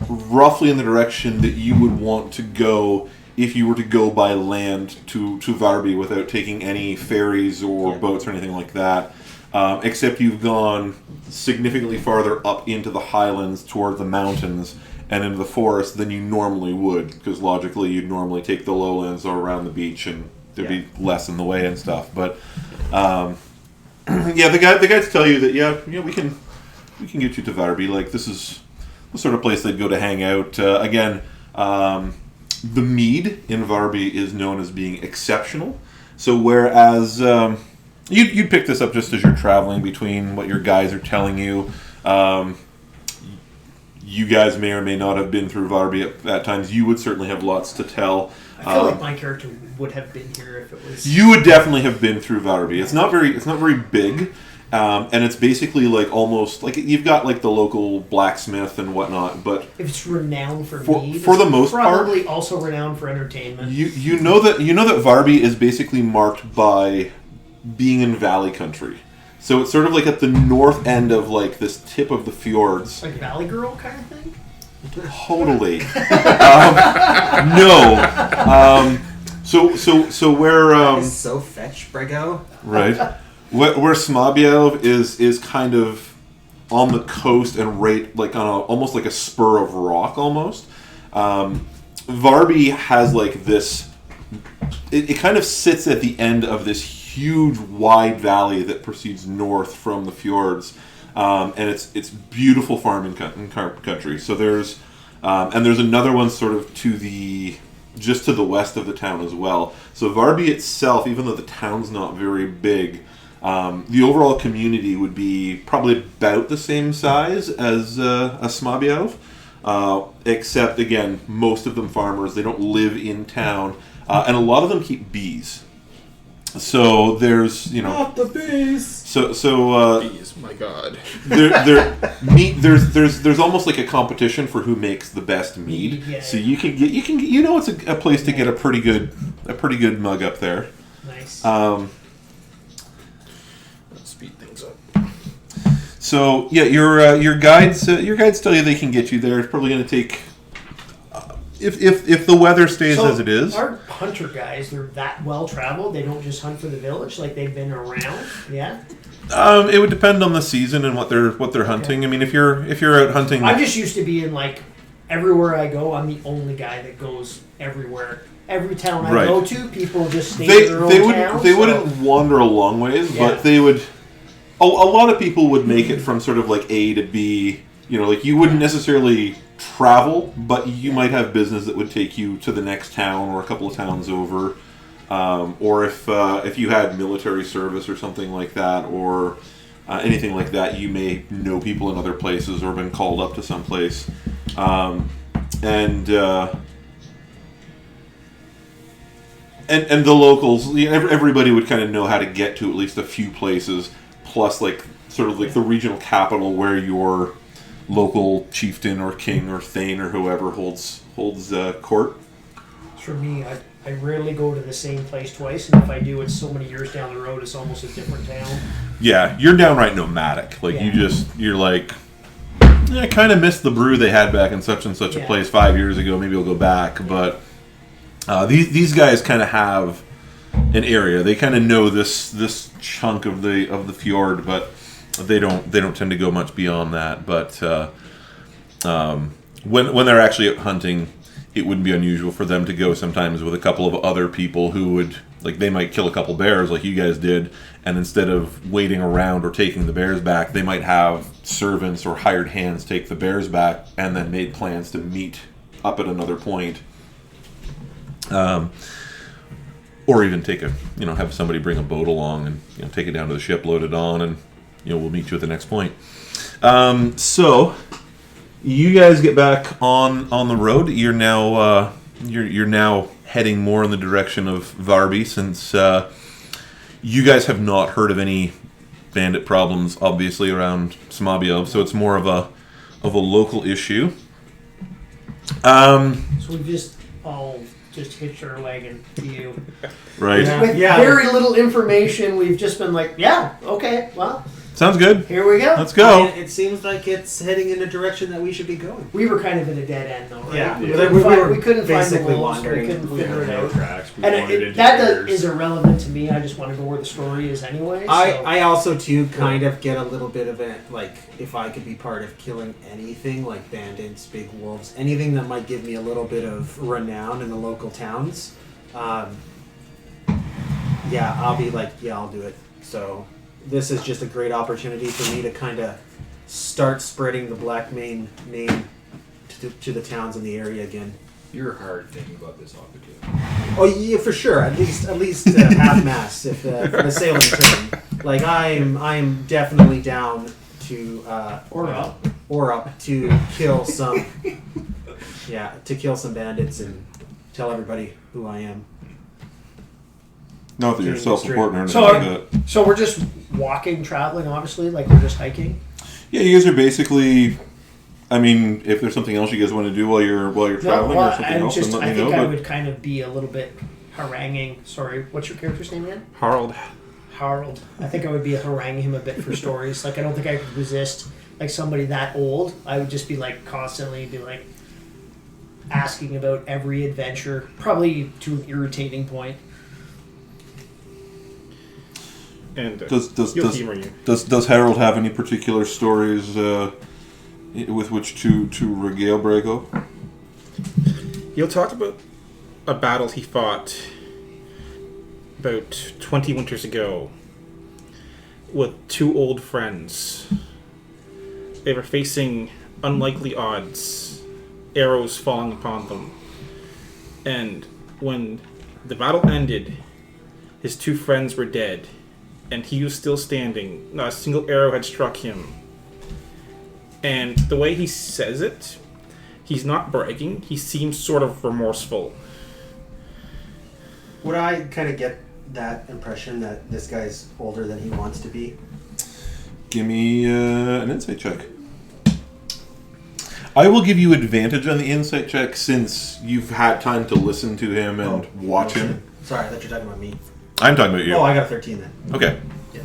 roughly in the direction that you would want to go if you were to go by land to Varby without taking any ferries or boats or anything like that. Except you've gone significantly farther up into the highlands toward the mountains and into the forest than you normally would, because logically you'd normally take the lowlands or around the beach and there'd be less in the way and stuff. But the guides tell you that we can get you to Varby. Like, this is the sort of place they'd go to hang out. The mead in Varby is known as being exceptional. So whereas you'd pick this up just as you're traveling between what your guides are telling you. You guys may or may not have been through Varby at times. You would certainly have lots to tell. I feel like my character would have been here if it was. You would definitely have been through Varby. It's not very big. And it's basically like almost like you've got like the local blacksmith and whatnot, but if it's renowned for mead, for the most part, probably also renowned for entertainment. You know that Varby is basically marked by being in valley country, so it's sort of like at the north end of like this tip of the fjords, like Valley Girl kind of thing. Totally. No. So where It's so fetch, Brego. right. Where Sjofjelltre is kind of on the coast and right like on almost like a spur of rock almost. Varby has like this. It kind of sits at the end of this huge wide valley that proceeds north from the fjords, and it's beautiful farming country. So there's another one sort of just to the west of the town as well. So Varby itself, even though the town's not very big. The overall community would be probably about the same size as Sjofjelltre, except again, most of them farmers. They don't live in town, and a lot of them keep bees. So there's Not the bees. So Bees, my God. there's almost like a competition for who makes the best mead. Yeah. So you can get it's a place to get a pretty good mug up there. Nice. Speed things up. So yeah, your guides tell you they can get you there. It's probably going to take if the weather stays as it is. Our hunter guys, they're that well traveled. They don't just hunt for the village, like they've been around. Yeah. It would depend on the season and what they're hunting. I mean, if you're out hunting, I'm just used to being like everywhere I go. I'm the only guy that goes everywhere. Every town I go to, people just stay in their own town. They wouldn't wander a long ways, but they would. A lot of people would make it from sort of like A to B. You know, like you wouldn't necessarily travel, but you might have business that would take you to the next town or a couple of towns over. Or if you had military service or something like that, or anything like that, you may know people in other places or been called up to some place. And the locals, everybody would kind of know how to get to at least a few places, plus like sort of like the regional capital where your local chieftain or king or thane or whoever holds court. For me, I rarely go to the same place twice, and if I do, it's so many years down the road, it's almost a different town. Yeah, you're downright nomadic. Like you're like, I kind of missed the brew they had back in such and such a place 5 years ago. Maybe I'll go back, but. These guys kind of have an area. They kind of know this chunk of the fjord, but they don't tend to go much beyond that. But when they're actually out hunting, it wouldn't be unusual for them to go sometimes with a couple of other people who would, like, they might kill a couple bears like you guys did, and instead of waiting around or taking the bears back, they might have servants or hired hands take the bears back, and then made plans to meet up at another point. Or even have somebody bring a boat along and take it down to the ship, load it on, and we'll meet you at the next point. So you guys get back on the road. You're now you're now heading more in the direction of Varby, since you guys have not heard of any bandit problems, obviously, around Smabiel. So it's more of a local issue. So we just all hitched our wagon to you. Right. With very little information, we've just been like, yeah, okay, well. Sounds good. Here we go. Let's go. It seems like it's heading in a direction that we should be going. We were kind of in a dead end, though, right? Yeah. We couldn't find the basically wolves. We wandering. couldn't figure it out. Tracks. We And wandered into that years. is irrelevant to me. I just want to go where the story is anyway. I also, too, kind of get a little bit of it, like, if I could be part of killing anything, like bandits, big wolves, anything that might give me a little bit of renown in the local towns, I'll be like, I'll do it. So this is just a great opportunity for me to kind of start spreading the Black Mane name to the towns in the area again. You're hard thinking about this opportunity. Oh yeah, for sure. At least half mass if the sailing turn. Like I'm definitely down to or up to kill some bandits and tell everybody who I am. Not that you're self-important or anything like that. So we're just walking, traveling, obviously, like we're just hiking? Yeah, you guys are basically... I mean, if there's something else you guys want to do while you're traveling or something else, then let me know. I think I would kind of be a little bit haranguing... Sorry, what's your character's name again? Harold. I think I would be haranguing him a bit for stories. Like, I don't think I could resist, like, somebody that old. I would just be, like, constantly be, like, asking about every adventure, probably to an irritating point. And does Harold have any particular stories with which to regale Brego? He'll talk about a battle he fought about 20 winters ago with two old friends. They were facing unlikely odds, arrows falling upon them. And when the battle ended, his two friends were dead. And he was still standing. Not a single arrow had struck him. And the way he says it, he's not bragging. He seems sort of remorseful. Would I kind of get that impression that this guy's older than he wants to be? Give me an insight check. I will give you advantage on the insight check since you've had time to listen to him and watch him. Sorry, I thought you were talking about me. I'm talking about you. Oh, I got a 13 then. Okay. Yeah.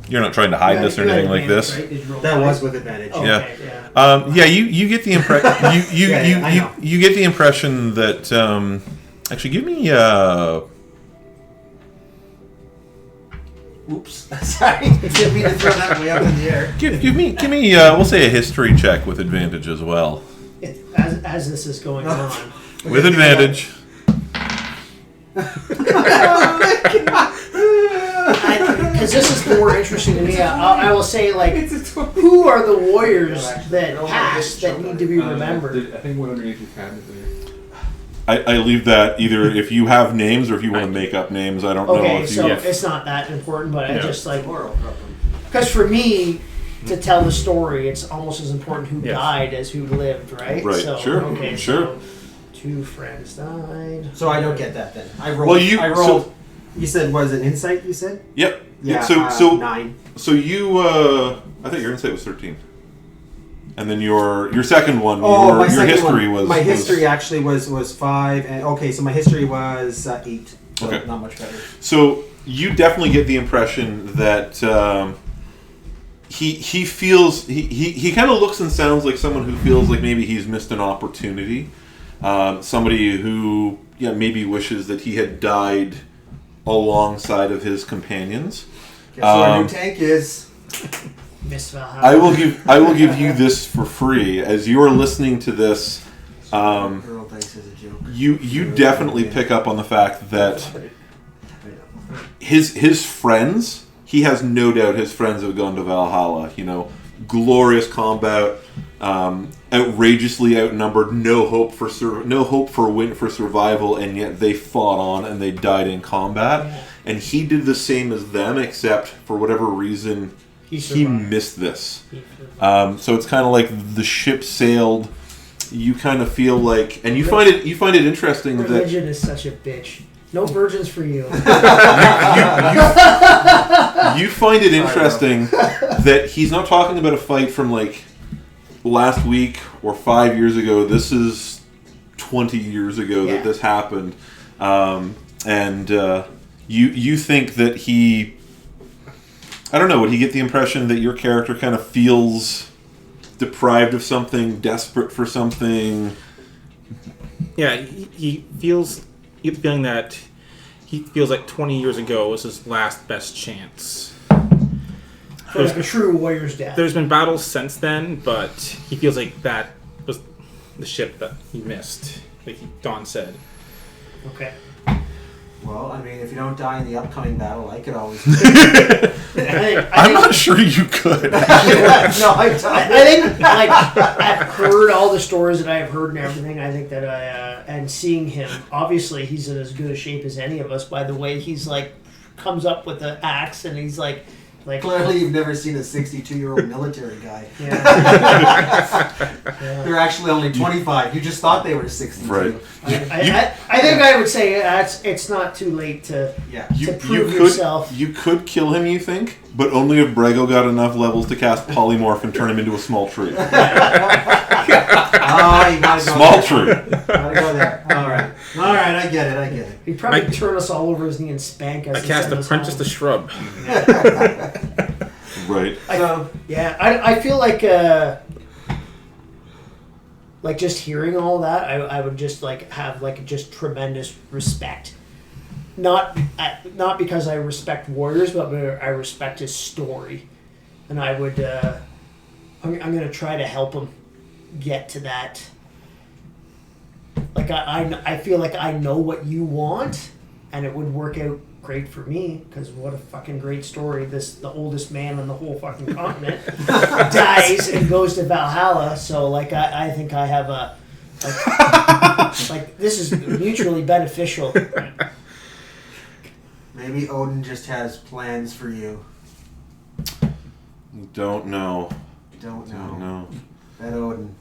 You're not trying to hide this or You had anything like advantage, this. right? Did you roll That five? was with advantage. Oh, Yeah. okay, yeah. Yeah, you get the impression. I know. You get the impression that actually, give me Oops. Sorry. Didn't mean to throw that way up in the air. give me we'll say a history check with advantage as well. As this is going on. With advantage. Because this is more interesting to me, I will say, like, who are the warriors that passed that need to be remembered? I think one underneath your cabinet there. I leave that either if you have names or if you want to make up names. I don't know Okay, if you. so it's not that important, but I Yeah. just, like, because for me, to tell the story, it's almost as important who Yes. died as who lived, right? Right, So, sure, okay, sure. So 2 friends died. So I don't get that then. I rolled. Well, you- I rolled. You said was it insight? You said. Yep. Yeah. So 9. so you I thought your insight was 13. And then your second one, Oh, my your second history one. was My history actually was 5, and okay, so my history was 8. So Okay. not much better. So you definitely get the impression that he feels he kind of looks and sounds like someone who feels like maybe he's missed an opportunity. Somebody who maybe wishes that he had died alongside of his companions. Guess who our new tank is? Miss Valhalla. I will give you this for free as you are listening to this. Girl dice is a joke. You definitely pick up on the fact that his friends, he has no doubt his friends have gone to Valhalla. Glorious combat, outrageously outnumbered, no hope for survival, and yet they fought on and they died in combat. And he did the same as them, except for whatever reason he survived. missed this. So it's kind of like the ship sailed. You kind of feel like, and you find it interesting that Religion is such a bitch. No virgins for you. you find it interesting that he's not talking about a fight from like last week or 5 years ago. This is 20 years ago that this happened, and you think that he. I don't know. Would he get the impression that your character kind of feels deprived of something, desperate for something? Yeah, he feels the feeling that he feels like 20 years ago was his last best chance. For like a true warrior's death. There's been battles since then, but he feels like that was the ship that he missed, like Don said. Okay. Well, I mean, if you don't die in the upcoming battle, I could always. I'm not sure you could. No, I don't. I think, like, I've heard all the stories that I have heard and everything. I think that and seeing him, obviously, he's in as good a shape as any of us. By the way, he's like comes up with the axe and he's like. Clearly, you've never seen a 62-year-old military guy. Yeah. They're actually only 25. You just thought they were 62. Right. I think I would say it's not too late to Yeah. to prove yourself. You could kill him, you think, but only if Brego got enough levels to cast polymorph and turn him into a small tree. Oh, you gotta go Small there. tree. Gotta go there. All right, I get it. He'd probably turn us all over his knee and spank us. I cast Apprentice the Shrub. Right. I feel like just hearing all that, I would just like have like just tremendous respect. Not because I respect warriors, but I respect his story, and I would. I'm gonna try to help him get to that. Like I feel like I know what you want, and it would work out great for me, because what a fucking great story. The oldest man on the whole fucking continent dies and goes to Valhalla. So like I think I have a like this is mutually beneficial. Maybe Odin just has plans for you. Don't know. Don't Don't know. know. That Odin.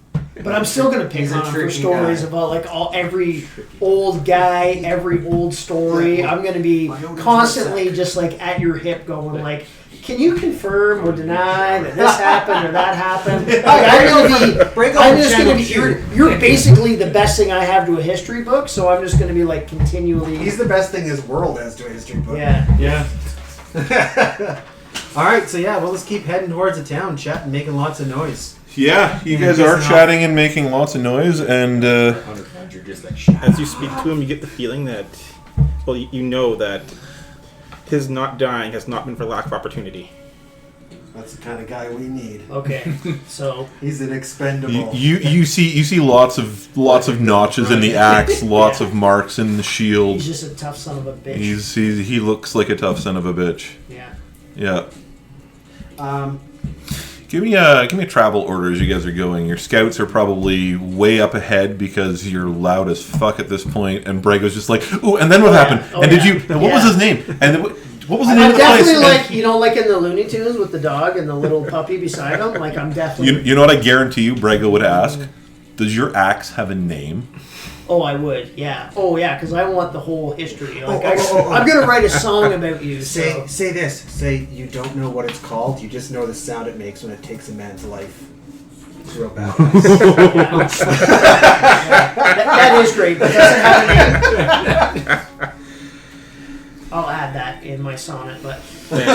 But I'm still gonna pick He's a on him for tricky stories guy. about like every old guy, every old story. Yeah, I'm gonna be my Odin's constantly rucksack. just like at your hip, going like, "Can you confirm or deny that this happened or that happened?" Like, I'm just gonna be. You're basically the best thing I have to a history book, so I'm just gonna be like continually. He's the best thing this world has to a history book. Yeah. Yeah. All right, so yeah, well, let's keep heading towards the town, chatting, making lots of noise. Yeah, you guys are chatting and making lots of noise, and You're just like, shut As you speak to him, you get the feeling that, well, you know that his not dying has not been for lack of opportunity. That's the kind of guy we need. Okay, so He's an expendable. you see lots of notches in the axe, lots of marks in the shield. he's just a tough son of a bitch. He looks like a tough son of a bitch. Yeah. Yeah. Um, Give me a travel order as you guys are going. Your scouts are probably way up ahead because you're loud as fuck at this point, and Brego's just like, ooh, and then what happened? Oh, and yeah. what was his name? And then what was the name I'm of the place? definitely And like, you know, like in the Looney Tunes with the dog and the little puppy beside him. Like, I'm definitely. you know what I guarantee you Brego would ask? Does your axe have a name? Oh, I would, yeah. Oh, yeah, because I want the whole history. Like, I'm going to write a song about you. So. say this. Say you don't know what it's called. You just know the sound it makes when it takes a man's life. It's real bad. That is great, but doesn't have a name. I'll add that in my sonnet, but And he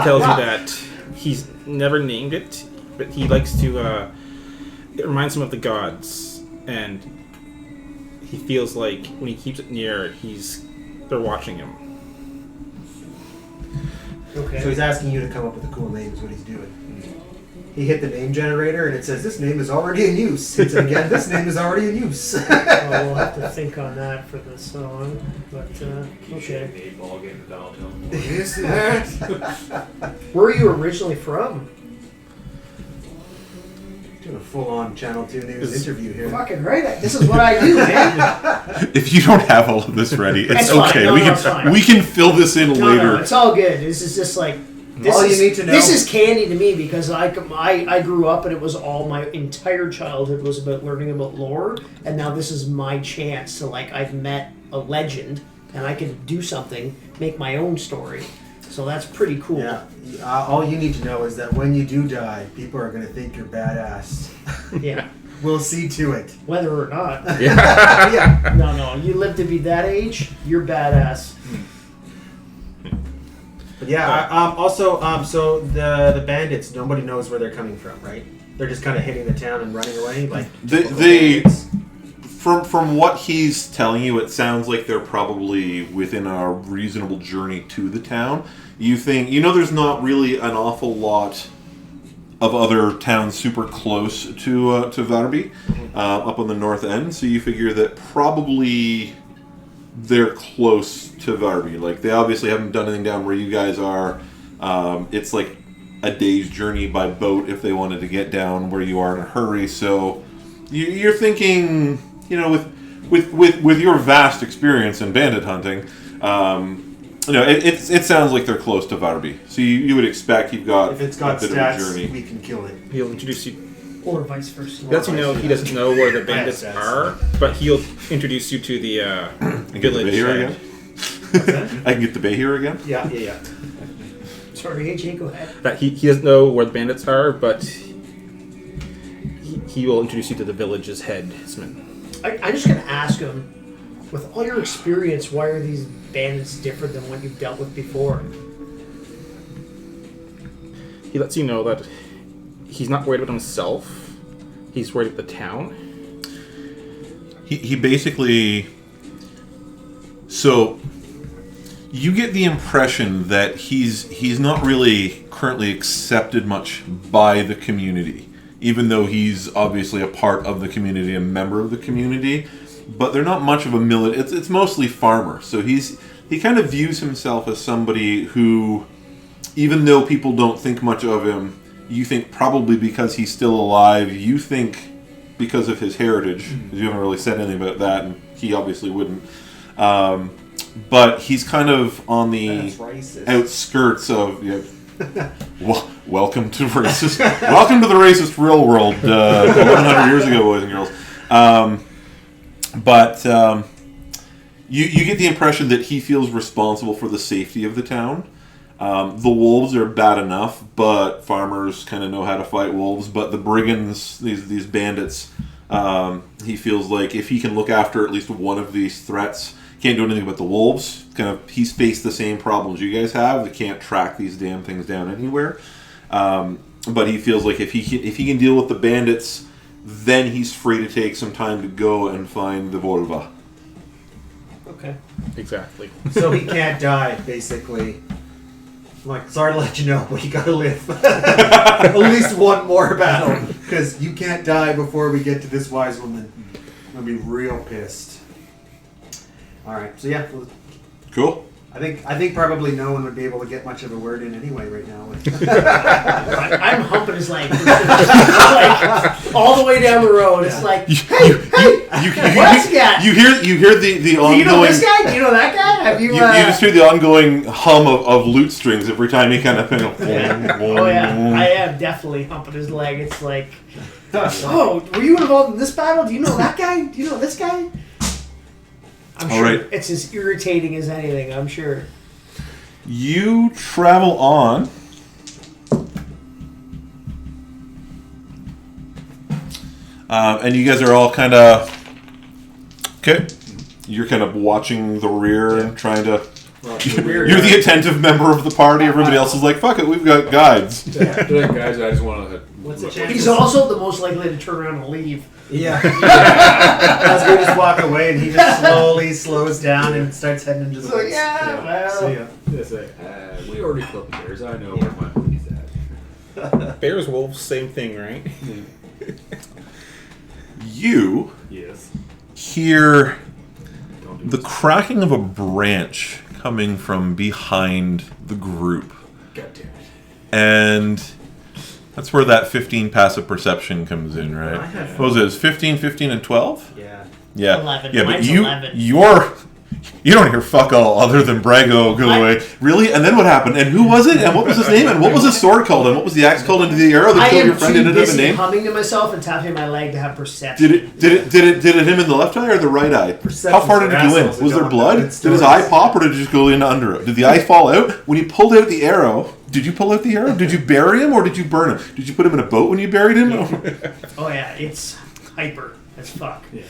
tells you that he's never named it, but he likes to. It reminds him of the gods, and he feels like when he keeps it near, they're watching him. okay. So he's asking you to come up with a cool name is what he's doing. He hit the name generator and it says this name is already in use. Hits it again, this name is already in use. Well, we'll have to think on that for the song, but okay. the 8-ball game of dial tone. Is that? Where are you originally from? Doing a full-on Channel 2 News interview here. Fucking right. This is what I do, man. If you don't have all of this ready, it's That's fine. okay. No, we no, it's fine. we can fill this in No, later. no, it's all good. This is just like All you need to know. This is candy to me because I grew up and it was all my entire childhood was about learning about lore, and now this is my chance to I've met a legend and I can do something, make my own story. So that's pretty cool. Yeah. All you need to know is that when you do die, people are going to think you're badass. Yeah. We'll see to it. Whether or not. Yeah. No. You live to be that age, you're badass. But yeah. So the bandits, nobody knows where they're coming from, right? They're just kind of hitting the town and running away, like They from what he's telling you, it sounds like they're probably within a reasonable journey to the town. You think there's not really an awful lot of other towns super close to Varby, up on the north end. So you figure that probably they're close to Varby. Like, they obviously haven't done anything down where you guys are. It's like a day's journey by boat if they wanted to get down where you are in a hurry. So you're thinking, with your vast experience in bandit hunting, it sounds like they're close to Varby. So you would expect you've got if it's got a bit stats, of a journey. we can kill it. He'll introduce you. Or vice versa. He lets you know he doesn't know where the bandits are, but he'll introduce you to the village. I can get the bay here again? Yeah. Sorry, AJ, go ahead. That he doesn't know where the bandits are, but he will introduce you to the village's headsman. I'm just going to ask him, with all your experience, why are these bandits different than what you've dealt with before? He lets you know that he's not worried about himself. He's worried about the town. He basically... So, you get the impression that he's not really currently accepted much by the community, even though he's obviously a part of the community, a member of the community. But they're not much of a it's mostly farmer. So he kind of views himself as somebody who, even though people don't think much of him, you think probably because he's still alive, you think because of his heritage, because you haven't really said anything about that, and he obviously wouldn't. But he's kind of on the outskirts of... welcome to racist. Welcome to the racist real world 100 years ago, boys and girls. But you get the impression that he feels responsible for the safety of the town. The wolves are bad enough, but farmers kind of know how to fight wolves. But the brigands, these bandits, he feels like if he can look after at least one of these threats, Can't do anything about the wolves. He's faced the same problems you guys have. They can't track these damn things down anywhere. But he feels like if he can deal with the bandits, then he's free to take some time to go and find the Volva. Okay. Exactly. So he can't die, basically. I'm like, sorry to let you know, but you gotta live. At least one more battle. Because you can't die before we get to this wise woman. I'm gonna be real pissed. Alright, so yeah. Cool. I think probably no one would be able to get much of a word in anyway right now. I'm humping his leg. Like, all the way down the road. It's like, hey, what's that? You hear the ongoing. Do you know this guy? Do you know that guy? Have you? You just hear the ongoing hum of lute strings every time he kind of. Oh yeah, I am definitely humping his leg. It's like, oh, were you involved in this battle? Do you know that guy? Do you know this guy? I'm sure it's as irritating as anything, I'm sure. You travel on. And you guys are all kind of... Okay. You're kind of watching the rear and trying to... You're the attentive member of the party. Everybody else is like, fuck it, we've got guides. They're like, guys, I just want to... What's the chance? He's also the most likely to turn around and leave. Yeah. As we just walk away and he just slowly slows down and starts heading into the woods. Well. See ya. It's like, we already killed the bears. I know where my money's at. Bears, wolves, same thing, right? You Yes. hear Don't do the this. cracking of a branch coming from behind the group. God damn it. And that's where that 15 passive perception comes in, right? I have- What was it? It was 15, 15, and 12? Yeah. Yeah. 11. Yeah, but Mine's you 11. you don't hear fuck all other than Brego go away. Really? And then what happened? And who was it? And what was his name? And what was his sword called? And what was the axe called into the arrow that I killed am your friend? too Did it have a busy name? humming to myself and tapping my leg to have perception. Did it him in the left eye or the right eye? Perception's How far did for it go in? assholes that Was there don't blood? know Did good his stories. eye pop or did it just go in under it? Did the eye fall out? When you pulled out the arrow, did you pull out the arrow? Did you bury him or did you burn him? Did you put him in a boat when you buried him? Oh yeah, it's hyper as fuck. Yeah.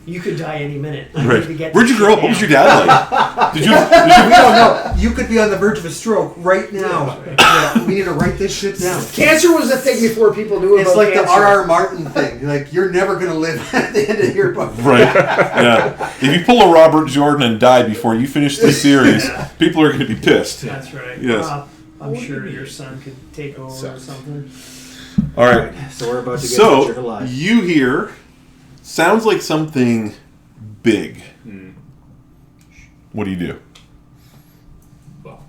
You could die any minute. I Right. need to get Where'd you this grow up? shit What was your down. dad like? Did you We don't know. You could be on the verge of a stroke right now. Yeah, we need to write this shit down. Cancer was a thing before people knew It's about like cancer. the R.R. Martin thing. Like, you're never going to live at the end of your book. Right. Yeah. If you pull a Robert Jordan and die before you finish the series, people are going to be pissed. That's right. Yes. I'm sure your son could take over or Sucks. something. All right. So we're about to get So butchered alive. you hear sounds like something big. What do you do? Well,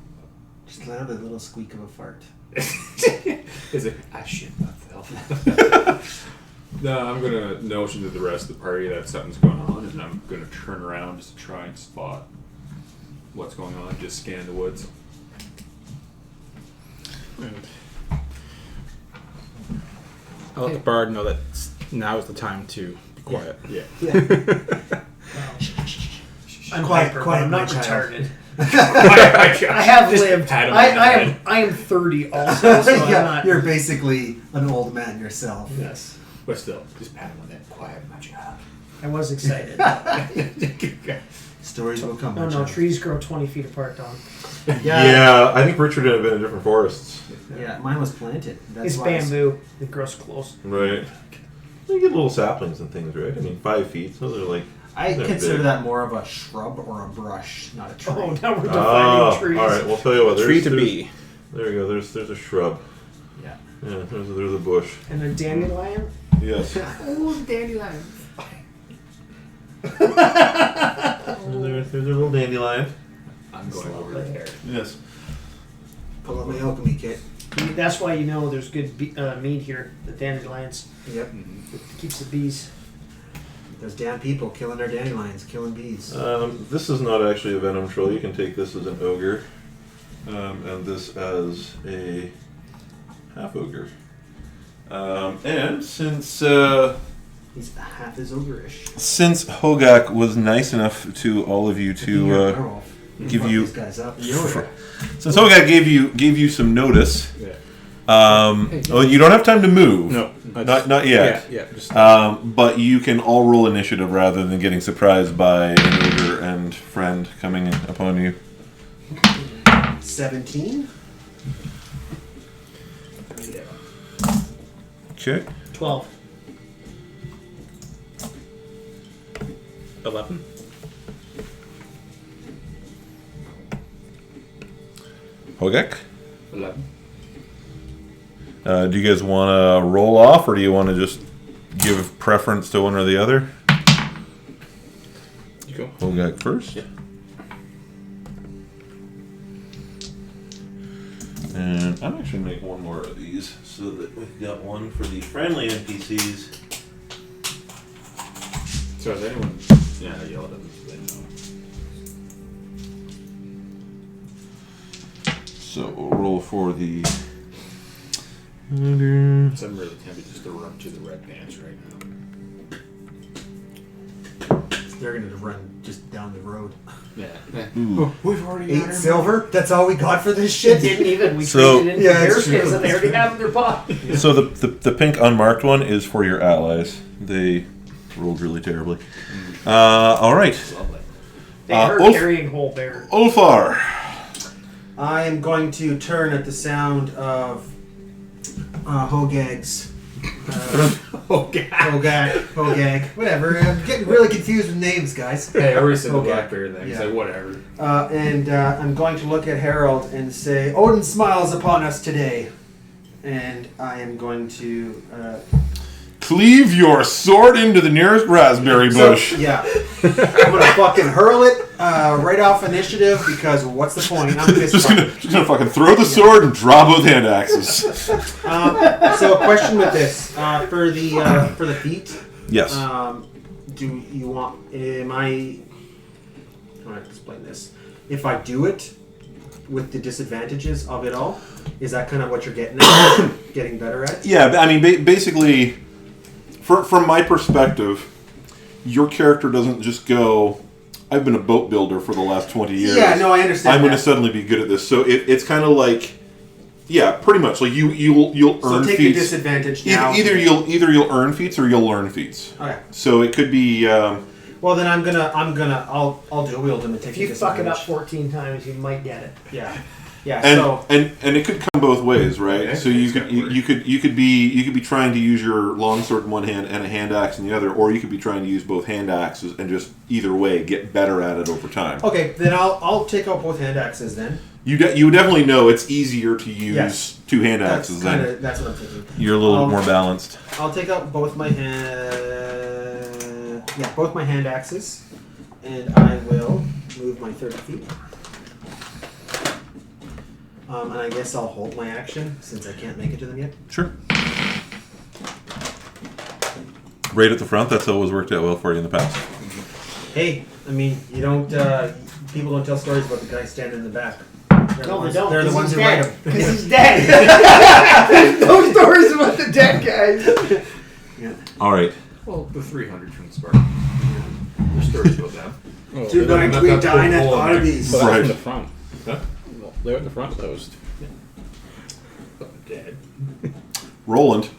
Just let out a little squeak of a fart. is it? I shit myself. No, I'm gonna notion to the rest of the party that something's going on, and I'm gonna turn around just to try and spot what's going on. Just scan the woods. I'll let the bard know that now is the time to be quiet. Yeah. I'm Quiet, hyper, quiet, but I'm not my child. retarded. I I have Just lived. pat him I on the head. am 30 also, so I'm Yeah, not. you're basically an old man yourself. Yes. But still, just pat him on that. Quiet, my child. I was excited. Stories will come. No, my no, child. trees grow 20 feet apart, Don. Yeah. I think Richard had been in different forests. Yeah, mine was planted. That's It's why it's- bamboo. It grows close. Right. You get little saplings and things, right? I mean, 5 feet. So they're like. I they're consider big. that more of a shrub or a brush, not a tree. Oh, now we're defining Oh, trees. all right. We'll tell you what. Tree to there's- be. There you go. There's a shrub. Yeah. Yeah. There's a bush. And a dandelion? Yes. Oh, dandelion. There's a little dandelion. I'm going over there. Yes. Pull out my alchemy kit. That's why you know there's good meat here. The dandelions. Yep. Mm-hmm. Keeps the bees. Those damn people killing our dandelions, killing bees. This is not actually a venom troll. You can take this as an ogre, and this as a half ogre. And since He's half as ogreish. Hogak was nice enough to all of you You're a to werewolf. give Fuck you, these guys up. since Hogak gave you some notice. Yeah. Well, you don't have time to move. No. Not yet. Yeah. Just, But you can all roll initiative rather than getting surprised by a neighbor and friend coming upon you. 17. Okay. 12. 11. Hogak? 11. Do you guys want to roll off, or do you want to just give preference to one or the other? You go. Hogak first. Yeah. And I'm actually going to make one more of these so that we've got one for the friendly NPCs. So is anyone... Yeah, I yelled at them so they know. So we'll roll for the... So I'm really tempted just to run to the red pants right now. They're going to run just down the road. Yeah. Ooh. We've already 8 silver? That's all we got for this shit? Didn't even. We So- traded in Yeah, bear it's skins true. that they already have in their pocket. So the pink unmarked one is for your allies. They rolled really terribly. All right. Lovely. They are Ulf- carrying whole bear. Ulfar. I am going to turn at the sound of Hogag's. Hogak, whatever. I'm getting really confused with names, guys. Hey, I already said the Okay. black bear thing. Yeah. So whatever. And I'm going to look at Harold and say, Odin smiles upon us today. And I am going to... Cleave your sword into the nearest raspberry bush. So, yeah. I'm going to fucking hurl it right off initiative because what's the point? I'm just gonna fucking throw the sword and draw both hand axes. So a question with this. For the feat, Yes. do you want... How do I explain this? If I do it with the disadvantages of it all, is that kind of what you're getting at? Getting better at it? Yeah, I mean, basically, from my perspective, your character doesn't just go, I've been a boat builder for the last 20 years. Yeah, no, I understand I'm going to that. suddenly be good at this. So it's kind of like, yeah, pretty much. Like you'll So earn take feats. the disadvantage now. Either you'll earn feats or you'll learn feats. Okay. So it could be. Well, then I'll dual wield them and take If you the fuck it up disadvantage. 14 times, you might get it. Yeah. Yeah. And, So and it could come both ways, right? Yeah, so you it's could gotta work. you could be trying to use your longsword in one hand and a hand axe in the other, or you could be trying to use both hand axes and just either way get better at it over time. okay, then I'll take out both hand axes then. You definitely know it's easier to use Yes. two hand That's axes kind then. of that's what I'm thinking. You're a little more balanced. I'll take out both my both my hand axes, and I will move my 30 feet. And I guess I'll hold my action since I can't make it to them yet. Sure. Right at the front. That's always worked out well for you in the past. Hey, I mean, you don't. People don't tell stories about the guy standing in the back. No, they don't. They're the 'cause ones he's who write dead. them. Because he's dead. There's no stories about the dead guys. All right. Well, the 300 from the Spartan. There's stories about them. Oh, Tonight not we that dine at full of Arby's. But that's Right. in the front. Huh? Well, they're at the front closed. But they're dead. Roland.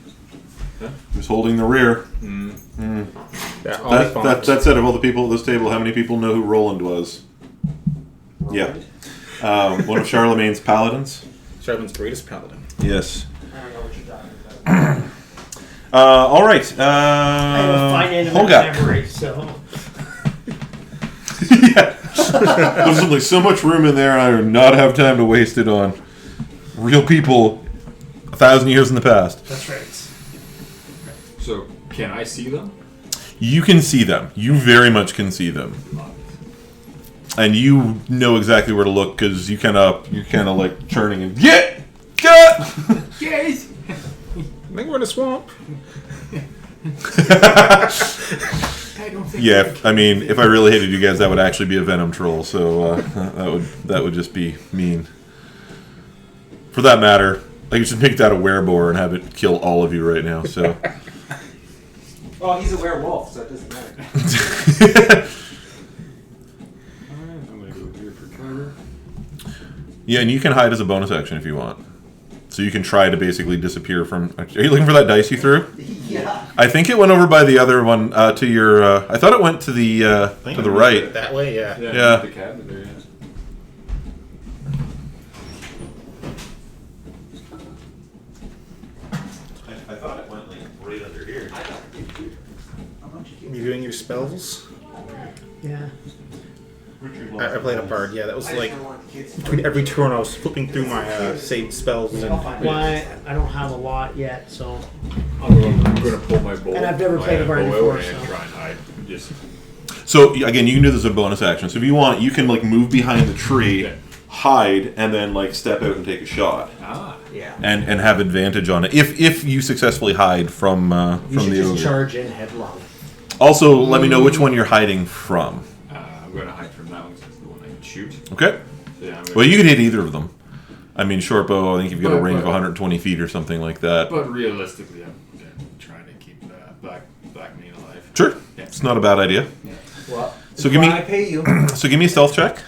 Huh? Who's holding the rear? Yeah, all the That said, of all the people at this table, how many people know who Roland was? Yeah. One of Charlemagne's paladins. Charlemagne's greatest paladin. Yes. I don't know what you're talking about. All right. I have a finite amount of Hogak. memory, so. Yeah. There's only so much room in there, and I do not have time to waste it on real people 1,000 years in the past. That's right. So, can I see them? You can see them. You very much can see them. And you know exactly where to look because you're kind of like churning and get. Yes! I think we're in a swamp. I don't think Yeah, I mean, if I really hated you guys, that would actually be a venom troll. So that would just be mean. For that matter, I could just make that a wereboar and have it kill all of you right now. So. Well, he's a werewolf, so it doesn't matter. Alright, I'm gonna go here for cover. Yeah, and you can hide as a bonus action if you want. So you can try to basically disappear from... Are you looking for that dice you threw? I think it went over by the other one to your. I thought it went to the right. That way, yeah. Yeah. The cabinet there, yeah. I thought it went like right under here. Reviewing your spells. Yeah. I played a bard. Yeah, that was like between every turn I was flipping through my saved spells and. Why I don't have a lot yet, so. I'm gonna pull my bow. And I've never played a bard before, and so. try and hide. Just So again, you can do this as a bonus action. So if you want, you can like move behind the tree, Okay. hide, and then like step out and take a shot, Yeah. and have advantage on it if you successfully hide from You should the just ogre. charge in headlong. Also, let me know which one you're hiding from. I'm gonna hide from that one because it's the one I can shoot. Okay. So, yeah, I'm gonna, Well, you can hit either of them. I mean, short bow. I think you've got a But- range of but- 120 feet or something like that. but realistically, I'm trying to keep black meat alive. Sure, Yeah. it's not a bad idea. Well, So give me- I pay you. So give me a stealth check.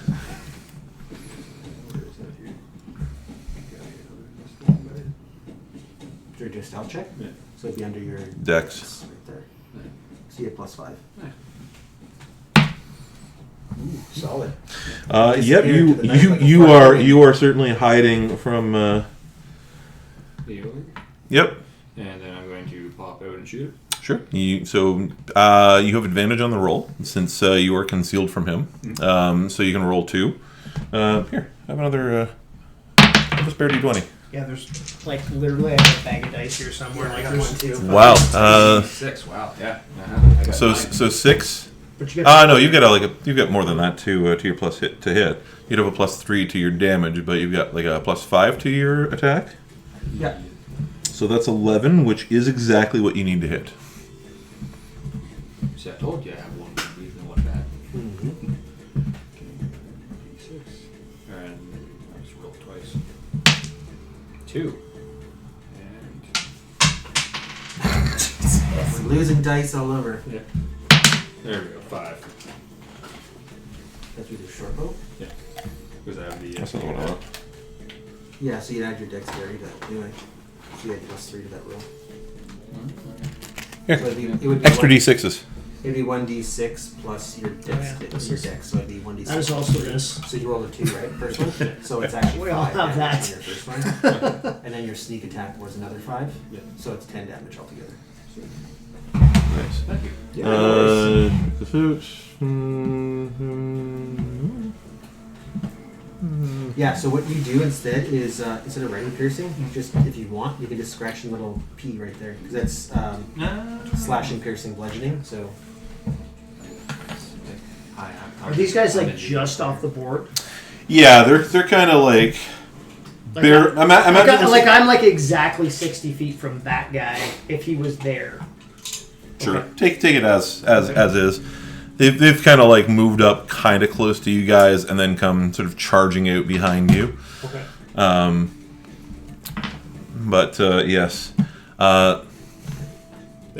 Do you do a stealth check? Yeah. So it'd be under your Dex. right there. So you get +5. Ooh, solid. Yep, Disappear into the night like a you fly are away. you are certainly hiding from. The ogre. Yep. And then I'm going to pop out and shoot it. Sure. You have advantage on the roll since you are concealed from him. So you can roll 2. Here, have another. Have a spare d20. Yeah, there's like literally I have a bag of dice here somewhere. I Like got there's, one too. Wow. 6. Wow. Yeah. I got So 9. 6. but you get No, you've got you've got more than that to your plus hit to hit. You'd have a +3 to your damage, but you've got like a +5 to your attack. Yeah. So that's 11, which is exactly what you need to hit. See, I told you I have one good reason and one bad. Mm-hmm. D6. And I just rolled twice. 2. And We're losing dice all over. yeah. There we go. 5. That's with your short bow? Yeah. Because I have the. That's not what I want. Yeah, so you'd add your dexterity to that anyway. So you had +3 to that roll. Here. So it would be Extra one- d6s. It'd be 1d6 plus your dex, yeah, your this is- dex, so it'd be 1d6. that is also this. So you rolled a 2, right? First one? So it's actually We all 5 have damage that. on your first one. And then your sneak attack was another 5. Yeah. So it's 10 damage altogether. Nice. Thank you. Yeah, so what you do instead is, instead of writing piercing, you just, if you want, you can just scratch the little P right there. Because that's slashing, piercing, bludgeoning, so... Are these guys like just off the board? Yeah, they're kind of like Like, they're. I'm like exactly 60 feet from that guy if he was there. Sure. Take it as is. They've kind of like moved up kind of close to you guys and then come sort of charging out behind you. Okay. But yes. Thank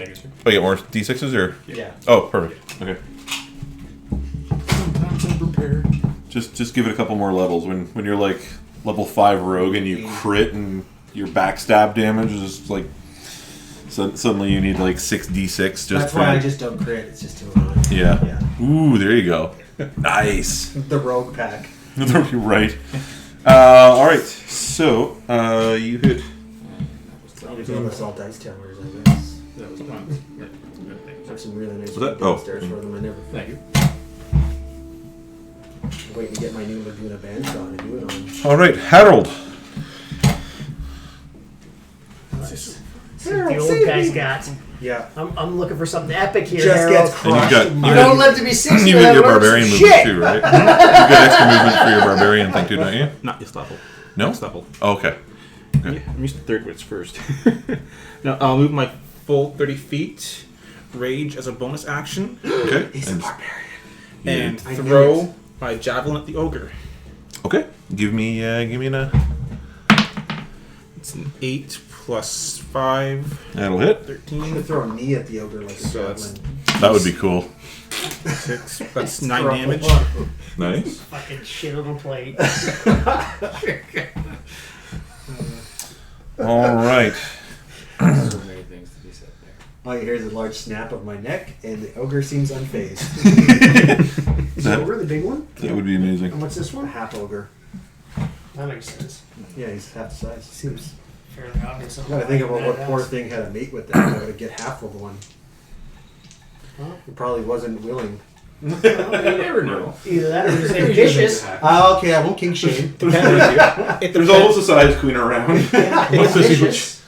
you, sir. Oh, you got more d6s or? Yeah. Oh, perfect. Okay. Sometimes I'm prepared. Just give it a couple more levels. When you're like level 5 rogue and you crit and your backstab damage is like suddenly you need like 6d6 just That's for why I just don't crit, it's just too annoying. yeah. Yeah. Ooh, there you go. Nice. The rogue pack. You're right. All right. So you hit. There's almost all dice towers, I guess. That was fun. Yeah. Good, thank you, sir. There's some really nice Was that- people oh. downstairs for them. I never. Thank you. I'm waiting to get my new Laguna band on and do it on. All right, Harold. See what the old guy's got. Yeah. I'm looking for something epic here. Just Harold. gets And crushed. you've got in You my- don't live to be 60. you've got your Harold. barbarian Shit. movement too, right? You've got extra movement for your barbarian thing too, don't you? Not your level. No? Next level. Oh, okay. Yeah, I'm used to third wits first. Now I'll move my full 30 feet, rage as a bonus action, Okay. He's a And- barbarian. and I knew throw it. my javelin at the ogre. okay. Give me an. It's an 8 plus 5, That'll hit. I'm 13. throw a knee at the ogre like a So that's- javelin. That would be cool. 6. That's 9 Throw- damage. Nice. Fucking shit on a plate. All right. So many things to be said there. All you hear is a large snap of my neck, and the ogre seems unfazed. Is the ogre the big one? That would be amazing. And what's this A one? half ogre. That makes sense. Yeah, he's half the size. Seems fairly obvious. You gotta think about what poor thing had a mate with that. That would get half of one. He probably wasn't willing. You never know. Either that or he's ambitious. Okay, I won't kink shame. There's always a size queen around. Ambitious.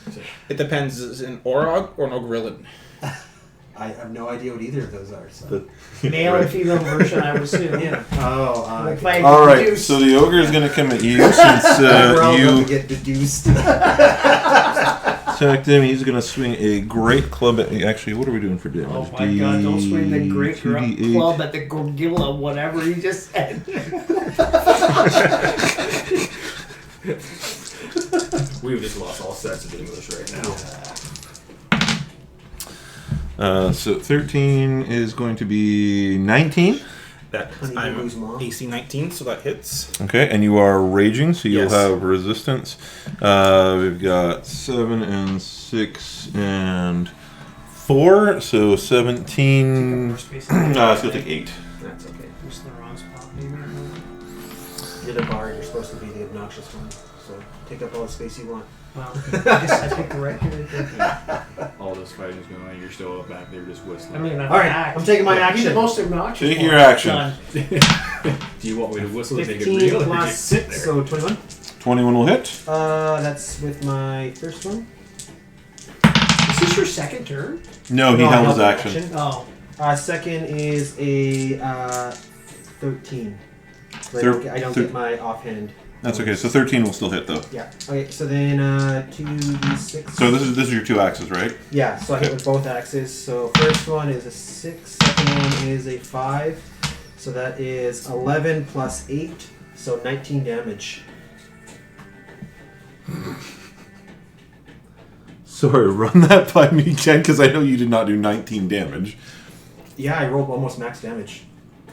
It depends. Is it an Orog or an Ogrillin? I have no idea what either of those are. So. Male and female version, I would assume. Yeah. Oh, Like if I All right, deduce- so the ogre is going to come at you since we're all going you to get deduced. attacked him. He's going to swing a great club at me. Actually, what are we doing for damage? Oh my god, don't swing the great 2d8. club at the gorilla, whatever he just said. We've just lost all sense of English right now. So 13 is going to be 19. That Honey I'm Boo Boo's mom. AC 19, so that hits. Okay, and you are raging, so you'll Yes. have resistance. We've got 7 and 6 and 4, so 17. It's going to take 8. That's okay. Just in the wrong spot, maybe. You're the bard. You're supposed to be the obnoxious one. So take up all the space you want. Well, I guess I picked the right character. All this fighting is going on. You're still up back there just whistling. I mean, All right, I'm taking my He's action. the most obnoxious. Take one. your action. Done. Do you want me to whistle to make it 15 real? or plus just sit 6, there? so 21. 21 will hit. That's with my first one. Is this your second turn? No, he I held his held action. Oh. Second is a 13. But I don't get my offhand. That's okay, so 13 will still hit, though. Yeah. Okay, so then 2d6. So this is your 2 axes, right? Yeah, so I hit with both axes. So first one is a 6, second one is a 5. So that is 11 plus 8, so 19 damage. Sorry, run that by me again, because I know you did not do 19 damage. Yeah, I rolled almost max damage.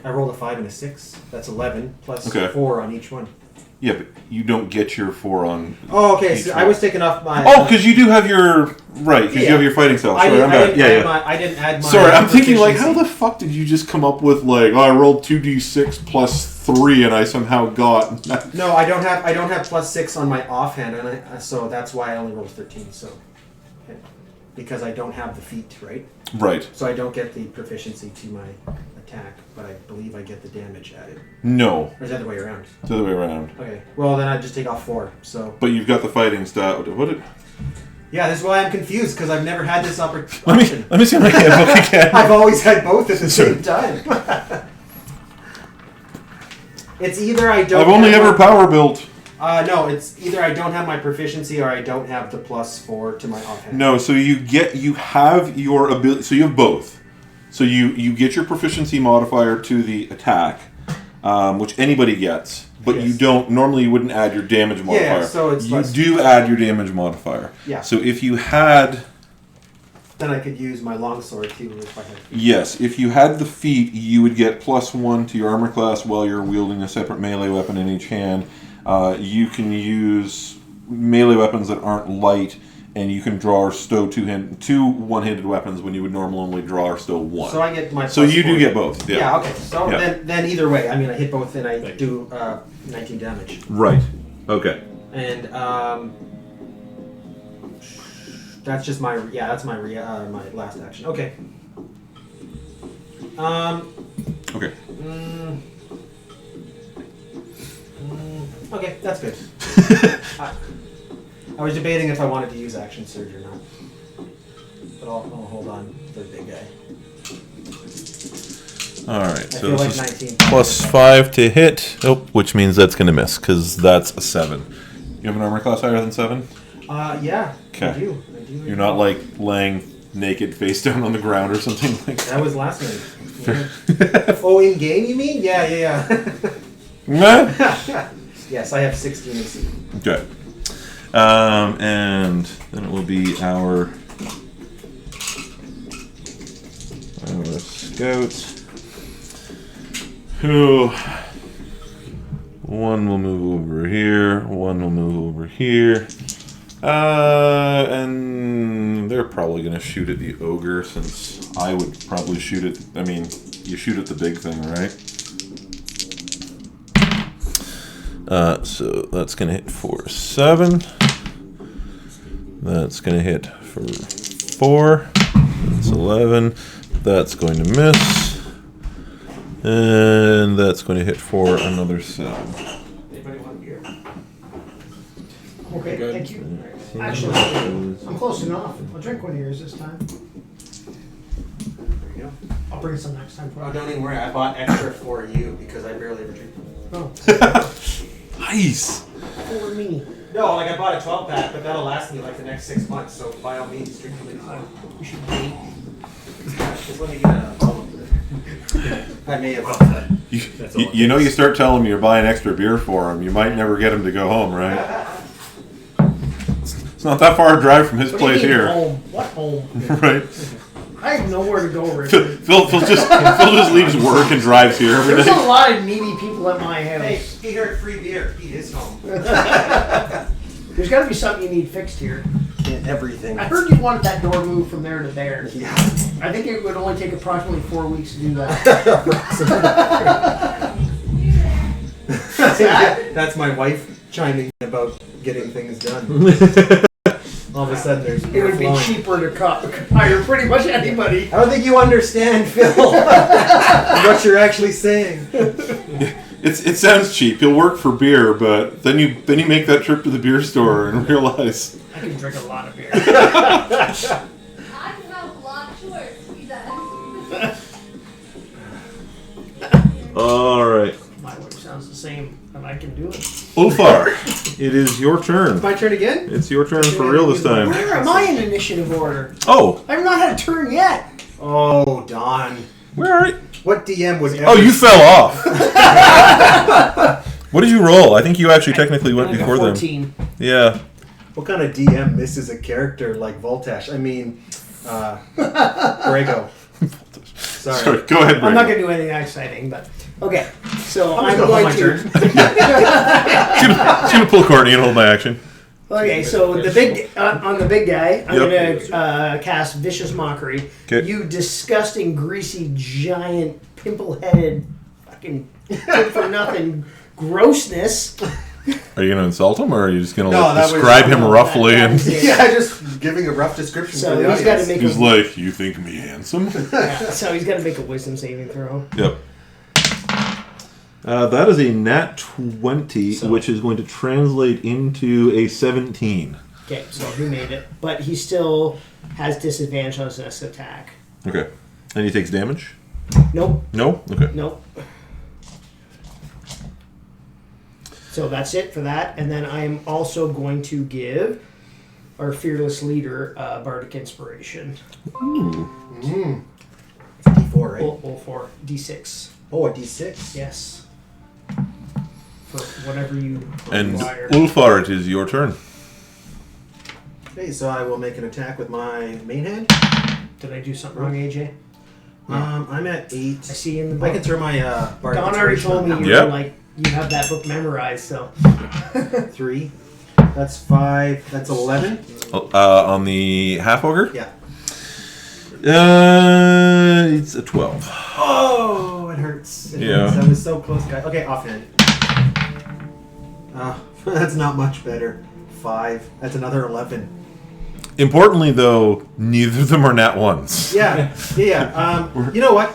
I rolled a 5 and a 6. That's 11 plus Okay. 4 on each one. Yeah, but you don't get your 4 on... Oh, okay, each so one. I was taking off my... Oh, because you do have your... Right, because you Yeah. have your fighting style. I Sorry, didn't, I'm back. I didn't add my... Sorry, I'm thinking, like, how proficiency. the fuck did you just come up with, like, oh, I rolled 2d6 plus 3 and I somehow got... No, I don't have plus 6 on my offhand, and so that's why I only rolled 13. So, because I don't have the feat, right? Right. So I don't get the proficiency to my attack, but I believe I get the damage added. No, Or is that the way around? it's the other way around. Okay. Well, then I just take off 4. So But you've got the fighting style. What did... yeah, this is why I'm confused because I've never had this option. Let me see if I can look again. I've always had both at the same time. It's either I don't. I've only have ever my- power built. No, it's either I don't have my proficiency or I don't have the plus 4 to my offhand. No, so you have your ability. So you have both. So you get your proficiency modifier to the attack, which anybody gets, but you Yes. don't. Normally, you wouldn't add your damage modifier. so it's you less- do add your damage modifier. Yeah. So if you had, Then I could use my longsword too if I had. yes, if you had the feat, you would get +1 to your armor class while you're wielding a separate melee weapon in each hand. You can use melee weapons that aren't light, and you can draw or stow two one-handed weapons when you would normally only draw or stow one. So I get my. So plus you do 4. get both. Yeah. Yeah. Okay. So Yeah. then either way, I mean I hit both and I Thank do 19 damage. Right. Okay. And that's just my my last action. Okay. Okay. Okay, that's good. I was debating if I wanted to use action surge or not, but I'll hold on for the big guy. All right. I So feel like this is 19. +5 to hit. Oh, which means that's going to miss because that's a 7. You have an armor class higher than 7? Yeah. Okay. I do. You're not like laying naked face down on the ground or something like That was last night. Yeah. Oh, in game, you mean? Yeah. that. Yes, I have 16 AC. Okay. And then it will be our scouts. Who? One will move over here. One will move over here. And they're probably going to shoot at the ogre, since I would probably shoot at... I mean, you shoot at the big thing, right? So that's going to hit for 7. That's going to hit for 4. That's 11. That's going to miss. And that's going to hit for another 7. Anybody want beer? Okay, Good. thank you. Actually, I'm close enough. I'll drink one of yours this time. There you go. I'll bring some next time for Oh, you. don't even worry. I bought extra for you because I barely ever drink them. Oh, Nice! for me. No, like I bought a 12-pack, but that'll last me like the next 6 months. So by all means, drink them. We should date. Just let me get a bottle. I may have. You know, you start telling them you're buying extra beer for him, you might never get him to go home, right? It's not that far a drive from his What do you place mean here. home? What home? Right? I have nowhere to go, Phil Richard. just leaves work and drives here every There's a day. lot of needy people at my house. Hey, he heard free beer. He is home. There's got to be something you need fixed here. Everything. I heard you wanted that door moved from there to there. Yeah. I think it would only take approximately 4 weeks to do that. That's my wife chiming in about getting things done. All of a sudden, there's It beer would be flowing. cheaper to hire pretty much anybody. I don't think you understand, Phil, what you're actually saying. It sounds cheap. You'll work for beer, but then you make that trip to the beer store and realize. I can drink a lot of beer. I smell block shorts. See that? All right, My wife sounds the same, and I can do it. Ulfar, it is your turn. My turn again? It's your turn for real this time. Where am I in initiative order? Oh, I've not had a turn yet. Oh, Don. where are you? What DM would ever... Oh, you fell off. What did you roll? I think you actually technically went I got before them. 14. Yeah. What kind of DM misses a character like Voltash? I mean, Brego. Sorry. Go ahead, I'm not Brego. going to do anything exciting, but okay. So I'm I'm just gonna going hold my to. turn. Just gonna pull Courtney and hold my action. Okay, so the big on the big guy, I'm Yep. gonna cast Vicious Mockery. 'Kay. You disgusting, greasy, giant, pimple-headed, fucking good for nothing grossness. Are you gonna insult him, or are you just gonna No, like, that was- describe him no, roughly? that And was it. Yeah, just giving a rough description So for the he's got to audience. make he's a like, "You think me handsome?" yeah, so he's got to make a wisdom saving throw. Yep. That is a nat 20, So- which is going to translate into a 17. Okay, so he made it, but he still has disadvantage on his attack. Okay. And he takes damage? Nope, No? Okay. nope. So that's it for that, and then I'm also going to give our fearless leader bardic inspiration. Ooh. It's a D4, right? All for D6. Oh, a D6. Yes. For whatever you And require. Ulfar, it is your turn. Okay, so I will make an attack with my main hand. Did I do something wrong, AJ? I'm at 8. I see you in the book. I can throw my bardic Don already told me inspiration you Yep. were like you have that book memorized, so on 3. That's 5. That's 11. On the half ogre? Yeah. It's a 12. Oh, it hurts. It Yeah. hurts. That was so close, guys. Okay, offhand. That's not much better. 5. That's another 11. Importantly, though, neither of them are nat ones. Yeah. You know what?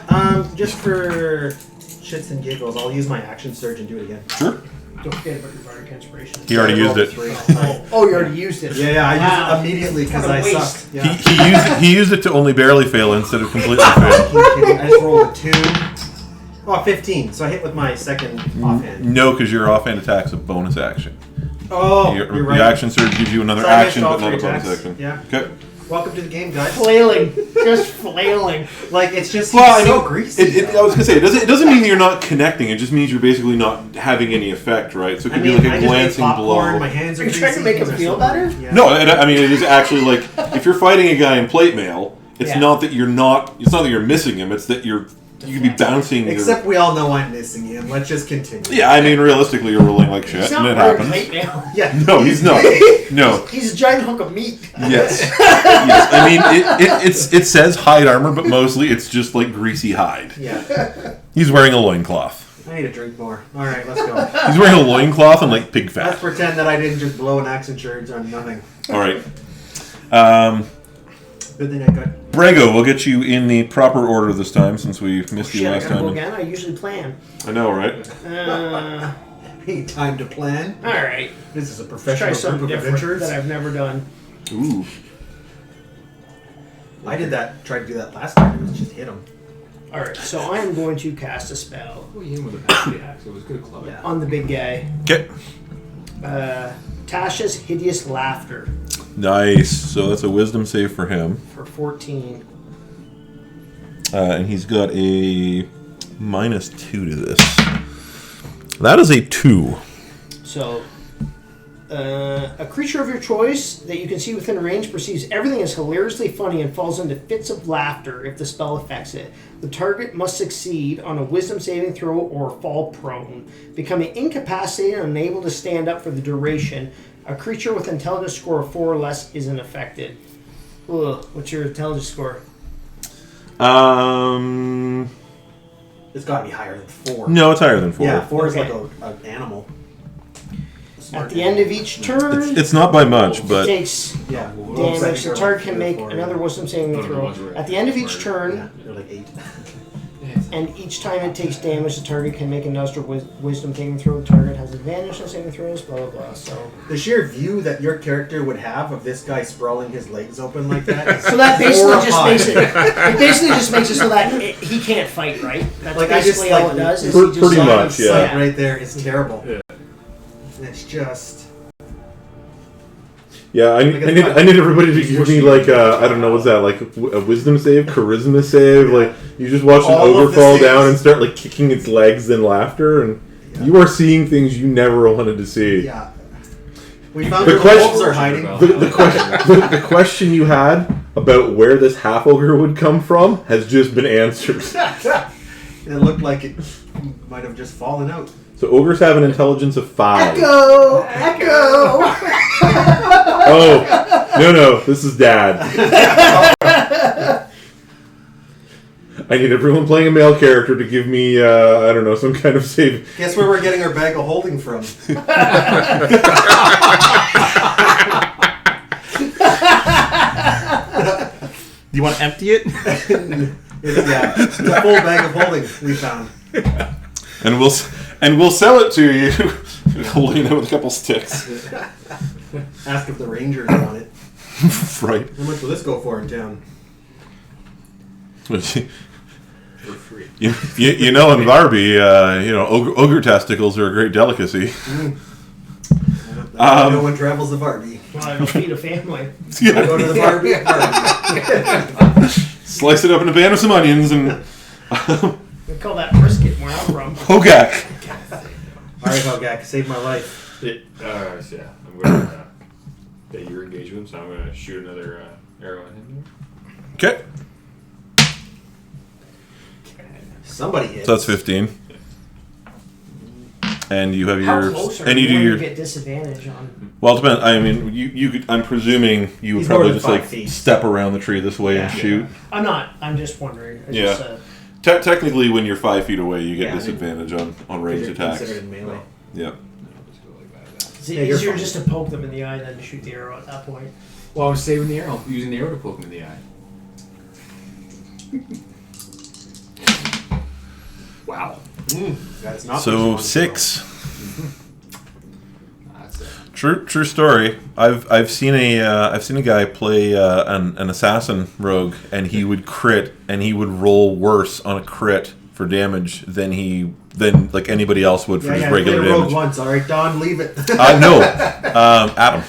Just for shits and giggles, I'll use my action surge and do it again. Sure. don't forget about your bardic inspiration. He already used it. 3. Oh, you already used it. Yeah, I Wow. used it immediately because What a I waste. sucked. Yeah. He used it to only barely fail instead of completely fail. Keep kidding. I just rolled a 2. Oh, 15. So I hit with my second offhand. No, because your offhand attack's a bonus action. Oh, Your you're right. action surge gives you another So I missed action, all but not a 3 bonus attacks. action. Yeah. Okay. Welcome to the game, guys. Flailing. Just flailing. Like, it's just Well, I so mean, greasy. I was gonna say it doesn't mean you're not connecting. It just means you're basically not having any effect, right? So it I could mean, be like I a just made glancing popcorn, blow. my hands are Are you trying to greasy, make him things are feel so better? weird. Yeah. No, I mean it is actually if you're fighting a guy in plate mail, it's Yeah. not that you're not. It's not that you're missing him. It's that you're You could be bouncing. Except we all know I'm missing him. Let's just continue. Yeah, I mean, realistically, you're rolling like shit, He's and not it wearing happens. height now. Yeah. No, he's not. No. He's a giant hunk of meat. Yes. Yes. I mean, it says hide armor, but mostly it's just like greasy hide. Yeah. He's wearing a loincloth. I need to drink more. All right, let's go. He's wearing a loincloth and like pig Let's fat. pretend that I didn't just blow an axe insurance on nothing. All right. Good thing I got. Brego, we'll get you in the proper order this time since we missed you Shit, I last gotta go time. again. I usually plan. I know, right? Need time to plan. All right. This is a Let's try professional something group of different adventurers. that I've never done. Ooh. I did that. Tried to do that last time. It was just hit him. All right, so I am going to cast a spell Oh, you hit him with a nasty axe. It was good club. Yeah. on the big guy. Okay. Tasha's Hideous Laughter Nice. So that's a wisdom save for him. for 14. And he's got a -2 to this. That is a 2. So, a creature of your choice that you can see within range perceives everything as hilariously funny and falls into fits of laughter if the spell affects it. The target must succeed on a wisdom saving throw or fall prone, becoming incapacitated and unable to stand up for the duration. A creature with intelligence score of 4 or less isn't affected. Ugh, what's your intelligence score? It's got to be higher than 4. No, it's higher than 4. Yeah, 4 is Okay. like an animal. At the end of each turn, It's not by much, it but takes Yeah. damage. The target can make another wisdom saving No, no, throw. ones were At the end of each turn, Yeah, they're like 8. and each time it takes damage, the target can make another wisdom saving throw. The target has advantage on saving throws, blah, blah, blah. So The sheer view that your character would have of this guy sprawling his legs open like that. Is so that basically just horrifying. makes it basically just makes it so that he can't fight, right? That's Like, I just, basically all like, it does. Is Pretty he just, much, Sight yeah. right there is terrible. Yeah. And it's just. yeah, I need everybody to give me like I don't know, what's that, like a wisdom save, charisma save. Like you just watch an All ogre of the fall saves. down and start like kicking its legs in laughter, and you are seeing things you never wanted to see. Yeah. We found The where the question- wolves are hiding. The question you had about where this half ogre would come from has just been answered. It looked like it might have just fallen out. So ogres have an intelligence of 5. Echo, echo. Oh no, this is Dad. I need everyone playing a male character to give me I don't know, some kind of save. Guess where we're getting our bag of holding from? Do you want to empty it? It's a full bag of holding we found. And we'll sell it to you, holding it with a couple sticks. Ask if the rangers want it. Right. How much will this go for in town? For free. You know, in Barbie, ogre testicles are a great delicacy. No one travels the Barbie. Well, I don't feed a family. I go to the Barbie. Slice it up in a pan with some onions and We call that brisket where I'm from. Hogak. Alright, Hogak, saved my life. Yeah, I'm going to. That you're engaged with him, so I'm going to shoot another arrow at him. Okay. Somebody hit. So that's 15. And you have How your close are and you do you your get disadvantage on? well, it depends. I mean, you could, I'm presuming you would He's more probably than just 5 like feet. step around the tree this way and Yeah. shoot. I'm not. I'm just wondering. It's Yeah. Just, Technically, when you're 5 feet away, you get Yeah. disadvantage on Because ranged you're attacks. considered in melee. Yeah. No, let's go like that. it's Yeah, you're easier fine. just to poke them in the eye than to shoot the arrow at that point. Well, I was saving the arrow, using the arrow to poke him in the eye. Wow. That's not what you So wanted to 6. That's it. True story. I've seen a guy play an assassin rogue, and he would crit, and he would roll worse on a crit for damage than like anybody else would go. for Yeah, just yeah, regular play a rogue damage. once, alright, Don, leave it. No, Adam.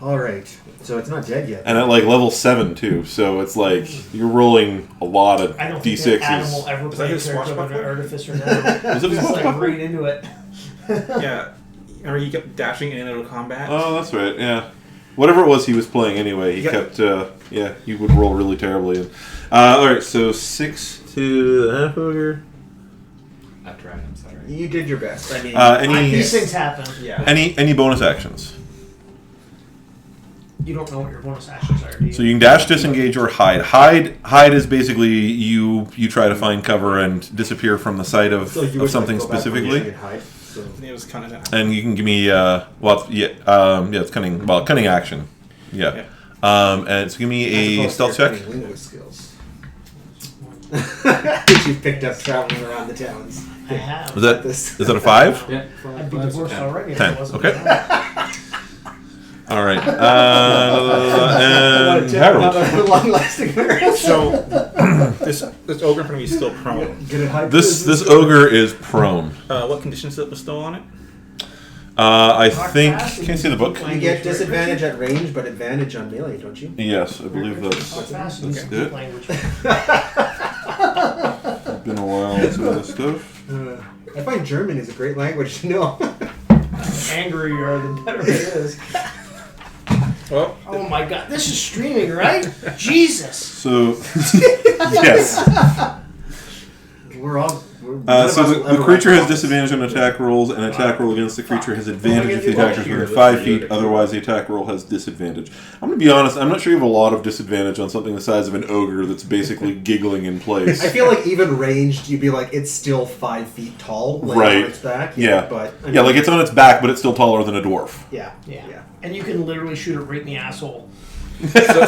Alright, so it's not dead yet. And at like level 7 too, so it's like you're rolling a lot of I don't think that Adam will d6s. ever that play a his character with an swashbuckler? artificer now. Was it a He's like swashbuckler? right into it. Yeah. Remember he kept dashing in and out of combat? Oh, that's right. Yeah. whatever it was he was playing anyway, he kept, he would roll really terribly. And, alright, so 6 to the half ogre. I tried, I'm sorry. You did your best. I mean, These things happen. yeah. Any bonus actions? You don't know what your bonus actions are, do you? So you can dash, disengage, or hide. Hide is basically you try to find cover and disappear from the sight of something specifically. It was kind of that. And you can give me it's cunning. Well, cunning action. Yeah. And so give me a stealth check. Linguist skills. You've picked up traveling around the towns. I have. Is that a 5? Yeah. I'd be divorced already if 10. it wasn't Okay. for that. All right. And Harold. Long-lasting marriage. So this ogre in front of me is still prone. This ogre is prone. What conditions that was still on it? I think. Can you see the book? You get disadvantage at range, but advantage on melee, don't you? Yes, I believe that's How fast that's is it. language? Been a while since this stuff. I find German is a great language to know. The angrier you are, the better it is. Well, Oh my god, this is streaming, right? Jesus. So yes. We're all. So the creature has disadvantage on attack rolls, and attack roll against the creature has advantage if the attacker is within 5 feet. Otherwise, the attack roll has disadvantage. I'm going to be honest. I'm not sure you have a lot of disadvantage on something the size of an ogre that's basically giggling in place. I feel like even ranged, you'd be like, it's still 5 feet tall, laying Right. on its back. Yeah. But I Yeah, like it's on its back, but it's still taller than a dwarf. Yeah. Yeah. And you can literally shoot it right in the asshole.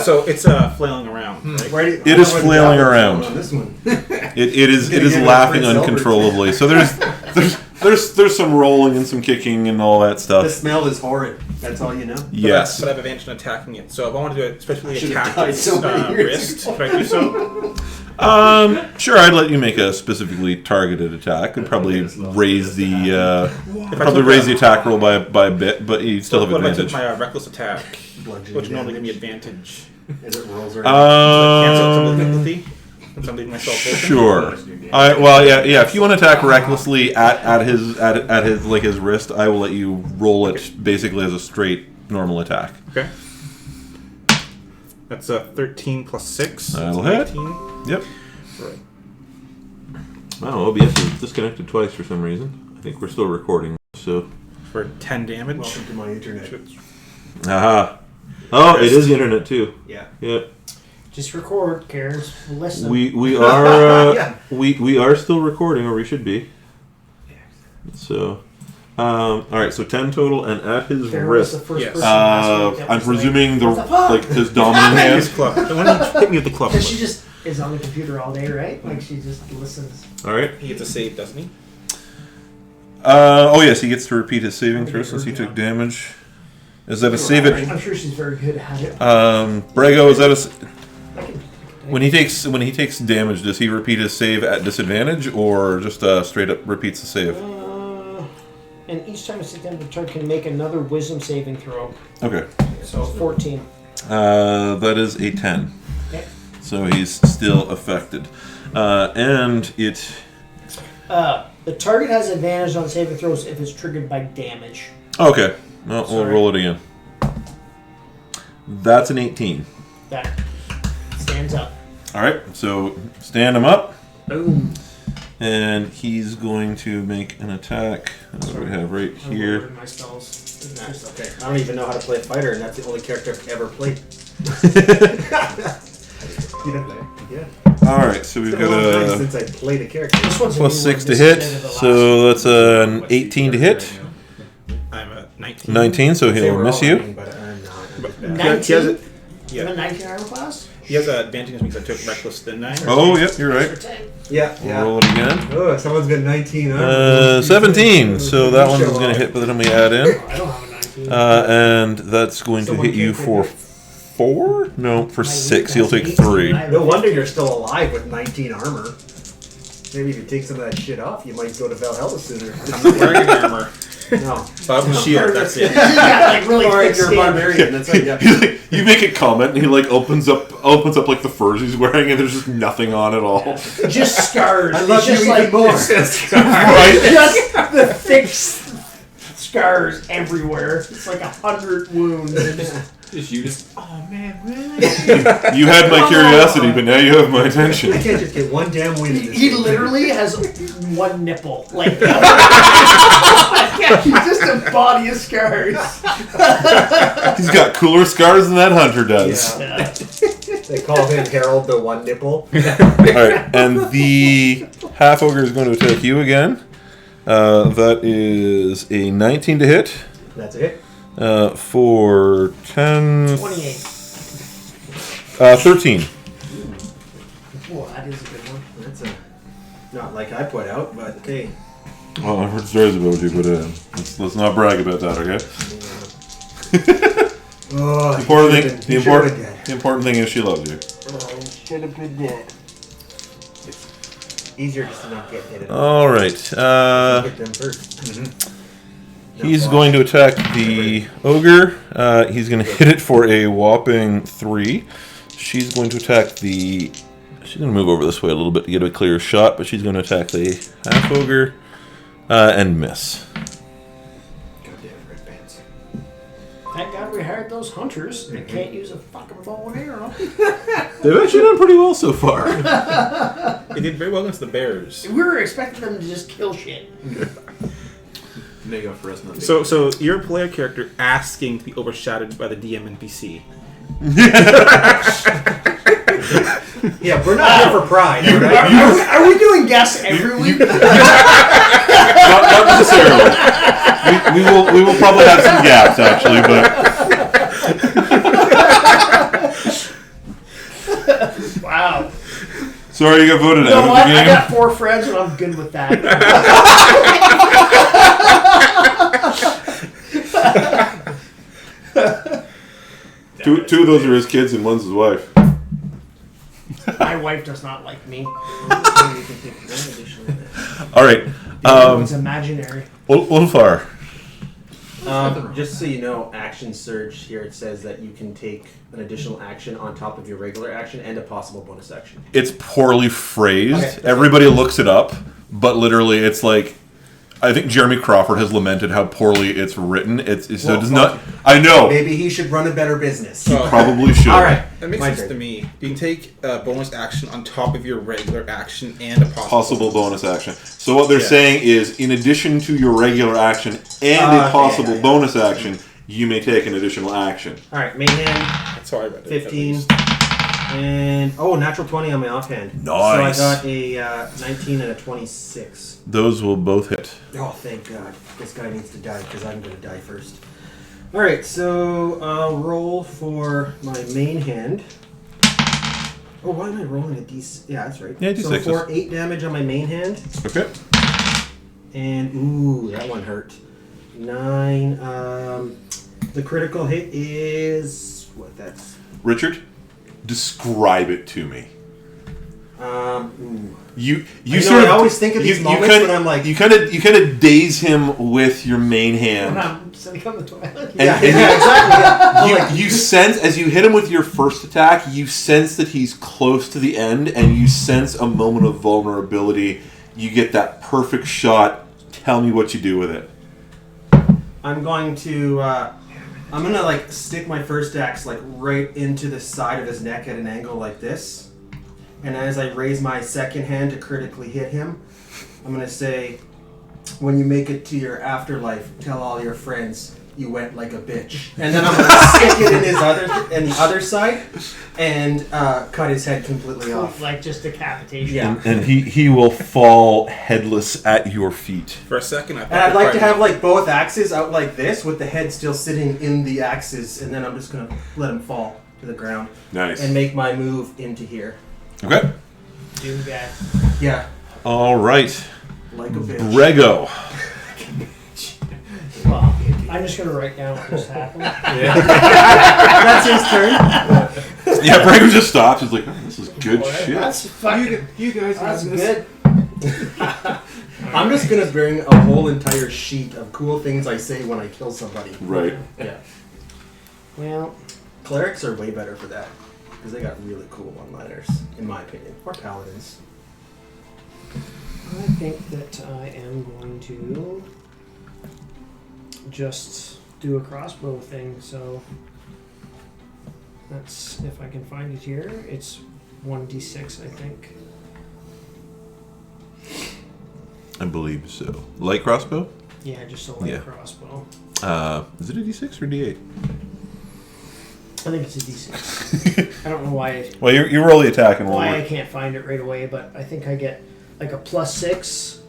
so it's flailing around, right? It is flailing around. On this one. It is laughing uncontrollably. So there's some rolling and some kicking and all that The stuff. smell is horrid. That's all you know. Yes. But I have advantage in attacking it. So if I want to do it, especially Should've attack died its so many years wrist, ago. can I do so? Sure, I'd let you make a specifically targeted attack and probably raise the attack roll by a bit, but you still have What if I advantage. took my reckless attack, which normally give me advantage? As it rolls around. Cancel some of the difficulty? Since I'm leaving myself open? Sure. Yeah. If you want to attack recklessly at his wrist, I will let you roll it basically as a straight normal attack. Okay. That's a 13 plus 6. That'll That's hit. 18. Yep. Right. I don't know. OBS is disconnected twice for some reason. I think we're still recording. So. For 10 damage. Welcome to my internet. Aha. Oh, it is the internet too. Yeah. Yep. Just record, cares. Listen. We are we are still recording, or we should be. So, all right. So 10 total, and at his Karen was wrist. the first Yes. person last week that I'm was like, presuming "What the fuck?" his dominant hand. His club. Why don't you hit me with the club? Because she just is on the computer all day, right? Like she just listens. All right. He gets a save, doesn't he? Oh yes, he gets to repeat his saving throw since he took damage. Is that a save it? I'm sure she's very good at it. Brego, is that a? I can- When he takes damage, does he repeat his save at disadvantage, or just straight up repeats the save? And each time it's attempted, the target can make another wisdom saving throw. Okay. So 14. That is a 10. Okay. So he's still affected, and it. The target has advantage on saving throws if it's triggered by damage. Okay. Well, we'll Sorry. roll it again. That's an 18. That stands up. All right. So stand him up. Boom. And he's going to make an attack. What do we have right I'm here? lowering my spells. Nice, okay. I don't even know how to play a fighter, and that's the only character I've ever played. Yeah. All right, so we've It's been a long time got since I played a character. This one's a plus new 6 one. to This hit, is the end of the last so that's an 18 to hit. I'm a 19. 19, so They he'll were miss all you. running, but I'm not. But I'm he has You it. have a Yeah. 19 armor class? He has an advantage because I took reckless than 9. Oh, yep, you're right. For 10. Yeah, We'll yeah. roll it again. Oh, someone's got 19 armor. 17, so that one's going to hit by the time we add in. I don't have a 19. And that's going to hit you for 4? No, for 6. He'll take 3. No wonder you're still alive with 19 armor. Maybe if you take some of that shit off, you might go to Valhalla sooner. I'm not wearing an armor. No. But shield, that's it. Yeah, like really Or thick if you're a skin. barbarian, that's how you got. He's like, you make a comment, and he like opens up like the furs he's wearing, and there's just nothing on at all. Just scars. I love it's just you like even more. Right? just the thick scars everywhere. It's like 100 wounds. Oh man, really? You had my curiosity, but now you have my attention. I can't just get one damn win in this He game. literally has one nipple. Like, he's just a body of scars. He's got cooler scars than that hunter does. Yeah. They call him Harold the One Nipple. Alright, and the half ogre is going to attack you again. That is a 19 to hit. That's it. For 10... 28. 13. Well, that is a good one. That's not like I put out, but hey. Well, I've heard stories about you, but let's not brag about that, okay? Oh, The important thing is she loves you. Should have been dead. It's easier just to not get hit. Alright. Get them first. He's going to attack the ogre. He's going to hit it for a whopping 3. She's going to attack the... She's going to move over this way a little bit to get a clearer shot, but she's going to attack the half ogre and miss. Goddamn red pants. Thank God we hired those hunters. They can't use a fucking bow and arrow. They've actually done pretty well so far. They did very well against the bears. We were expecting them to just kill shit. There you go for us. Not So you're a player character asking to be overshadowed by the DM NPC. Yeah, we're not here for pride, alright? Are we doing guests every week? Not necessarily. We will probably have some gaps, actually, but... Wow. Sorry you got voted You out know of the what? game. I got 4 friends and I'm good with that. Two of those are his kids and one's his wife. My wife does not like me. Alright. It's imaginary. Ulfar. Just so you know, action surge here, it says that you can take an additional action on top of your regular action and a possible bonus action. It's poorly phrased. Okay. Everybody looks it up, but literally it's like... I think Jeremy Crawford has lamented how poorly it's written. It does not... I know. Maybe he should run a better business. Probably should. Alright. That makes My sense turn. to me. You can take a bonus action on top of your regular action and a Possible bonus action. So what they're Yeah. saying is, in addition to your regular action and a possible yeah. bonus action, you may take an additional action. Alright, main hand, That's how I read it. at 15. least. And, natural 20 on my offhand. Nice. So I got a 19 and a 26. Those will both hit. Oh, thank God. This guy needs to die because I'm going to die first. Alright, so I'll roll for my main hand. Oh, why am I rolling a D6? Yeah, that's right. Yeah, so D6s. for 8 damage on my main hand. Okay. And, ooh, that one hurt. 9. The critical hit is... What, that's... Richard, describe it to me. Ooh. You I sort of... I always think of these moments when I'm like... You kind of daze him with your main hand. When I'm sitting on the toilet. yeah, and exactly. Yeah. I'm like, You sense, as you hit him with your first attack, you sense that he's close to the end, and you sense a moment of vulnerability. You get that perfect shot. Tell me what you do with it. I'm going to like stick my first axe like right into the side of his neck at an angle like this, and as I raise my second hand to critically hit him, I'm gonna say, "When you make it to your afterlife, tell all your friends you went like a bitch." And then I'm gonna stick it in the other side, and cut his head completely off. Like just decapitation. Yeah. And he will fall headless at your feet. For a second, I thought And I'd you like to probably- have like both axes out like this, with the head still sitting in the axes, and then I'm just gonna let him fall to the ground Nice. and make my move into here. Okay. Do that. Yeah, All right. like a bitch. Brego. Well, I'm just gonna write down what just happened. That's his turn. Yeah, Brego just stops. He's like, oh, this is good shit. That's fucking. You guys That's have this. good. I'm just gonna bring a whole entire sheet of cool things I say when I kill somebody. Right. Yeah. Well, Clerics are way better for that because they got really cool one-liners, in my opinion. Or paladins. I think that I am going to just do a crossbow thing. So That's if I can find it here. It's 1d6, I think. I believe so. Light crossbow? Yeah, just a light Yeah. crossbow. Is it a d6 or d8? I think it's a d6. I don't know why. Well, you roll the attack and roll Why I it. can't find it right away, but I think I get like a +6,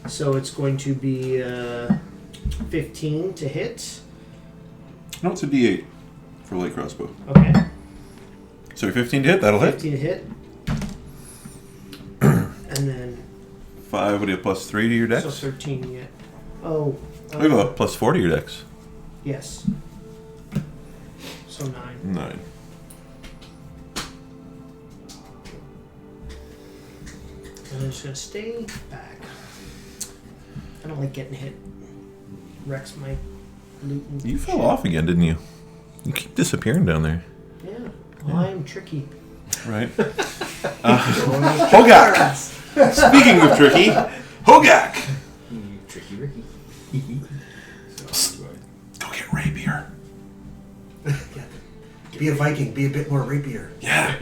so it's going to be 15 to hit. No, it's a d8 for light crossbow. Okay, So 15 to hit, that'll hit. 15 to hit, and then 5, what do you have, +3 to your dex? so 13 yet. Oh, We have a +4 to your dex. yes. So 9. 9. And I'm just gonna stay back. I don't like getting hit. Wrecks my loot and You fell shit. off again, didn't you? You keep disappearing down there. Yeah. Well, I'm tricky. Right. Hogak! Speaking of tricky, Hogak! Tricky Ricky. So, Go get rapier. Be a Viking. Be a bit more rapier. Yeah.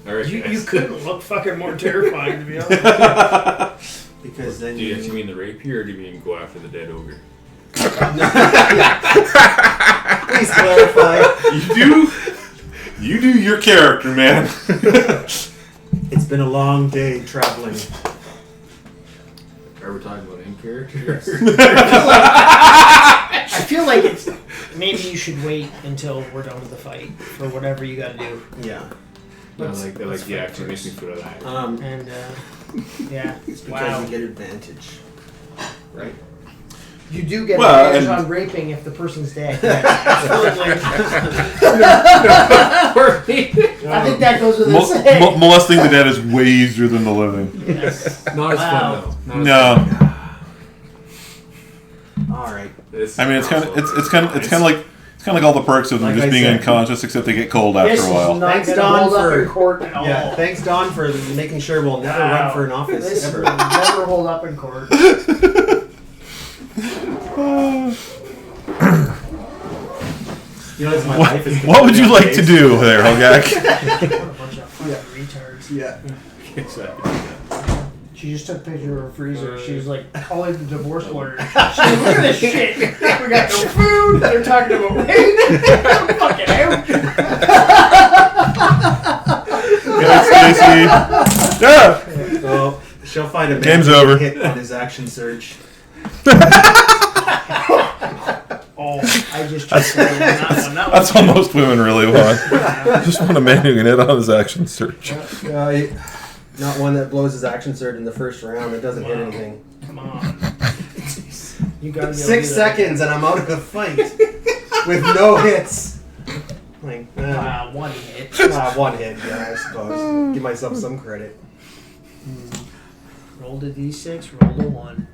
all right, You guys. couldn't look fucking more terrifying, to be honest. Because then Do you actually mean the rapier, or do you mean go after the dead ogre? Please clarify. You do your character, man. It's been a long day traveling. Are we talking about in character? I feel like it's maybe you should wait until we're done with the fight for whatever you got to do. Yeah. I like the action makes me feel that. And yeah, It's because wow. you get advantage. Right? You do get Well, advantage and- on raping if the person's dead. Yes, absolutely. I think that goes without saying. Molesting the dead is way easier than the living. Yes. Not as Wow. fun though. Not as No. Alright. This I mean, it's kind of like all the perks of them Like just I being said. unconscious, except they get cold after This a is while. not Thanks, gonna Don, hold up for- in court at all. Yeah, thanks Don for making sure we'll never run for an office This ever. will never hold up in court. You know, it's my life. Is What would you like to do there, Hogak? What a bunch of fucking retards. Yeah. She just took a picture of her freezer. She was like calling the divorce lawyer. She's like, look at this shit. We got no food. They're talking about rape. I'm fucking out. Stacey. Yeah. Well, she'll find a Game's man over. hit on his action surge. Oh, I just took that one. That's what most women really want. Just want a man who can hit on his action search. Not one that blows his action surge in the first round. It doesn't hit anything. Come on. You gotta be able to 6 do that. seconds and I'm out of the fight with no hits. Like, One hit. one hit, yeah, I suppose. Give myself some credit. Rolled a d6, rolled a 1.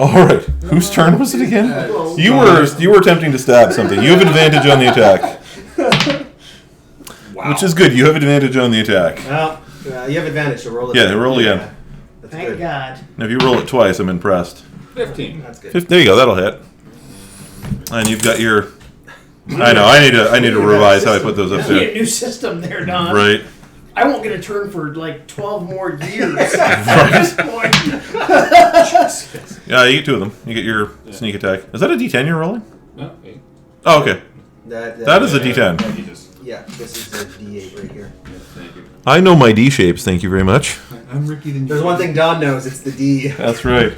All right, whose turn was it again? Well, You were attempting to stab something. You have advantage on the attack, wow. which is good. You have advantage on the attack. Well, you have advantage, so roll it. Yeah, roll again. That's Thank good. God. And if you roll it twice, I'm impressed. 15. That's good. There you go. That'll hit. And you've got your. I know. I need to revise how I put those up Be a there. new system there, Don. Right. I won't get a turn for like 12 more years Right. at this point. Yeah, you get 2 of them. You get your sneak attack. Is that a D10 you're rolling? No, 8. Oh, okay. That is a D10. Yeah, you just, Yeah, this is the D8 right here. thank you. I know my D shapes. Thank you very much. I'm Ricky. Then There's one thing Don knows, it's the D. That's right.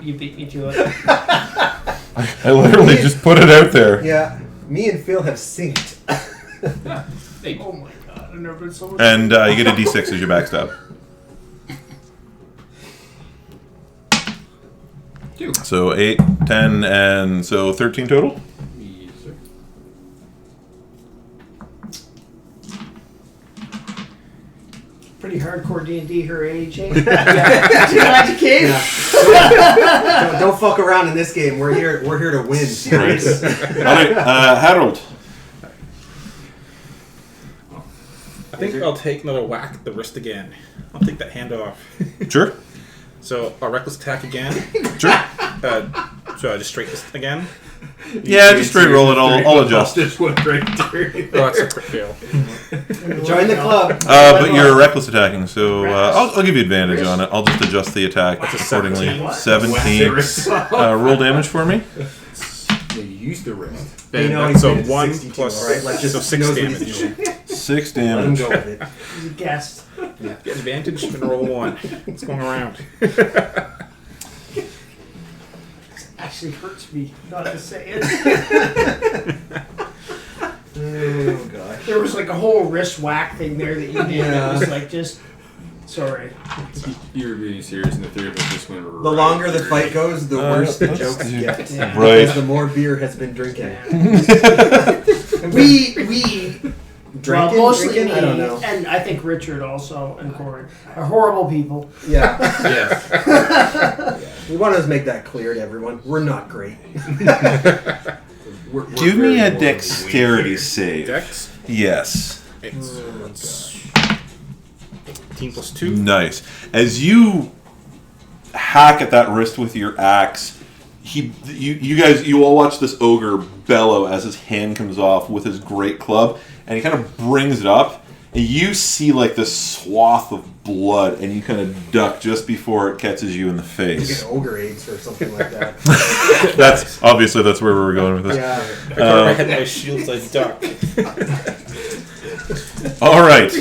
You beat me to it. I literally just put it out there. Yeah, me and Phil have synced. Oh my God, I've never been so much. And you get a D6 as your backstab. 2. So 8, 10, and so 13 total? Yes, sir. Pretty hardcore D&D her age, eh? Too Magic Cave? Don't fuck around in this game. We're here to win. Right. Alright, Harold. I think I'll take another whack at the wrist again. I'll take that hand off. Sure. So a reckless attack again. Sure. So I just straight this again. Yeah, just straight roll it. I'll adjust. This one right there. Oh, that's a crit fail. Join the club. But you're reckless attacking, so I'll give you advantage on it. I'll just adjust the attack accordingly. 17. Roll damage for me. You use the wrist. And so so 1 62, plus right? Let's just so 6 knows what he's damage. doing. 6 Let him damage. go with it. He's a guest. Get advantage and roll 1. What's going around? Actually hurts me not to say it. Oh god. There was like a whole wrist whack thing there that you did. Yeah. It was like just sorry. You were being serious, and the three of us just went. The longer the fight goes, the worse the let's jokes do- get. Yeah. Right. Because the more beer has been drinking. We Drinking? well, mostly Drinking? me, I don't know. and I think Richard also and Corey are horrible people. Yeah. Yes. We want to make that clear to everyone. We're not great. We're Give me very a morally dexterity weak. save. Dex? Yes. It's 18 plus 2. Nice. As you hack at that wrist with your axe, you all watch this ogre bellow as his hand comes off with his great club, and he kind of brings it up, and you see like this swath of blood, and you kind of duck just before it catches you in the You face. get ogre AIDS or something like that. That's obviously that's where we were going with this. Yeah. I cover my head in my shield so I duck. All right.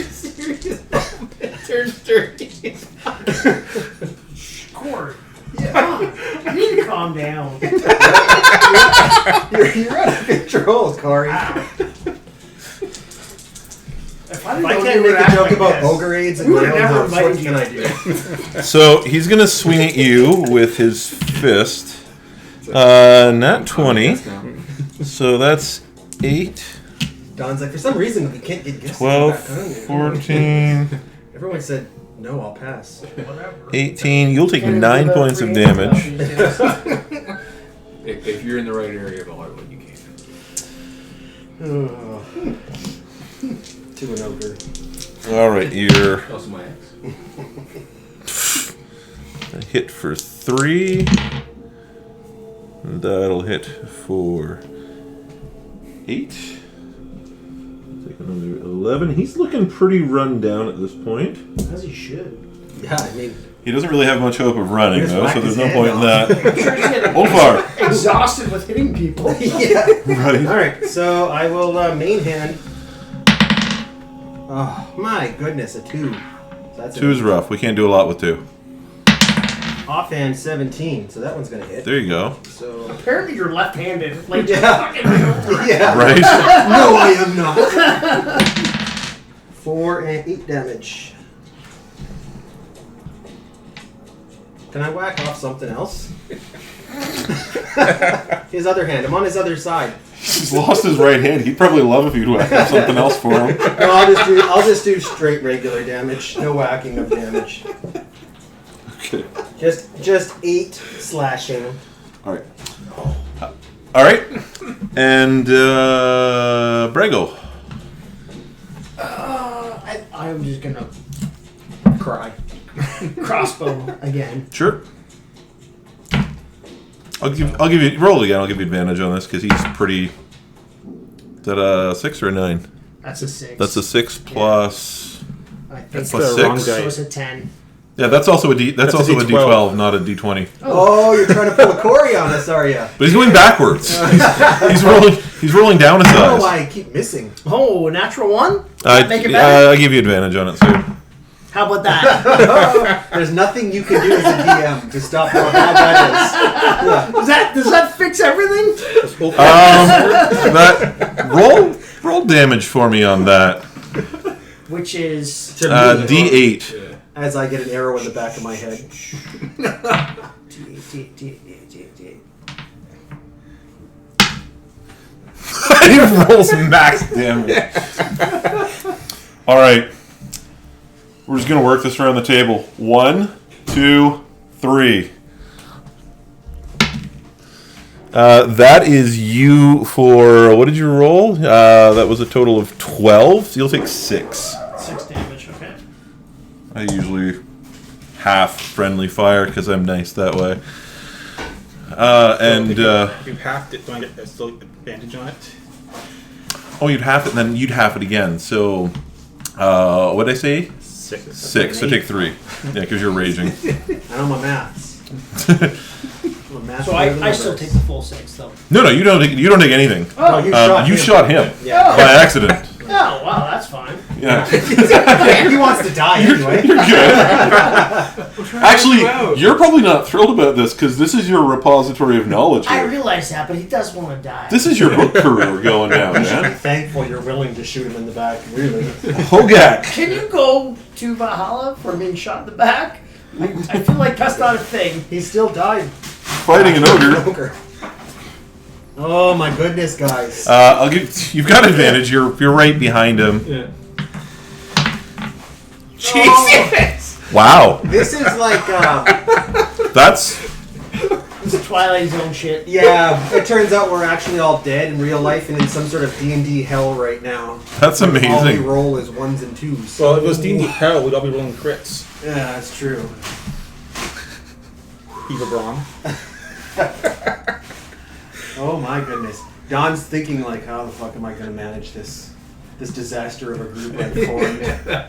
Turns dirty. Corey. Yeah. You need to calm down. You're out of control, Corey. If I can't can't make a react joke like about this, ogre AIDS in we my would've own never house. What invited can I you. do? So he's gonna swing at you with his fist. Not 20. So that's 8, Don's like, for some reason, we can't get guests. 12, back on. 14, Everyone said, no, I'll pass. 18. You'll take Can't 9 do points of that damage. for you. If you're in the right area, I'll let you can. To an ogre. All right, you're Also my ex. hit for 3. That'll hit for 8. Take another 11. He's looking pretty run down at this point. As he should. Yeah, I mean, He doesn't really have much hope of running, Just though, whack so there's his no hand point in off. that. I'm sure he's getting Ulfar. exhausted with hitting people. yeah. Right. Alright, so I will main hand. Oh, my goodness, a 2. So that's 2 is rough. We can't do a lot with 2. Offhand 17, so that one's going to hit. There you go. So, Apparently you're left-handed. Like, Yeah. fucking over. yeah. Right? No, I am not. 4 and 8 damage. Can I whack off something else? His other hand. I'm on his other side. He's lost his right hand. He'd probably love if you'd whack up something else for him. No, I'll just do straight regular damage. No whacking of damage. Okay. Just 8 slashing. All right. All right. And Brego. I'm just gonna Cry. crossbow again. Sure. I'll give you roll again. I'll give you advantage on this because he's pretty. Is that a 6 or a 9? That's a 6. That's a 6 plus. I think That's Plus the wrong 6? guy. so. It's a 10. Yeah, that's also a D. That's That's a also a D12. D12, not a D20. Oh, you're trying to pull a Corey on us, are you? But he's going backwards. He's rolling. He's rolling down a I don't know size. why I keep missing. Oh, a natural 1? Make it better? I give you advantage on it too. How about that? There's nothing you can do as a DM to stop how bad that is. Yeah. Does that fix everything? That roll damage for me on that. Which is To me, D8. as I get an arrow in the back of my head. He rolls max damage. All right. We're just gonna work this around the table. 1, 2, 3. That is you for what did you roll? That was a total of 12. So you'll take 6. 6 damage, okay. I usually half friendly fire because I'm nice that way. And if you halved it, do I get still advantage on it? oh, you'd half it, and then you'd half it again. So, what did I say? 6. 6. So take 3. Yeah, because you're raging. I know my maths. I'm a math So player than I the still rest. take the full 6 though. No, you don't. You don't take anything. No, you Shot him Yeah. by accident. Oh wow, that's fine. Yeah. He wants to die anyway. You're good. Actually, you're probably not thrilled about this because this is your repository of knowledge I here. realize that, but he does want to die. This is your book career going now, You should be man. thankful you're willing to shoot him in the back. Really. Hogak. Can you go to Valhalla for being shot in the back? I feel like that's not a thing. He still died. Fighting an ogre. Oh my goodness, guys. You've got advantage. You're right behind him. Yeah. Jesus! Wow. This is like, That's This is Twilight Zone shit. yeah, it turns out we're actually all dead in real life and in some sort of D&D hell right now. that's All we amazing. roll is 1s and 2s. Well, if it was D&D hell, we'd all be rolling crits. Yeah, that's true. Eva Braun. Oh my goodness. Don's thinking like, how the fuck am I going to manage this disaster of a group I've formed?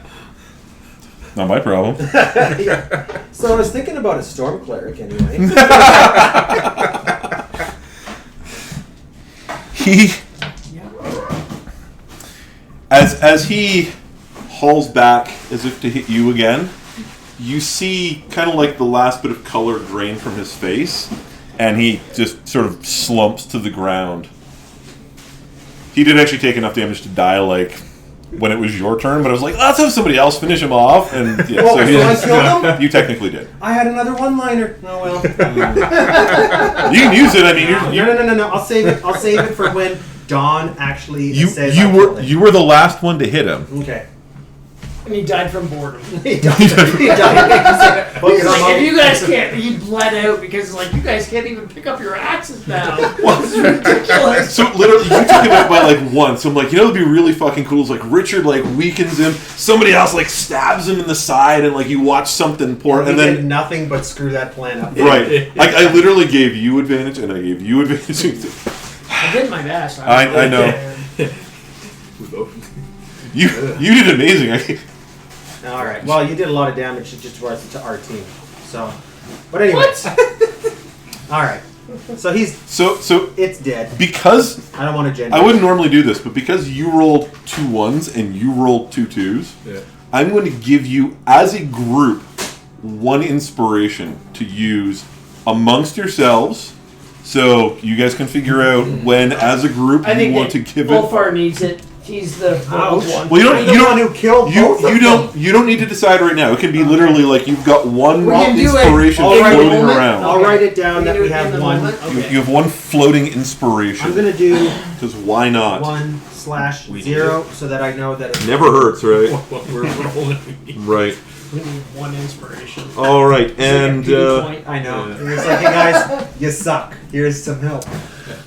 Not my problem. Yeah. So I was thinking about a storm cleric anyway. He, as he hauls back as if to hit you again, you see kind of like the last bit of color drain from his face, and he just sort of slumps to the ground. He did actually take enough damage to die, like, when it was your turn, but I was like, let's have somebody else finish him off, and yeah, Well, so so I killed him? you technically did. I had another one-liner. Oh well. You can use it. I mean, No. I'll save it. I'll save it for when Don actually says you I were killed him. you were the last one to hit him. Okay. And he died from boredom. He died. He died. He's like, if you guys can't, he bled out because like you guys can't even pick up your axes now. It's ridiculous. So literally, you took him out by like one. So I'm like, it'd be really fucking cool. It's like Richard like weakens him, somebody else like stabs him in the side, and like you watch something pour, We and did then nothing but screw that plan up. right, I literally gave you advantage, and I gave you advantage. I did my best. I know. We both. You did amazing. All right. Well, you did a lot of damage just to our team. So, but anyway. All right. So so it's dead. because I don't want to gender. I wouldn't normally do this, but because you rolled 2 1s and you rolled 2 2s, Yeah. I'm going to give you, as a group, 1 inspiration to use amongst yourselves, so you guys can figure out when, as a group, I you think want to that give it. Ulfar needs it. He's the Ouch. one. Well, Are you the one who killed both of them? you don't need to decide right now. It can be literally like you've got one We can do it inspiration all right, floating moment. around. I'll write it down We that do we it in have the one. moment? You have one floating inspiration. I'm gonna do Because why not? 1/0 so that I know that it's Never hurts, right? Well, we're rolling. Right. We need one inspiration. All right, and It's like a pity point. I know. Yeah. It's like, hey guys, you suck. Here's some help.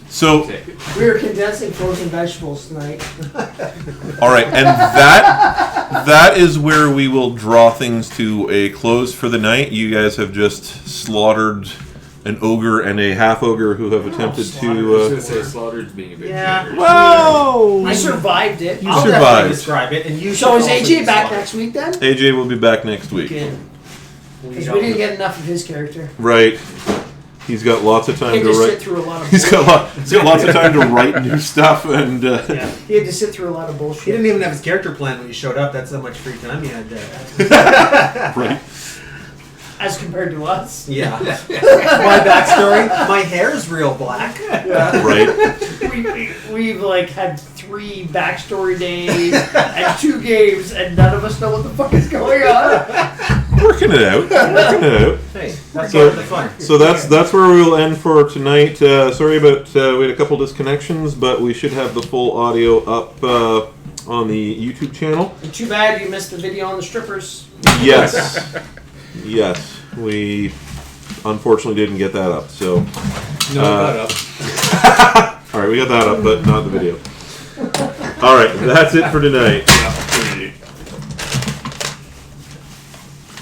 so We were condensing frozen vegetables tonight. all right, and that is where we will draw things to a close for the night. You guys have just slaughtered an ogre and a half ogre who have attempted I was to. gonna say Slaughter's being a bit. Yeah. Whoa! I survived it. I'll survived. definitely describe it, and you. So is should also AJ back describe next week then? AJ will be back next week. Good. it. Because we didn't get enough of his character. Right. He's got lots of He time had to to sit write. through a lot of He's bullshit. got lots of time to write new stuff, and Yeah, he had to sit through a lot of He bullshit. didn't even have his character plan when he showed up. That's how much free time he had there. right. As compared to us. Yeah. My backstory: my hair's real black. Right. We've like had 3 backstory days and 2 games, and none of us know what the fuck is going on. Working it out. Hey, that's So- part of the fun. So that's where we will end for tonight. Sorry about we had a couple disconnections, but we should have the full audio up on the YouTube channel. And too bad you missed the video on the strippers. Yes, yes, we unfortunately didn't get that up. So No, got up. all right, we got that up, but not the video. All right, that's it for tonight.